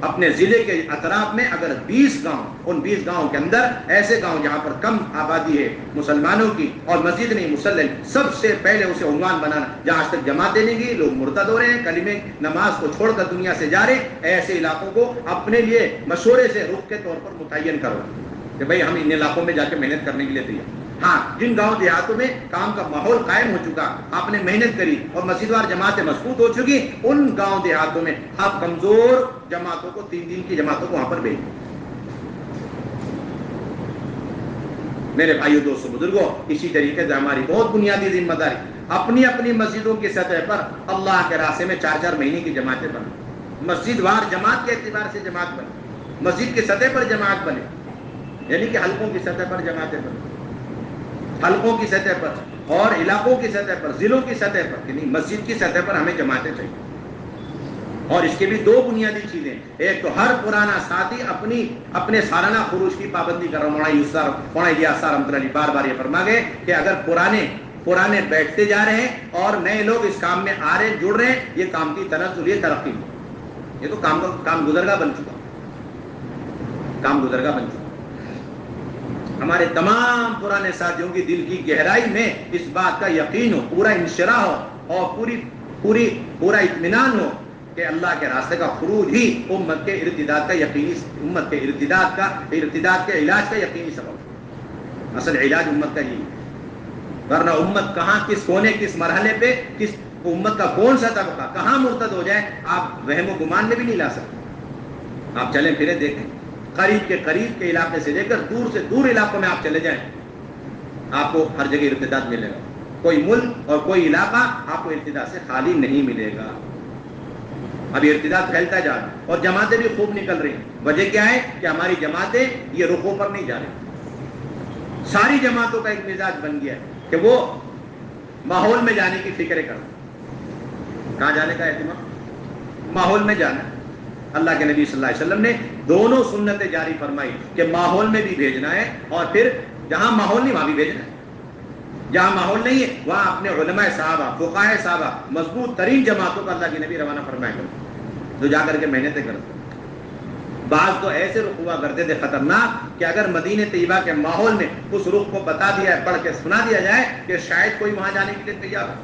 اپنے ضلع کے اطراف میں اگر 20 گاؤں, ان 20 گاؤں کے اندر ایسے گاؤں جہاں پر کم آبادی ہے مسلمانوں کی اور مسجد نہیں مسلح, سب سے پہلے اسے عنوان بنانا. جہاں آج تک جماعتیں نہیں گئی, لوگ مرتد ہو رہے ہیں, کلمے نماز کو چھوڑ کر دنیا سے جا رہے ہیں, ایسے علاقوں کو اپنے لیے مشورے سے رخ کے طور پر متعین کرو کہ بھائی ہم ان علاقوں میں جا کے محنت کرنے کے لیے تیار. ہاں, جن گاؤں دیہاتوں میں کام کا ماحول قائم ہو چکا, آپ نے محنت کری اور مسجد وار جماعتیں مضبوط ہو چکی, ان گاؤں دیہاتوں میں آپ کمزور جماعتوں کو 3 دن کی جماعتوں کو وہاں پر بھیج. میرے بھائیو دوستو بزرگوں, اسی طریقے سے ہماری بہت بنیادی ذمہ داری اپنی اپنی مسجدوں کی سطح پر اللہ کے راستے میں 4-4 مہینے کی جماعتیں بنیں. مسجد وار جماعت کے اعتبار سے جماعت بنے, مسجد کی سطح پر جماعت بنے, یعنی کہ حلقوں کی سطح پر جماعتیں بنے, حلقوں کی سطح پر اور علاقوں کی سطح پر, ضلعوں کی سطح پر, یعنی مسجد کی سطح پر ہمیں جماعتیں چاہیے. اور اس کے بھی 2 بنیادی چیزیں, ایک تو ہر پرانا ساتھی اپنے سالانہ خروج کی پابندی کر رہا ہوں. مولانا الیاس صاحب رحمۃ اللہ علیہ بار بار یہ فرما گئے کہ اگر پرانے بیٹھتے جا رہے ہیں اور نئے لوگ اس کام میں آ رہے ہیں, جڑ رہے ہیں, یہ کام کی تنزل, یہ ترقی نہیں. یہ تو کام گزرگاہ بن چکا, کام گزرگاہ بن چکا. ہمارے تمام پرانے ساتھیوں کی دل کی گہرائی میں اس بات کا یقین ہو، پورا انشراح ہو اور پورا اطمینان ہو کہ اللہ کے راستے کا خروج ہی امت کے ارتداد کے علاج کا یقینی سبب، اصل علاج امت کا یہی ہے۔ ورنہ امت کہاں، کس کونے، کس مرحلے پہ، کس امت کا کون سا طبقہ کہاں مرتد ہو جائے آپ وہم و گمان میں بھی نہیں لا سکتے۔ آپ چلیں پھریں دیکھیں، قریب کے علاقے سے لے کر دور سے دور علاقوں میں آپ چلے جائیں، آپ کو ہر جگہ ارتداد ملے گا۔ کوئی ملک اور کوئی علاقہ آپ کو ارتداد سے خالی نہیں ملے گا۔ اب ارتداد پھیلتا جا رہا ہے اور جماعتیں بھی خوب نکل رہی ہیں۔ وجہ کیا ہے کہ ہماری جماعتیں یہ رخوں پر نہیں جا رہی۔ ساری جماعتوں کا ایک مزاج بن گیا ہے کہ وہ ماحول میں جانے کی فکریں کریں۔ کہاں جانے کا اہتمام؟ ماحول میں جانا۔ اللہ کے نبی صلی اللہ علیہ وسلم نے دونوں سنتیں جاری فرمائی کہ ماحول میں بھی بھیجنا ہے اور پھر جہاں ماحول نہیں وہاں بھی بھیجنا ہے۔ جہاں ماحول نہیں ہے وہاں اپنے علماء صحابہ، فقہاء صحابہ، مضبوط ترین جماعتوں کا اللہ کے نبی روانہ فرمایا کرتے، جو جا کر کے محنتیں کرتے۔ بعض تو ایسے رخ ہوا کرتے تھے خطرناک کہ اگر مدینہ طیبہ کے ماحول میں اس رخ کو بتا دیا ہے، پڑھ کے سنا دیا جائے کہ شاید کوئی وہاں جانے کے لیے تیار ہو۔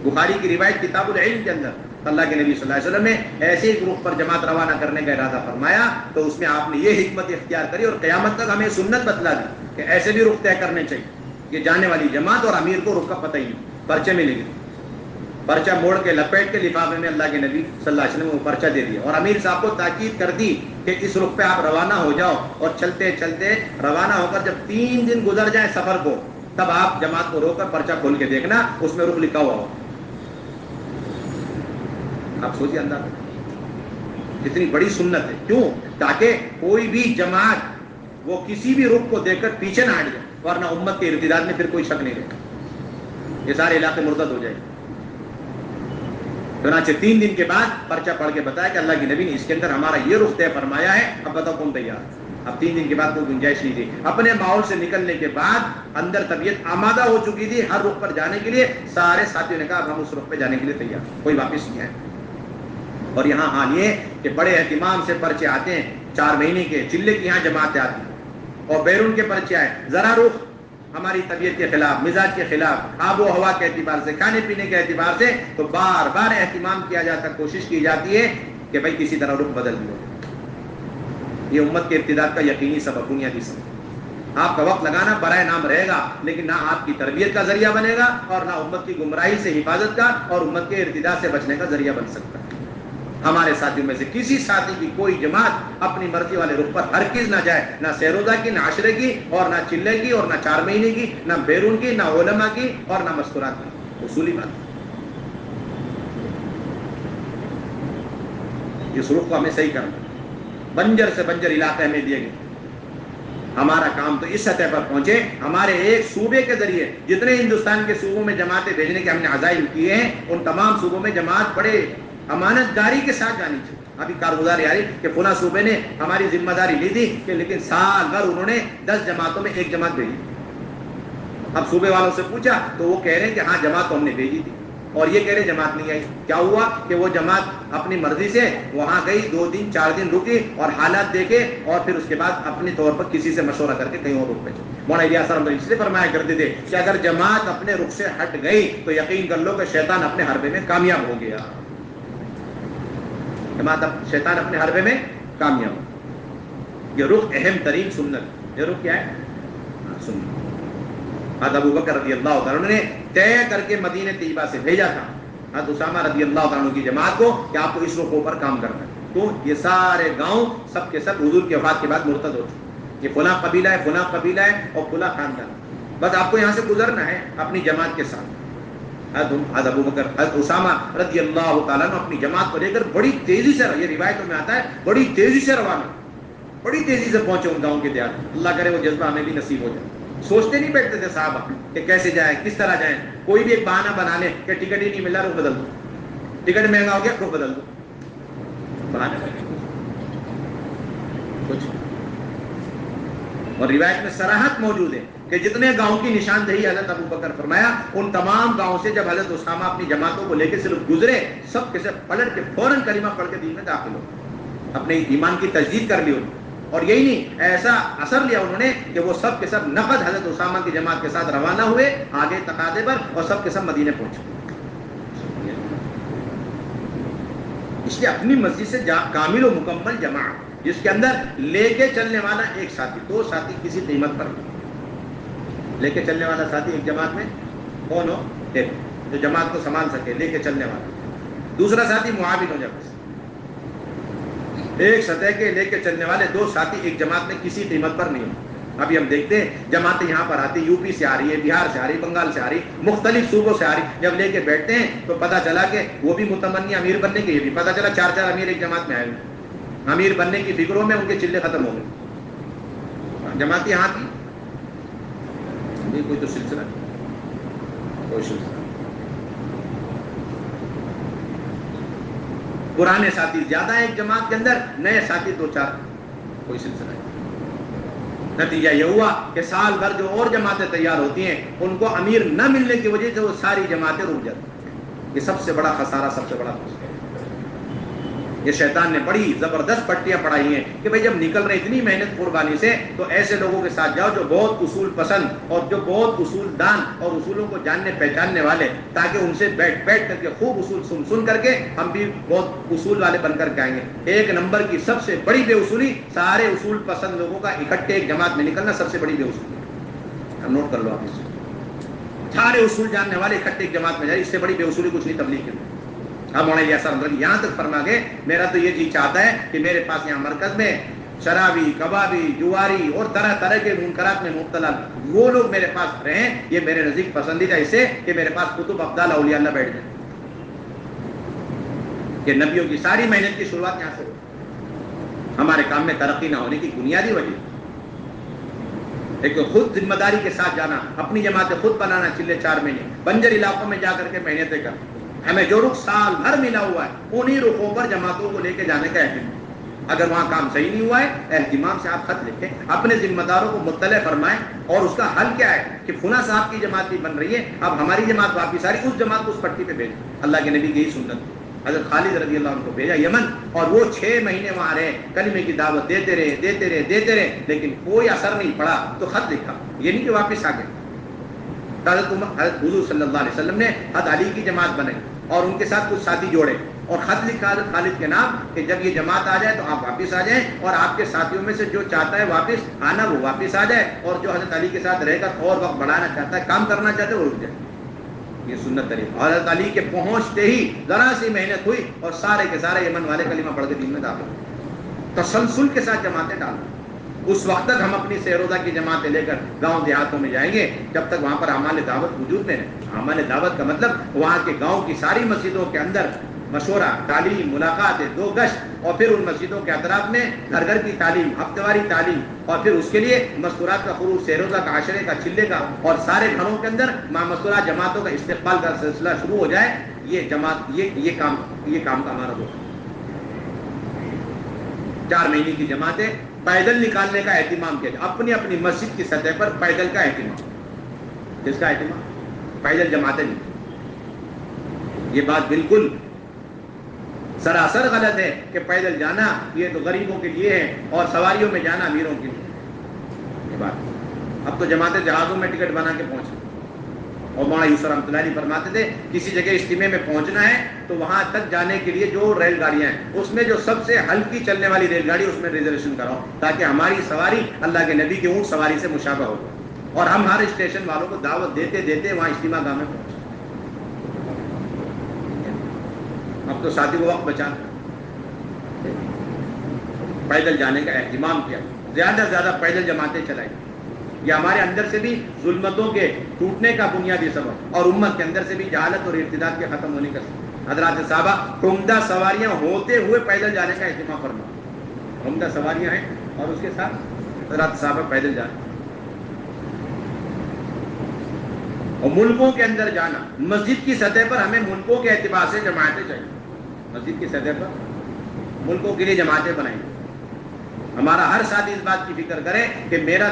بخاری کی روایت کتاب العلم کے اندر اللہ کے نبی صلی اللہ علیہ وسلم نے ایسے ایک رخ پر جماعت روانہ کرنے کا ارادہ فرمایا تو اس میں آپ نے یہ حکمت اختیار کری اور قیامت تک ہمیں سنت بتلا دی کہ ایسے بھی رخ طے کرنے چاہیے۔ یہ جانے والی جماعت اور امیر کو رخ کا پتہ ہی نہیں، پرچے میں لکھ، پرچہ موڑ کے لپیٹ کے لفافے میں اللہ کے نبی صلی اللہ علیہ وسلم نے وہ پرچہ دے دیا اور امیر صاحب کو تاکید کر دی کہ اس رخ پہ آپ روانہ ہو جاؤ، اور چلتے چلتے روانہ ہو کر جب 3 دن گزر جائیں سفر کو تب آپ جماعت کو روک کر پرچہ کھول کے دیکھنا، اس میں رخ لکھا ہوا ہو۔ آپ سوچیے انداز کتنی بڑی سنت ہے، کیوں؟ تاکہ کوئی بھی جماعت وہ کسی بھی رخ کو دیکھ کر پیچھے نہ ہٹ جائے، ورنہ امت کے ارتداد میں پھر کوئی شک نہیں رہے، یہ سارے علاقے مرتد ہو جائیں۔ چنانچہ 3 دن کے بعد پرچہ پڑھ کے بتایا کہ اللہ کے نبی نے اس کے اندر ہمارا یہ رخ طے فرمایا ہے، اب بتاؤ کون تیار؟ اب 3 دن کے بعد کوئی گنجائش نہیں تھی۔ اپنے ماحول سے نکلنے کے بعد اندر طبیعت آمادہ ہو چکی تھی ہر رخ پر جانے کے لیے، سارے ساتھیوں نے کہا اب ہم اس رخ پہ جانے کے لیے تیار، کوئی واپس نہیں آئے۔ اور یہاں حال یہ کہ بڑے اہتمام سے پرچے آتے ہیں، 4 مہینے کے چلے کی یہاں جماعتیں آتی ہیں اور بیرون کے پرچے آئے، ذرا رخ ہماری طبیعت کے خلاف، مزاج کے خلاف، آب و ہوا کے اعتبار سے، کھانے پینے کے اعتبار سے، تو بار بار اہتمام کیا جاتا، کوشش کی جاتی ہے کہ بھائی کسی طرح رخ بدل دو۔ یہ امت کے ارتداد کا یقینی سبب، بنیادی سبب۔ آپ کا وقت لگانا برائے نام رہے گا، لیکن نہ آپ کی تربیت کا ذریعہ بنے گا اور نہ امت کی گمراہی سے حفاظت کا اور امت کے ارتداد سے بچنے کا ذریعہ بن سکتا ہے۔ ہمارے ساتھیوں میں سے کسی ساتھی کی کوئی جماعت اپنی مرضی والے رخ پر ہرگز نہ جائے، نہ سیروزہ کی، نہ عشرے کی، اور نہ چلے کی، اور نہ 4 مہینے کی، نہ بیرون کی، نہ علماء کی، اور نہ مستورات کی۔ اصولی بات، اس رخ کو ہمیں صحیح کرنا۔ بنجر سے بنجر علاقے ہمیں دیے گئے، ہمارا کام تو اس سطح پر پہنچے، ہمارے ایک صوبے کے ذریعے جتنے ہندوستان کے صوبوں میں جماعتیں بھیجنے کے ہم نے عزائم کیے ہیں، ان تمام صوبوں میں جماعت بڑے امانت داری کے ساتھ جانی چاہیے۔ ابھی کارگزاری آ رہی کہ فلاں صوبے نے ہماری ذمہ داری لی تھی کہ لیکن سال بھر انہوں نے 10 جماعتوں میں 1 جماعت بھیجی۔ اب صوبے والوں سے پوچھا تو وہ کہہ رہے ہیں کہ ہاں جماعت تو ہم نے بھیجی تھی، اور یہ کہہ رہے جماعت نہیں آئی۔ کیا ہوا کہ وہ جماعت اپنی مرضی سے وہاں گئی، 2 دن 4 دن رکی اور حالات دیکھے، اور پھر اس کے بعد اپنے طور پر کسی سے مشورہ کر کے کہیں اور رک پہ چلے۔ مولانا الیاس رحمۃ اللہ اس لیے فرمایا کرتے تھے کہ اگر جماعت اپنے رخ سے ہٹ گئی تو یقین کر لو کہ شیطان اپنے حربے میں کامیاب ہو گیا۔ جماعت شیطان اپنے حربے میں کامیاب ہو۔ یہ رخ اہم ترین سنت، یہ رخ کیا ہے؟ سنت۔ حضرت ابو بکر رضی اللہ تعالیٰ نے طے کر کے مدینہ طیبہ سے بھیجا تھا حضرت اسامہ رضی اللہ تعالیٰ کی جماعت کو کہ آپ کو اس رخوں پر کام کرنا ہے۔ تو یہ سارے گاؤں سب کے سب حضور کی وفات کے بعد مرتد ہو چکے، یہ فلاں قبیلہ ہے، فلاں قبیلہ ہے اور فلاں خاندان، بس آپ کو یہاں سے گزرنا ہے اپنی جماعت کے ساتھ۔ حضرت ابو بکر، حضرت اسامہ رضی اللہ تعالیٰ نے اپنی جماعت کو لے کر بڑی تیزی سے، یہ روایتوں میں آتا ہے بڑی تیزی سے روانہ، بڑی تیزی سے پہنچے ان گاؤں کے دیہات۔ اللہ کرے وہ جذبہ ہمیں بھی نصیب ہو جائے۔ سوچتے نہیں بیٹھتے تھے صحابہ کہ کیسے جائیں، کس طرح جائیں، کوئی بھی ایک بہانہ بنا لیں کہ ٹکٹ ہی نہیں ملا، رخ بدل دو، ٹکٹ مہنگا ہو گیا، رخ بدل دو، بہانے کچھ۔ اور روایت میں صراحت موجود ہے کہ جتنے گاؤں کی نشاندہی حضرت ابو بکر فرمایا، ان تمام گاؤں سے جب حضرت اسامہ اپنی جماعتوں کو لے کے صرف گزرے، سب کے سب پلٹ کے فوراً کلمہ پڑھ کے دین میں داخل ہو، اپنے ایمان کی تجدید کر لی انہوں نے۔ اور یہی نہیں، ایسا اثر لیا انہوں نے کہ وہ سب کے سب نقد حضرت اسامہ کی جماعت کے ساتھ روانہ ہوئے آگے تقاضے پر، اور سب کے سب مدینے پہنچے. اس لیے اپنی مسجد سے کامل و مکمل جماعت جس کے اندر لے کے چلنے والا ایک ساتھی، دو ساتھی کسی قیمت پر نہیں. لے کے چلنے والا ساتھی ایک جماعت میں کون ہو؟ ایک جو جماعت کو سنبھال سکے، لے کے چلنے والا. دوسرا ساتھی معاون ہو جائے. بس ایک سطح کے لے کے چلنے والے دو ساتھی ایک جماعت میں کسی قیمت پر نہیں ہو. ابھی ہم دیکھتے ہیں جماعتیں یہاں پر آتی، یو پی سے آ رہی ہے، بہار سے آ رہی، بنگال سے آ رہی، مختلف صوبوں سے آ رہی. جب لے کے بیٹھتے ہیں تو پتہ چلا کہ وہ بھی متمنی امیر بننے کے، یہ بھی پتہ چلا چار چار امیر ایک جماعت میں آئے ہوئے. امیر بننے کی فکروں میں ان کے چلے ختم ہو گئے. جماعت یہاں تھی، کوئی تو سلسلہ، کوئی سلسلہ. پرانے ساتھی زیادہ ہیں ایک جماعت کے اندر، نئے ساتھی دو چار، کوئی سلسلہ نہیں. نتیجہ یہ ہوا کہ سال بھر جو اور جماعتیں تیار ہوتی ہیں ان کو امیر نہ ملنے کی وجہ سے وہ ساری جماعتیں رک جاتی ہیں. یہ سب سے بڑا خسارہ، سب سے بڑا خسارہ. یہ شیطان نے بڑی زبردست پٹیاں پڑھائی ہیں کہ بھئی جب نکل رہے اتنی محنت قربانی سے تو ایسے لوگوں کے ساتھ جاؤ جو بہت اصول پسند اور جو بہت اصول دان اور اصولوں کو جاننے پہچاننے والے، تاکہ ان سے بیٹھ کر کے خوب اصول سن کر کے ہم بھی بہت اصول والے بن کر کے آئیں گے. ایک نمبر کی سب سے بڑی بے اصولی سارے اصول پسند لوگوں کا اکٹھے ایک جماعت میں نکلنا سب سے بڑی بے اصولی ہے. نوٹ کر لو آپ اس سے، سارے اصول جاننے والے اکٹھے ایک جماعت میں جائے، اس سے بڑی بے اصولی کچھ نہیں تبلیغ کے. اب مولانا الیاس رحمۃ یہاں تک فرما گئے میرا تو یہ جی چاہتا ہے کہ میرے پاس یہاں مرکز میں شرابی، کبابی، جواری اور طرح طرح کے منکرات میں مبتلا وہ لوگ میرے پاس رہیں. یہ میرے نزدیک پسندیدہ اسے کہ میرے پاس کتب افضال اولیاء اللہ بیٹھ جائیں، کہ نبیوں کی ساری محنت کی شروعات یہاں سے ہو. ہمارے کام میں ترقی نہ ہونے کی بنیادی وجہ ایک خود ذمہ داری کے ساتھ جانا، اپنی جماعتیں خود بنانا. چلے 4 مہینے بنجر علاقوں میں جا کر کے محنتیں کر. ہمیں جو رخ سال بھر ملا ہوا ہے انہی رخوں پر جماعتوں کو لے کے جانے کا اہتمام. اگر وہاں کام صحیح نہیں ہوا ہے اہتمام سے آپ خط لکھیں، اپنے ذمہ داروں کو مطلع فرمائیں، اور اس کا حل کیا ہے کہ فلاں صاحب کی جماعت بھی بن رہی ہے، اب ہماری جماعت واپس آ رہی، اس جماعت کو اس پٹی پہ بھیجیں. اللہ کے نبی کی یہی سنت. حضرت خالد رضی اللہ عنہ کو بھیجا یمن، اور وہ 6 مہینے وہاں رہے، کلمے کی دعوت دیتے رہے، لیکن کوئی اثر نہیں پڑا. تو خط لکھا، یہ نہیں کہ واپس آ گئے. حضرت حضور صلی اللہ علیہ وسلم نے حضرت علی کی جماعت بنائی اور ان کے ساتھ کچھ ساتھی جوڑے اور خط لکھا حضرت خالد کے نام کہ جب یہ جماعت آ جائے تو آپ واپس آ جائیں، اور آپ کے ساتھیوں میں سے جو چاہتا ہے واپس آنا وہ واپس آ جائے، اور جو حضرت علی کے ساتھ رہ کر اور وقت بڑھانا چاہتا ہے، کام کرنا چاہتا ہے، وہ رک جائے. یہ سنت طریقہ. حضرت علی کے پہنچتے ہی ذرا سی محنت ہوئی اور سارے کے سارے یمن والے کلمہ پڑھ کے دین میں داخل ہوئے. تسلسل کے ساتھ جماعتیں ڈالنا. اس وقت تک ہم اپنی سیروزہ کی جماعتیں لے کر گاؤں دیہاتوں میں جائیں گے جب تک وہاں پر اعمال دعوت وجود میں ہے. اعمال دعوت کا مطلب وہاں کے گاؤں کی ساری مسجدوں کے اندر مشورہ، تعلیم، ملاقات، 2 گشت، اور پھر ان مسجدوں کے اطراف میں گھر گھر کی تعلیم، ہفتہ واری تعلیم، اور پھر اس کے لیے مستورات کا خروج، سیروزہ کا، عشرے کا، چلے کا، اور سارے گھروں کے اندر مستورات جماعتوں کا استقبال کا سلسلہ شروع ہو جائے. یہ جماعت یہ کام کا ہمارا ہو. 4 مہینے کی جماعتیں پیدل نکالنے کا اہتمام کیا جائے. اپنی اپنی مسجد کی سطح پر پیدل کا اہتمام. کس کا اہتمام؟ پیدل جماعتیں نہیں. یہ بات بالکل سراسر غلط ہے کہ پیدل جانا یہ تو غریبوں کے لیے ہے اور سواریوں میں جانا امیروں کے لیے. یہ بات اب تو جماعتیں جہازوں میں ٹکٹ بنا کے پہنچ. اور مولانا یوسف رحمۃ اللہ علیہ فرماتے تھے کسی جگہ اجتماع میں پہنچنا ہے تو وہاں تک جانے کے لیے جو ریل گاڑیاں ہیں اس میں جو سب سے ہلکی چلنے والی ریل گاڑی اس میں ریزرویشن کراؤ تاکہ ہماری سواری اللہ کے نبی کے اونٹ سواری سے مشابہ ہو اور ہم ہر اسٹیشن والوں کو دعوت دیتے دیتے وہاں اجتماع گاہ میں پہنچے. اب تو ساتھی کو وقت بچانا. پیدل جانے کا اہتمام کیا, زیادہ سے زیادہ پیدل جماعتیں چلائی. یہ ہمارے اندر سے بھی ظلمتوں کے ٹوٹنے کا بنیادی سبب اور امت کے اندر سے بھی جہالت اور ارتداد کے ختم ہونے کا سبب. حضرات صحابہ عمدہ سواریاں ہوتے ہوئے پیدل جانے کا اہتمام فرما. عمدہ سواریاں ہیں اور اس کے ساتھ حضرات صحابہ پیدل جانے. اور ملکوں کے اندر جانا, مسجد کی سطح پر ہمیں ملکوں کے اعتبار سے جماعتیں چاہیے. مسجد کی سطح پر ملکوں کے لیے جماعتیں بنائیں. ہمارا ہر ساتھی اس بات کی فکر کرے کہ میرا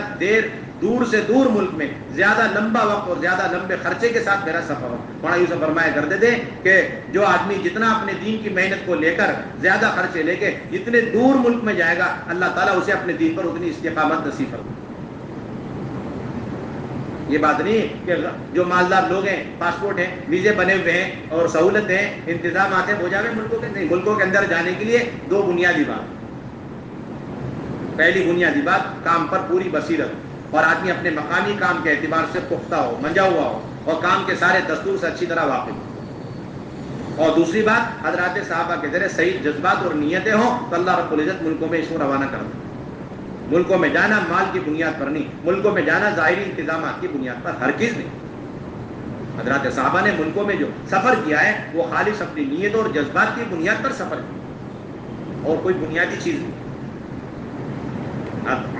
دور سے دور ملک میں زیادہ لمبا وقت اور زیادہ لمبے خرچے کے ساتھ میرا سفر ہو. مولانا یوسف فرمایا کرتے تھے کہ جو آدمی جتنا اپنے دین کی محنت کو لے کر زیادہ خرچے لے کے جتنے دور ملک میں جائے گا اللہ تعالیٰ اسے اپنے دین پر اتنی استقامت نصیب فرمائے. یہ بات نہیں کہ جو مالدار لوگ ہیں، پاسپورٹ ہیں، ویزے بنے ہوئے ہیں اور سہولت ہیں، انتظامات ہیں، ہو جائے ملکوں کے. نہیں، ملکوں کے اندر جانے کے لیے دو بنیادی بات. پہلی بنیادی بات کام پر پوری بصیرت اور آدمی اپنے مقامی کام کے اعتبار سے پختہ ہو، منجا ہوا ہو اور کام کے سارے دستور سے اچھی طرح واقف ہو. اور دوسری بات حضرات صحابہ کے ذریعے صحیح جذبات اور نیتیں ہوں تو اللہ رب العزت ملکوں میں اس کو روانہ کرتا ہے. ملکوں میں جانا مال کی بنیاد پر نہیں، ملکوں میں جانا ظاہری انتظامات کی بنیاد پر ہرگز نہیں. حضرات صحابہ نے ملکوں میں جو سفر کیا ہے وہ خالص اپنی نیت اور جذبات کی بنیاد پر سفر کیا اور کوئی بنیادی چیز نہیں.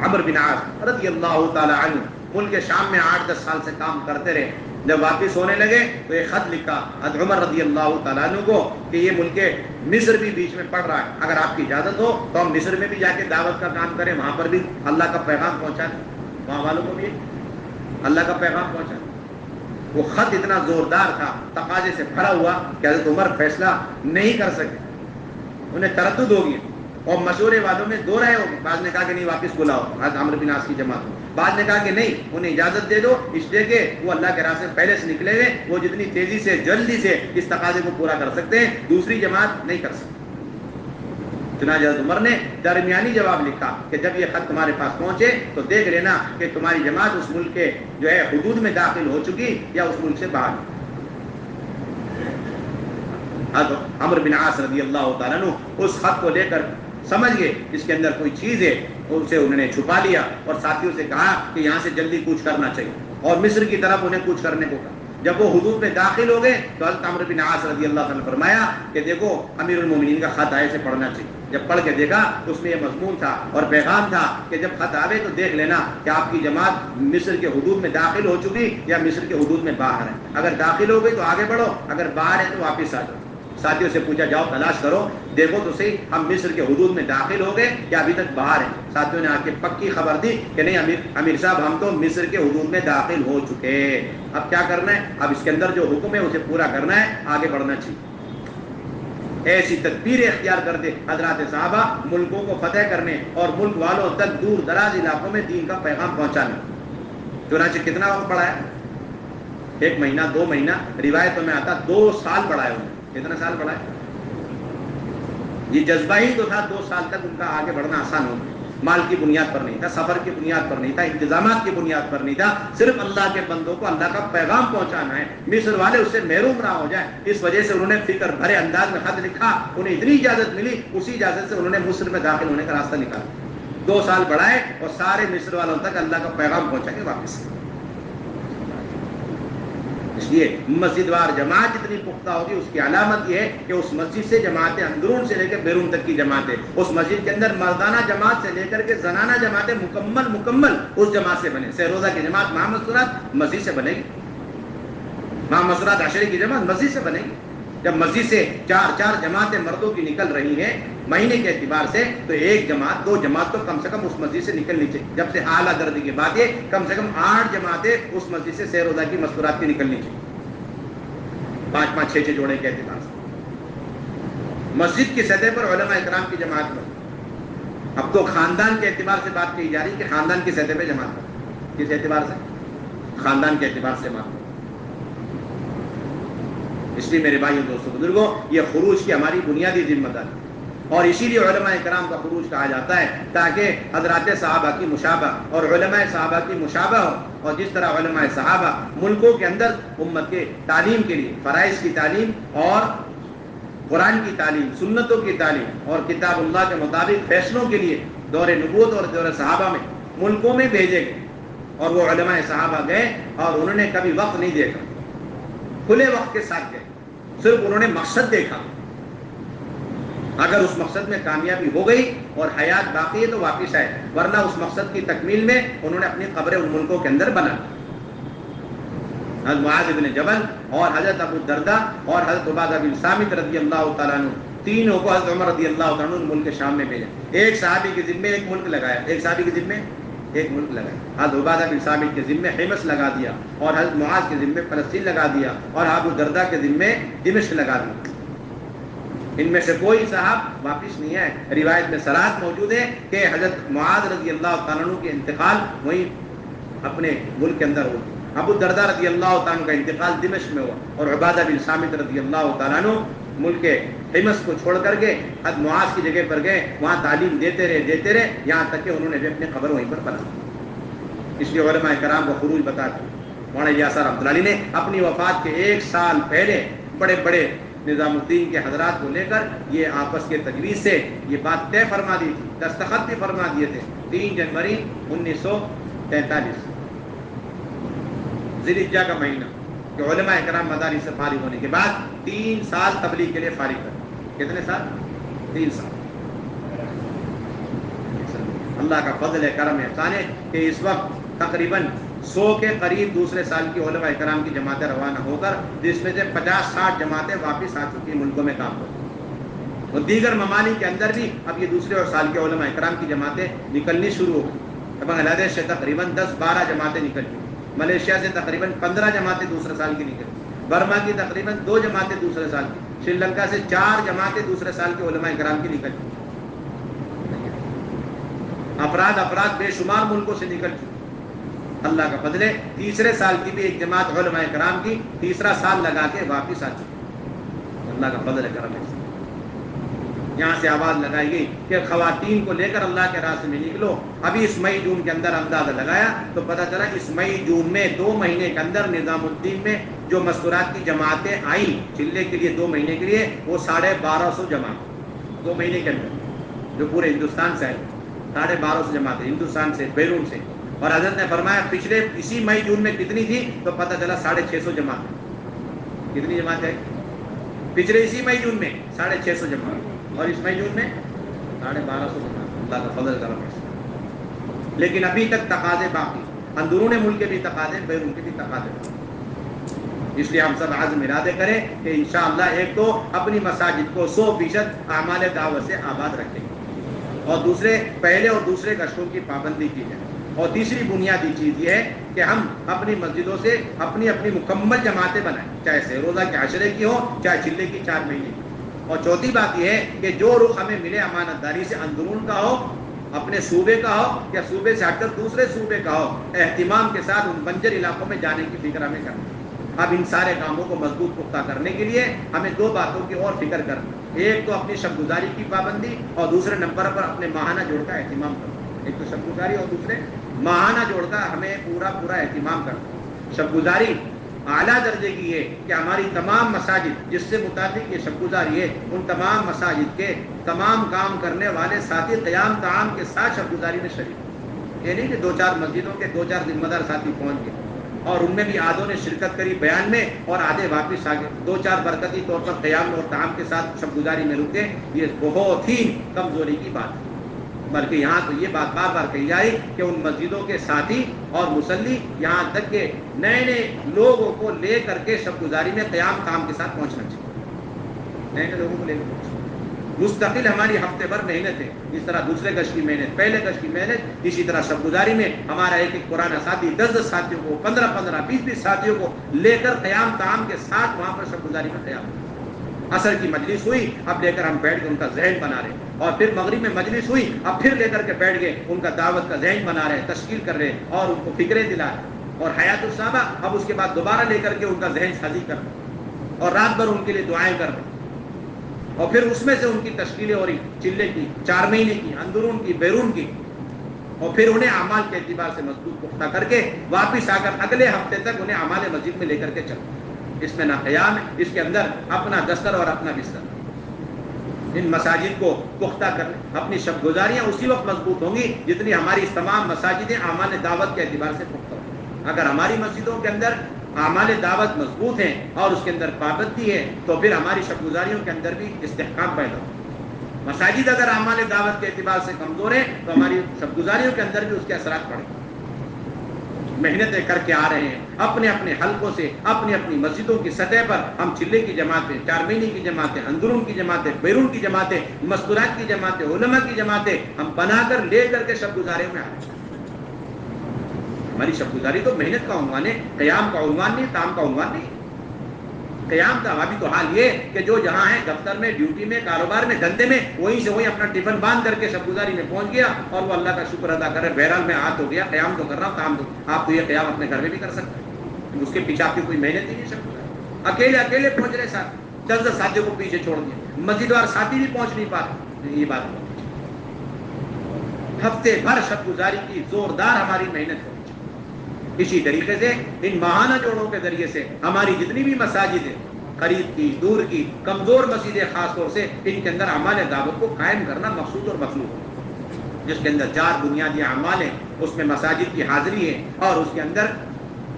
عمرو بن عاص رضی اللہ تعالی عنہ ملک شام میں 8-10 سال سے کام کرتے رہے. جب واپس ہونے لگے تو ایک خط لکھا عمر رضی اللہ تعالیٰ عنہ کو کہ یہ ملک مصر بھی بیچ میں پڑ رہا ہے، اگر آپ کی اجازت ہو تو ہم مصر میں بھی جا کے دعوت کا کام کریں، وہاں پر بھی اللہ کا پیغام پہنچائیں، وہاں والوں کو بھی اللہ کا پیغام پہنچائیں. وہ خط اتنا زوردار تھا، تقاضے سے بھرا ہوا کہ حضرت عمر فیصلہ نہیں کر سکے. انہیں تردد ہو گیا اور مشورے والوں میں دو رائے ہو گئے. بعض نے کہا کہ نہیں واپس بلاؤ عمرو بن عاص کی جماعت کو، بعض نے کہا کہ نہیں انہیں اجازت دے دو، اس لیے کہ وہ اللہ کے راستے پہلے سے نکلے ہوئے، وہ جتنی تیزی سے جلدی سے اس تقاضے کو پورا کر سکتے ہیں دوسری جماعت نہیں کر سکتی. چنانچہ حضرت عمر نے درمیانی جواب لکھا کہ جب یہ خط تمہارے پاس پہنچے تو دیکھ لینا کہ تمہاری جماعت اس ملک کے جو ہے حدود میں داخل ہو چکی یا اس ملک سے باہر. عمرو بن عاص رضی اللہ تعالیٰ عنہ اس خط کو لے کر سمجھ گئے اس کے اندر کوئی چیز ہے، اسے انہوں نے چھپا لیا اور ساتھیوں سے کہا کہ یہاں سے جلدی کوچ کرنا چاہیے اور مصر کی طرف انہیں کوچ کرنے کو کہا. جب وہ حدود میں داخل ہو گئے تو حضرت عمرو بن عاص رضی اللہ عنہ نے فرمایا کہ دیکھو امیر المومنین کا خط آئے سے پڑھنا چاہیے. جب پڑھ کے دیکھا تو اس میں یہ مضمون تھا اور پیغام تھا کہ جب خط آوے تو دیکھ لینا کہ آپ کی جماعت مصر کے حدود میں داخل ہو چکی یا مصر کے حدود میں باہر ہے. اگر داخل ہو گئی تو آگے بڑھو، اگر باہر ہے تو واپس آ جاؤ. ساتھیوں سے پوچھا جاؤ تلاش کرو، دیکھو تو صحیح ہم مصر کے حدود میں داخل ہو گئے یا ابھی تک باہر ہیں. ساتھیوں نے آ کے پکی خبر دی کہ نہیں امیر صاحب ہم تو مصر کے حدود میں داخل ہو چکے. اب کیا کرنا ہے؟ اب اس کے اندر جو حکم ہے اسے پورا کرنا ہے، آگے بڑھنا چاہیے. ایسی تدبیر اختیار کرتے حضرات صحابہ ملکوں کو فتح کرنے اور ملک والوں تک دور دراز علاقوں میں دین کا پیغام پہنچانا. چنانچہ کتنا وقت پڑھا ہے؟ 1 مہینہ 2 مہینہ، روایتوں میں آتا 2 سال پڑھائے انہوں نے. کتنا سال پڑھا ہے؟ یہ جذبہ ہی تو تھا 2 سال تک ان کا آگے بڑھنا آسان ہو گیا. مال کی بنیاد پر نہیں تھا، سفر کی بنیاد پر نہیں تھا، انتظامات کی بنیاد پر نہیں تھا، صرف اللہ کے بندوں کو اللہ کا پیغام پہنچانا ہے. مصر والے اس سے محروم نہ ہو جائیں، اس وجہ سے انہوں نے فکر بھرے انداز میں خط لکھا. انہیں اتنی اجازت ملی، اسی اجازت سے انہوں نے مصر میں داخل ہونے کا راستہ نکالا. 2 سال بڑھائے اور سارے مصر والوں تک اللہ کا پیغام پہنچا کے واپس. اس لیے مسجد وار جماعت جتنی پختہ ہوگی اس کی علامت یہ ہے کہ اس مسجد سے جماعتیں اندرون سے لے کے بیرون تک کی جماعتیں، اس مسجد کے اندر مردانہ جماعت سے لے کر کے زنانہ جماعتیں مکمل اس جماعت سے بنے. سہ روزہ کی جماعت محمد مسرات مسجد سے بنے گی، محمد مسرات عشرے کی جماعت مسجد سے بنے گی. جب مسجد سے 4 جماعتیں مردوں کی نکل رہی ہیں مہینے کے اعتبار سے تو 1 جماعت 2 جماعت تو کم سے کم اس مسجد سے نکلنی چاہیے. جب سے اعلیٰ درجے کی بات ہے کم سے کم 8 جماعتیں اس مسجد سے سہ روزہ کی مستورات کی نکلنی چاہیے، 5 6 جوڑے کے اعتبار سے. مسجد کی سطح پر علماء اکرام کی جماعت میں اب تو خاندان کے اعتبار سے بات کی جا رہی کہ خاندان کی سطح پہ جماعت کرو. کس اعتبار سے؟ خاندان کے اعتبار سے بات. اس لیے میرے بھائیوں دوستوں بزرگوں یہ خروج کی ہماری بنیادی ذمہ داری اور اسی لیے علماء کرام کا خروج کہا جاتا ہے تاکہ حضرات صحابہ کی مشابہ اور علماء صحابہ کی مشابہ ہو. اور جس طرح علماء صحابہ ملکوں کے اندر امت کے تعلیم کے لیے فرائض کی تعلیم اور قرآن کی تعلیم، سنتوں کی تعلیم اور کتاب اللہ کے مطابق فیصلوں کے لیے دور نبوت اور دور صحابہ میں ملکوں میں بھیجے گئے اور وہ علماء صحابہ گئے اور انہوں نے کبھی وقت نہیں دیکھا، کھلے وقت کے ساتھ گئے، صرف انہوں نے مقصد دیکھا. اگر اس مقصد میں کامیابی ہو گئی اور حیات باقی ہے تو واپس آئے، ورنہ اس مقصد کی تکمیل میں انہوں نے اپنی قبریں ان ملکوں کے اندر بنا. حضرت معاذ بن جبل اور حضرت ابو الدرداء اور حضرت عبادہ بن صامت رضی اللہ تعالیٰ عنہ تینوں کو حضرت عمر رضی اللہ تعالیٰ عنہ ملک شام میں بھیجا. ایک صحابی کے ذمے ایک ملک لگایا, ایک صحابی کے ذمے ایک ملک لگایا. حضرت عبادہ بن ثابت کے ذمے حمص لگا دیا, اور حضرت معاذ کے ذمے فلسطین لگا دیا, اور ابو درداء کے ذمے دمشق لگا دیا. ان میں سے کوئی صاحب واپس نہیں ہے. روایت میں صراحت موجود ہے کہ حضرت معاذ رضی اللہ تعالیٰ عنہ کے انتقال وہیں اپنے ملک کے اندر ہو. ابو درداء رضی اللہ تعالیٰ عنہ کا انتقال دمشق میں ہوا, اور عبادہ بن ثابت رضی اللہ تعالیٰ عنہ ملک حمص کو چھوڑ کر کے حضرت معاذ کی جگہ پر گئے, وہاں تعلیم دیتے رہے یہاں تک کہ انہوں نے بھی اپنی قبر وہیں پر بنا. اس لیے علماء کرام کو خروج بتاتے مولانا الیاس رحمۃ اللہ علیہ نے اپنی وفات کے 1 سال پہلے بڑے بڑے نظام الدین کے حضرات کو لے کر یہ آپس کے تجویز سے یہ بات طے فرما دی تھی, دستخط بھی فرما دیے تھے. 3 جنوری 1943 ذی الحجہ کا مہینہ, کہ علماء کرام مدارس سے فارغ ہونے کے بعد 3 سال تبلیغ کے لیے فارغ کر. کتنے سال؟ 3 سال. اللہ کا فضل ہے, کرم احسان ہے کہ اس وقت تقریباً 100 کے قریب دوسرے سال کی علماء کرام کی جماعتیں روانہ ہو کر, جس میں سے 50-60 جماعتیں واپس آ چکی ہیں ملکوں میں کام کرتی. اور دیگر ممالک کے اندر بھی اب یہ دوسرے اور سال کے علماء کرام کی جماعتیں نکلنی شروع ہو گئی. بنگلہ دیش سے تقریباً 10-12 جماعتیں نکل چکی, ملیشیا سے تقریباً 15 جماعتیں دوسرے سال کی نکل, برما کی تقریباً 2 جماعتیں دوسرے سال کی, سری لنکا سے 4 جماعتیں دوسرے سال کے علماء کرام کی نکل چکی. افراد بے شمار ملکوں سے نکل چکے. اللہ کا فضل ہے, تیسرے سال کی بھی ایک جماعت علماء کرام کی تیسرا سال لگا کے واپس آ چکی. اللہ کا فضل ہے, کرم ہے. یہاں سے آواز لگائی گئی کہ خواتین کو لے کر اللہ کے راستے میں نکلو. ابھی اس مئی جون کے اندر اندازہ لگایا تو پتہ چلا اس مئی جون میں 2 مہینے کے اندر نظام الدین میں جو مستورات کی جماعتیں آئیں چلے کے لیے 2 مہینے کے لیے, وہ 1250 جماعت 2 مہینے کے اندر جو پورے ہندوستان سے آئی. 1250 جماعتیں ہندوستان سے, بیرون سے. اور حضرت نے فرمایا پچھلے اسی مئی جون میں کتنی تھی, تو پتہ چلا 650 جماعتیں. کتنی جماعتیں پچھلے اسی مئی جون میں 650 جماعت, اور اس مئی جون میں 1250 جماعت. اللہ کا فضل کرم ہے. لیکن ابھی تک تقاضے باقی, اندرون ملک کے بھی تقاضے, بیرون کے بھی تقاضے. اس لیے ہم سب عزم ارادے کریں کہ انشاءاللہ ایک تو اپنی مساجد کو 100% اعمال دعوت سے آباد رکھیں, اور دوسرے پہلے اور دوسرے گشتوں کی پابندی کی جائے. اور تیسری بنیادی چیز یہ ہے کہ ہم اپنی مسجدوں سے اپنی مکمل جماعتیں بنائیں, چاہے سہ روزہ کے عشرے کی ہو, چاہے چلے کی 4 مہینے کی. اور چوتھی بات یہ ہے کہ جو رخ ہمیں ملے امانت داری سے, اندرون کا ہو, اپنے صوبے کا ہو, یا صوبے سے ہٹ کر دوسرے صوبے کا ہو, اہتمام کے ساتھ ان بنجر علاقوں میں جانے کی فکر ہمیں کرنا. اب ان سارے کاموں کو مضبوط پختہ کرنے کے لیے ہمیں 2 باتوں کی اور فکر کرنا. ایک تو اپنی شب گزاری کی پابندی, اور دوسرے نمبر پر اپنے ماہانہ جوڑ کا اہتمام کرنا. ایک تو شب گزاری, اور دوسرے ماہانہ جوڑ کا ہمیں پورا اہتمام کرنا. شب گزاری اعلیٰ درجے کی ہے کہ ہماری تمام مساجد جس سے متعلق یہ شب گزاری ہے, ان تمام مساجد کے تمام کام کرنے والے ساتھی قیام طعام کے ساتھ شب گزاری میں شریک. یہ نہیں کہ 2-4 مسجدوں کے 2-4 ذمہ دار ساتھی پہنچ گئے, اور ان میں بھی آدھوں نے شرکت کری بیان میں, اور آدھے واپس آ گئے. 2-4 برکتی طور پر قیام اور طعام کے ساتھ شب گزاری میں رکے. یہ بہت ہی کمزوری کی بات ہے. بلکہ یہاں تو یہ بات بار کہی جائے کہ ان مسجدوں کے ساتھی اور مصلی یہاں تک کہ نئے لوگوں کو لے کر کے شب گزاری میں قیام طعام کے ساتھ پہنچنا چاہیے. نئے لوگوں کو لے کر مستقل ہماری ہفتے بھر محنت ہے. اس طرح دوسرے گشت کی محنت, پہلے گشت کی محنت, اسی طرح شب گزاری میں ہمارا ایک پرانا ساتھی 10 ساتھیوں کو, 15 20 ساتھیوں کو لے کر قیام طعام کے ساتھ وہاں پر شب گزاری میں قیام. عصر کی مجلس ہوئی, اب لے کر ہم بیٹھ کے ان کا ذہن بنا رہے ہیں, اور پھر مغرب میں مجلس ہوئی, اب پھر لے کر کے بیٹھ گئے ان کا دعوت کا ذہن بنا رہے ہیں, تشکیل کر رہے ہیں, اور ان کو فکریں دلا رہے ہیں. اور حیات الصحابہ اب اس کے بعد دوبارہ لے کر کے ان کا ذہن سازی کر رہے ہیں, اور رات بھر ان کے لیے دعائیں کر رہے ہیں, اور پھر اس میں سے ان کی تشکیلیں ہو رہی, چلے کی, 4 مہینے کی, اندرون کی, بیرون کی, اور پھر انہیں اعمال کے اعتبار سے مضبوط پختہ کر کے واپس آ کر اگلے ہفتے تک انہیں اعمال مسجد میں لے کر کے چلتے. اس میں نہ قیام ہے, اس کے اندر اپنا دستر اور اپنا بستر. ان مساجد کو پختہ کرنے, اپنی شب گزاریاں اسی وقت مضبوط ہوں گی جتنی ہماری تمام مساجدیں اعمال دعوت کے اعتبار سے پختہ ہوں. اگر ہماری مسجدوں کے اندر اعمال دعوت مضبوط ہیں اور اس کے اندر پابندی ہے, تو پھر ہماری شب گزاریوں کے اندر بھی استحکام پیدا ہو. مساجد اگر اعمال دعوت کے اعتبار سے کمزور ہیں تو ہماری شب گزاریوں کے اندر بھی اس کے اثرات پڑیں. محنتیں کر کے آ رہے ہیں اپنے اپنے حلقوں سے، اپنی اپنی مسجدوں کی سطح پر ہم چلے کی جماعتیں، 4 مہینے کی جماعتیں، اندرون کی جماعتیں، بیرون کی جماعتیں، مستورات کی جماعتیں، علماء کی جماعتیں ہم بنا کر لے کر کے شب گزارے میں آ رہے ہیں۔ ہماری شب گزاری تو محنت کا عنوان ہے، قیام کا عنوان نہیں، کام کا عنوان نہیں۔ قیام کا ابھی تو حال یہ کہ جو جہاں ہے دفتر میں، ڈیوٹی میں، کاروبار میں، دھندے میں، وہیں سے وہیں اپنا ٹفن باندھ کر کے شب گزاری میں پہنچ گیا اور وہ اللہ کا شکر ادا کر رہے، بہرحال میں آ تو گیا، قیام تو کر رہا ہوں، کام تو آپ تو یہ قیام اپنے گھر میں بھی کر سکتے ہیں، اس کے پیچھے آپ کی کوئی محنت ہی نہیں۔ شب گزاری اکیلے اکیلے پہنچ رہے ساتھ، 10 ساتھیوں کو پیچھے چھوڑ دیا، مسجد وار ساتھی بھی پہنچ نہیں پا رہے۔ یہ بات ہفتے بھر شب گزاری کی زوردار ہماری محنت ہو۔ اسی طریقے سے ان ماہانہ جوڑوں کے ذریعے سے ہماری جتنی بھی مساجد ہیں، قریب کی، دور کی، کمزور مسجدیں خاص طور سے، ان کے اندر اعمال دعوت کو قائم کرنا مقصود اور مطلوب ہے، جس کے اندر 4 بنیادی اعمال ہیں، اس میں مساجد کی حاضری ہے اور اس کے اندر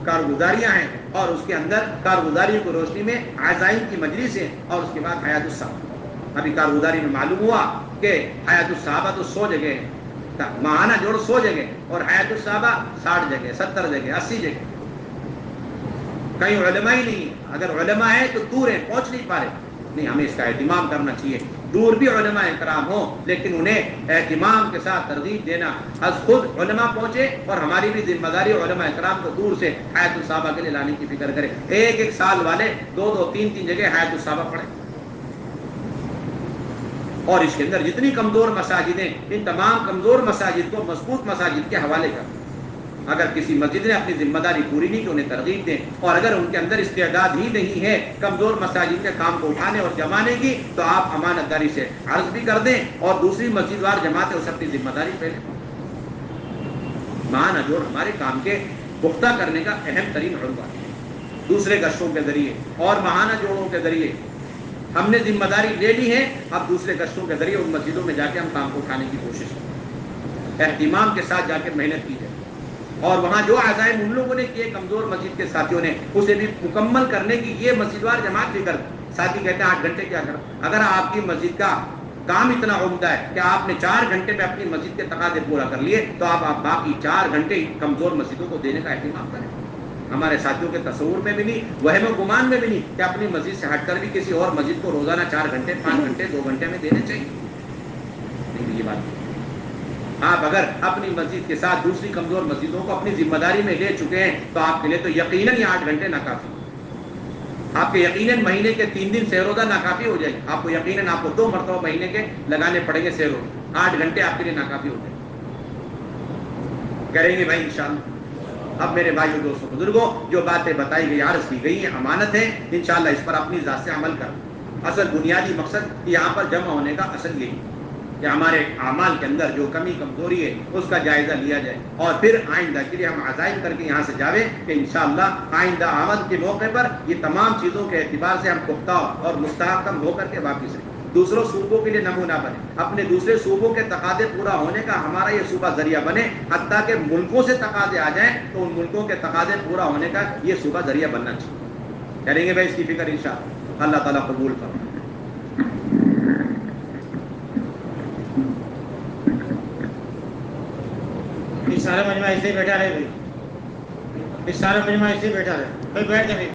کارگزاریاں ہیں، اور اس کے اندر کارگزاری کو روشنی میں عزائم کی مجلس ہے، اور اس کے بعد حیات الصحابہ۔ ابھی کارگزاری میں معلوم ہوا کہ حیات الصحابہ تو 100 جگہ ہے، ماہانہ جوڑ 100 جگہ اور حیات الصحابہ 60 جگہ، 70 جگہ، 80 جگہ، کہیں علماء ہی نہیں، اگر علماء ہیں تو دور ہیں، پہنچ نہیں پا رہے۔ نہیں، ہمیں اس کا اہتمام کرنا چاہیے، دور بھی علماء کرام ہوں لیکن انہیں اہتمام کے ساتھ ترغیب دینا، از خود علماء پہنچے اور ہماری بھی ذمہ داری علماء کرام کو دور سے حیات الصحابہ کے لیے لانے کی فکر کرے، ایک سال والے 2 3 جگہ حیات الصحابہ پڑھیں، اور اس کے اندر جتنی کمزور مساجد ہیں ان تمام کمزور مساجد کو مضبوط مساجد کے حوالے کر، اگر کسی مسجد نے اپنی ذمہ داری پوری نہیں تو انہیں ترغیب دیں، اور اگر ان کے اندر استعداد ہی نہیں ہے کمزور مساجد کے کام کو اٹھانے اور جمانے کی تو آپ امانت داری سے عرض بھی کر دیں اور دوسری مسجد وار جماعتیں اسے اپنی ذمہ داری پہ لیں۔ ماہانہ جوڑ ہمارے کام کے پختہ کرنے کا اہم ترین عنوان ہے۔ دوسرے گشتوں کے ذریعے اور ماہانہ جوڑوں کے ذریعے ہم نے ذمہ داری لے لی ہے، اب دوسرے گشتوں کے ذریعے ان مسجدوں میں جا کے ہم کام کو اٹھانے کی کوشش کریں، اہتمام کے ساتھ جا کے محنت کی جائے، اور وہاں جو عزائم ان لوگوں نے کیے کمزور مسجد کے ساتھیوں نے اسے بھی مکمل کرنے کی یہ مسجد وار جماعت بھی کر۔ ساتھی کہتے ہیں 8 گھنٹے کیا کریں، اگر آپ کی مسجد کا کام اتنا عمدہ ہے کہ آپ نے 4 گھنٹے میں اپنی مسجد کے تقاضے پورا کر لیے تو آپ باقی 4 گھنٹے کمزور مسجدوں کو دینے کا اہتمام کریں۔ ہمارے ساتھیوں کے تصور میں بھی نہیں، وہم و گمان میں بھی نہیں کہ اپنی مسجد سے ہٹ کر بھی کسی اور مسجد کو روزانہ 4 گھنٹے، 5 گھنٹے، 2 گھنٹے میں دینے چاہیے۔ نہیں، یہ بات آپ اگر اپنی مسجد کے ساتھ دوسری کمزور مسجدوں کو اپنی ذمہ داری میں لے چکے ہیں تو آپ کے لیے تو یقیناً یہ 8 گھنٹے ناکافی، آپ کے یقیناً مہینے کے 3 دن سیر روزہ ناکافی ہو جائے گی، آپ کو یقیناً آپ کو 2 مرتبہ مہینے کے لگانے پڑیں گے سیر روزہ، 8 گھنٹے آپ کے لیے ناکافی ہو جائے گے۔ کریں گے بھائی انشاءاللہ۔ اب میرے بھائیو، دوستوں، بزرگوں، جو باتیں بتائی گئی، عرض کی گئی ہیں، امانت ہے، انشاءاللہ اس پر اپنی ذات سے عمل کر۔ اصل بنیادی مقصد یہاں پر جمع ہونے کا اصل یہی کہ ہمارے اعمال کے اندر جو کمی کمزوری ہے اس کا جائزہ لیا جائے، اور پھر آئندہ کے لیے ہم عزائم کر کے یہاں سے جاویں کہ انشاءاللہ آئندہ آمد کے موقع پر یہ تمام چیزوں کے اعتبار سے ہم پختہ اور مستحکم ہو کر کے واپس رہیں، دوسروں صوبوں کے لیے نمونہ بنے، اپنے دوسرے صوبوں کے تقاضے پورا ہونے کا ہمارا یہ صوبہ ذریعہ بنے، حتیٰ کہ ملکوں سے تقاضے آ جائیں تو ان ملکوں کے تقاضے پورا ہونے کا یہ صوبہ ذریعہ بننا چاہیے۔ کریں گے بھائی اس کی فکر انشاءاللہ، اللہ تعالیٰ قبول فرمائے۔ سارا مجمع ایسے ہی بیٹھا رہے بھائی، سارا مجمع ایسے ہی بیٹھا رہے بھائی، بیٹھ جائے۔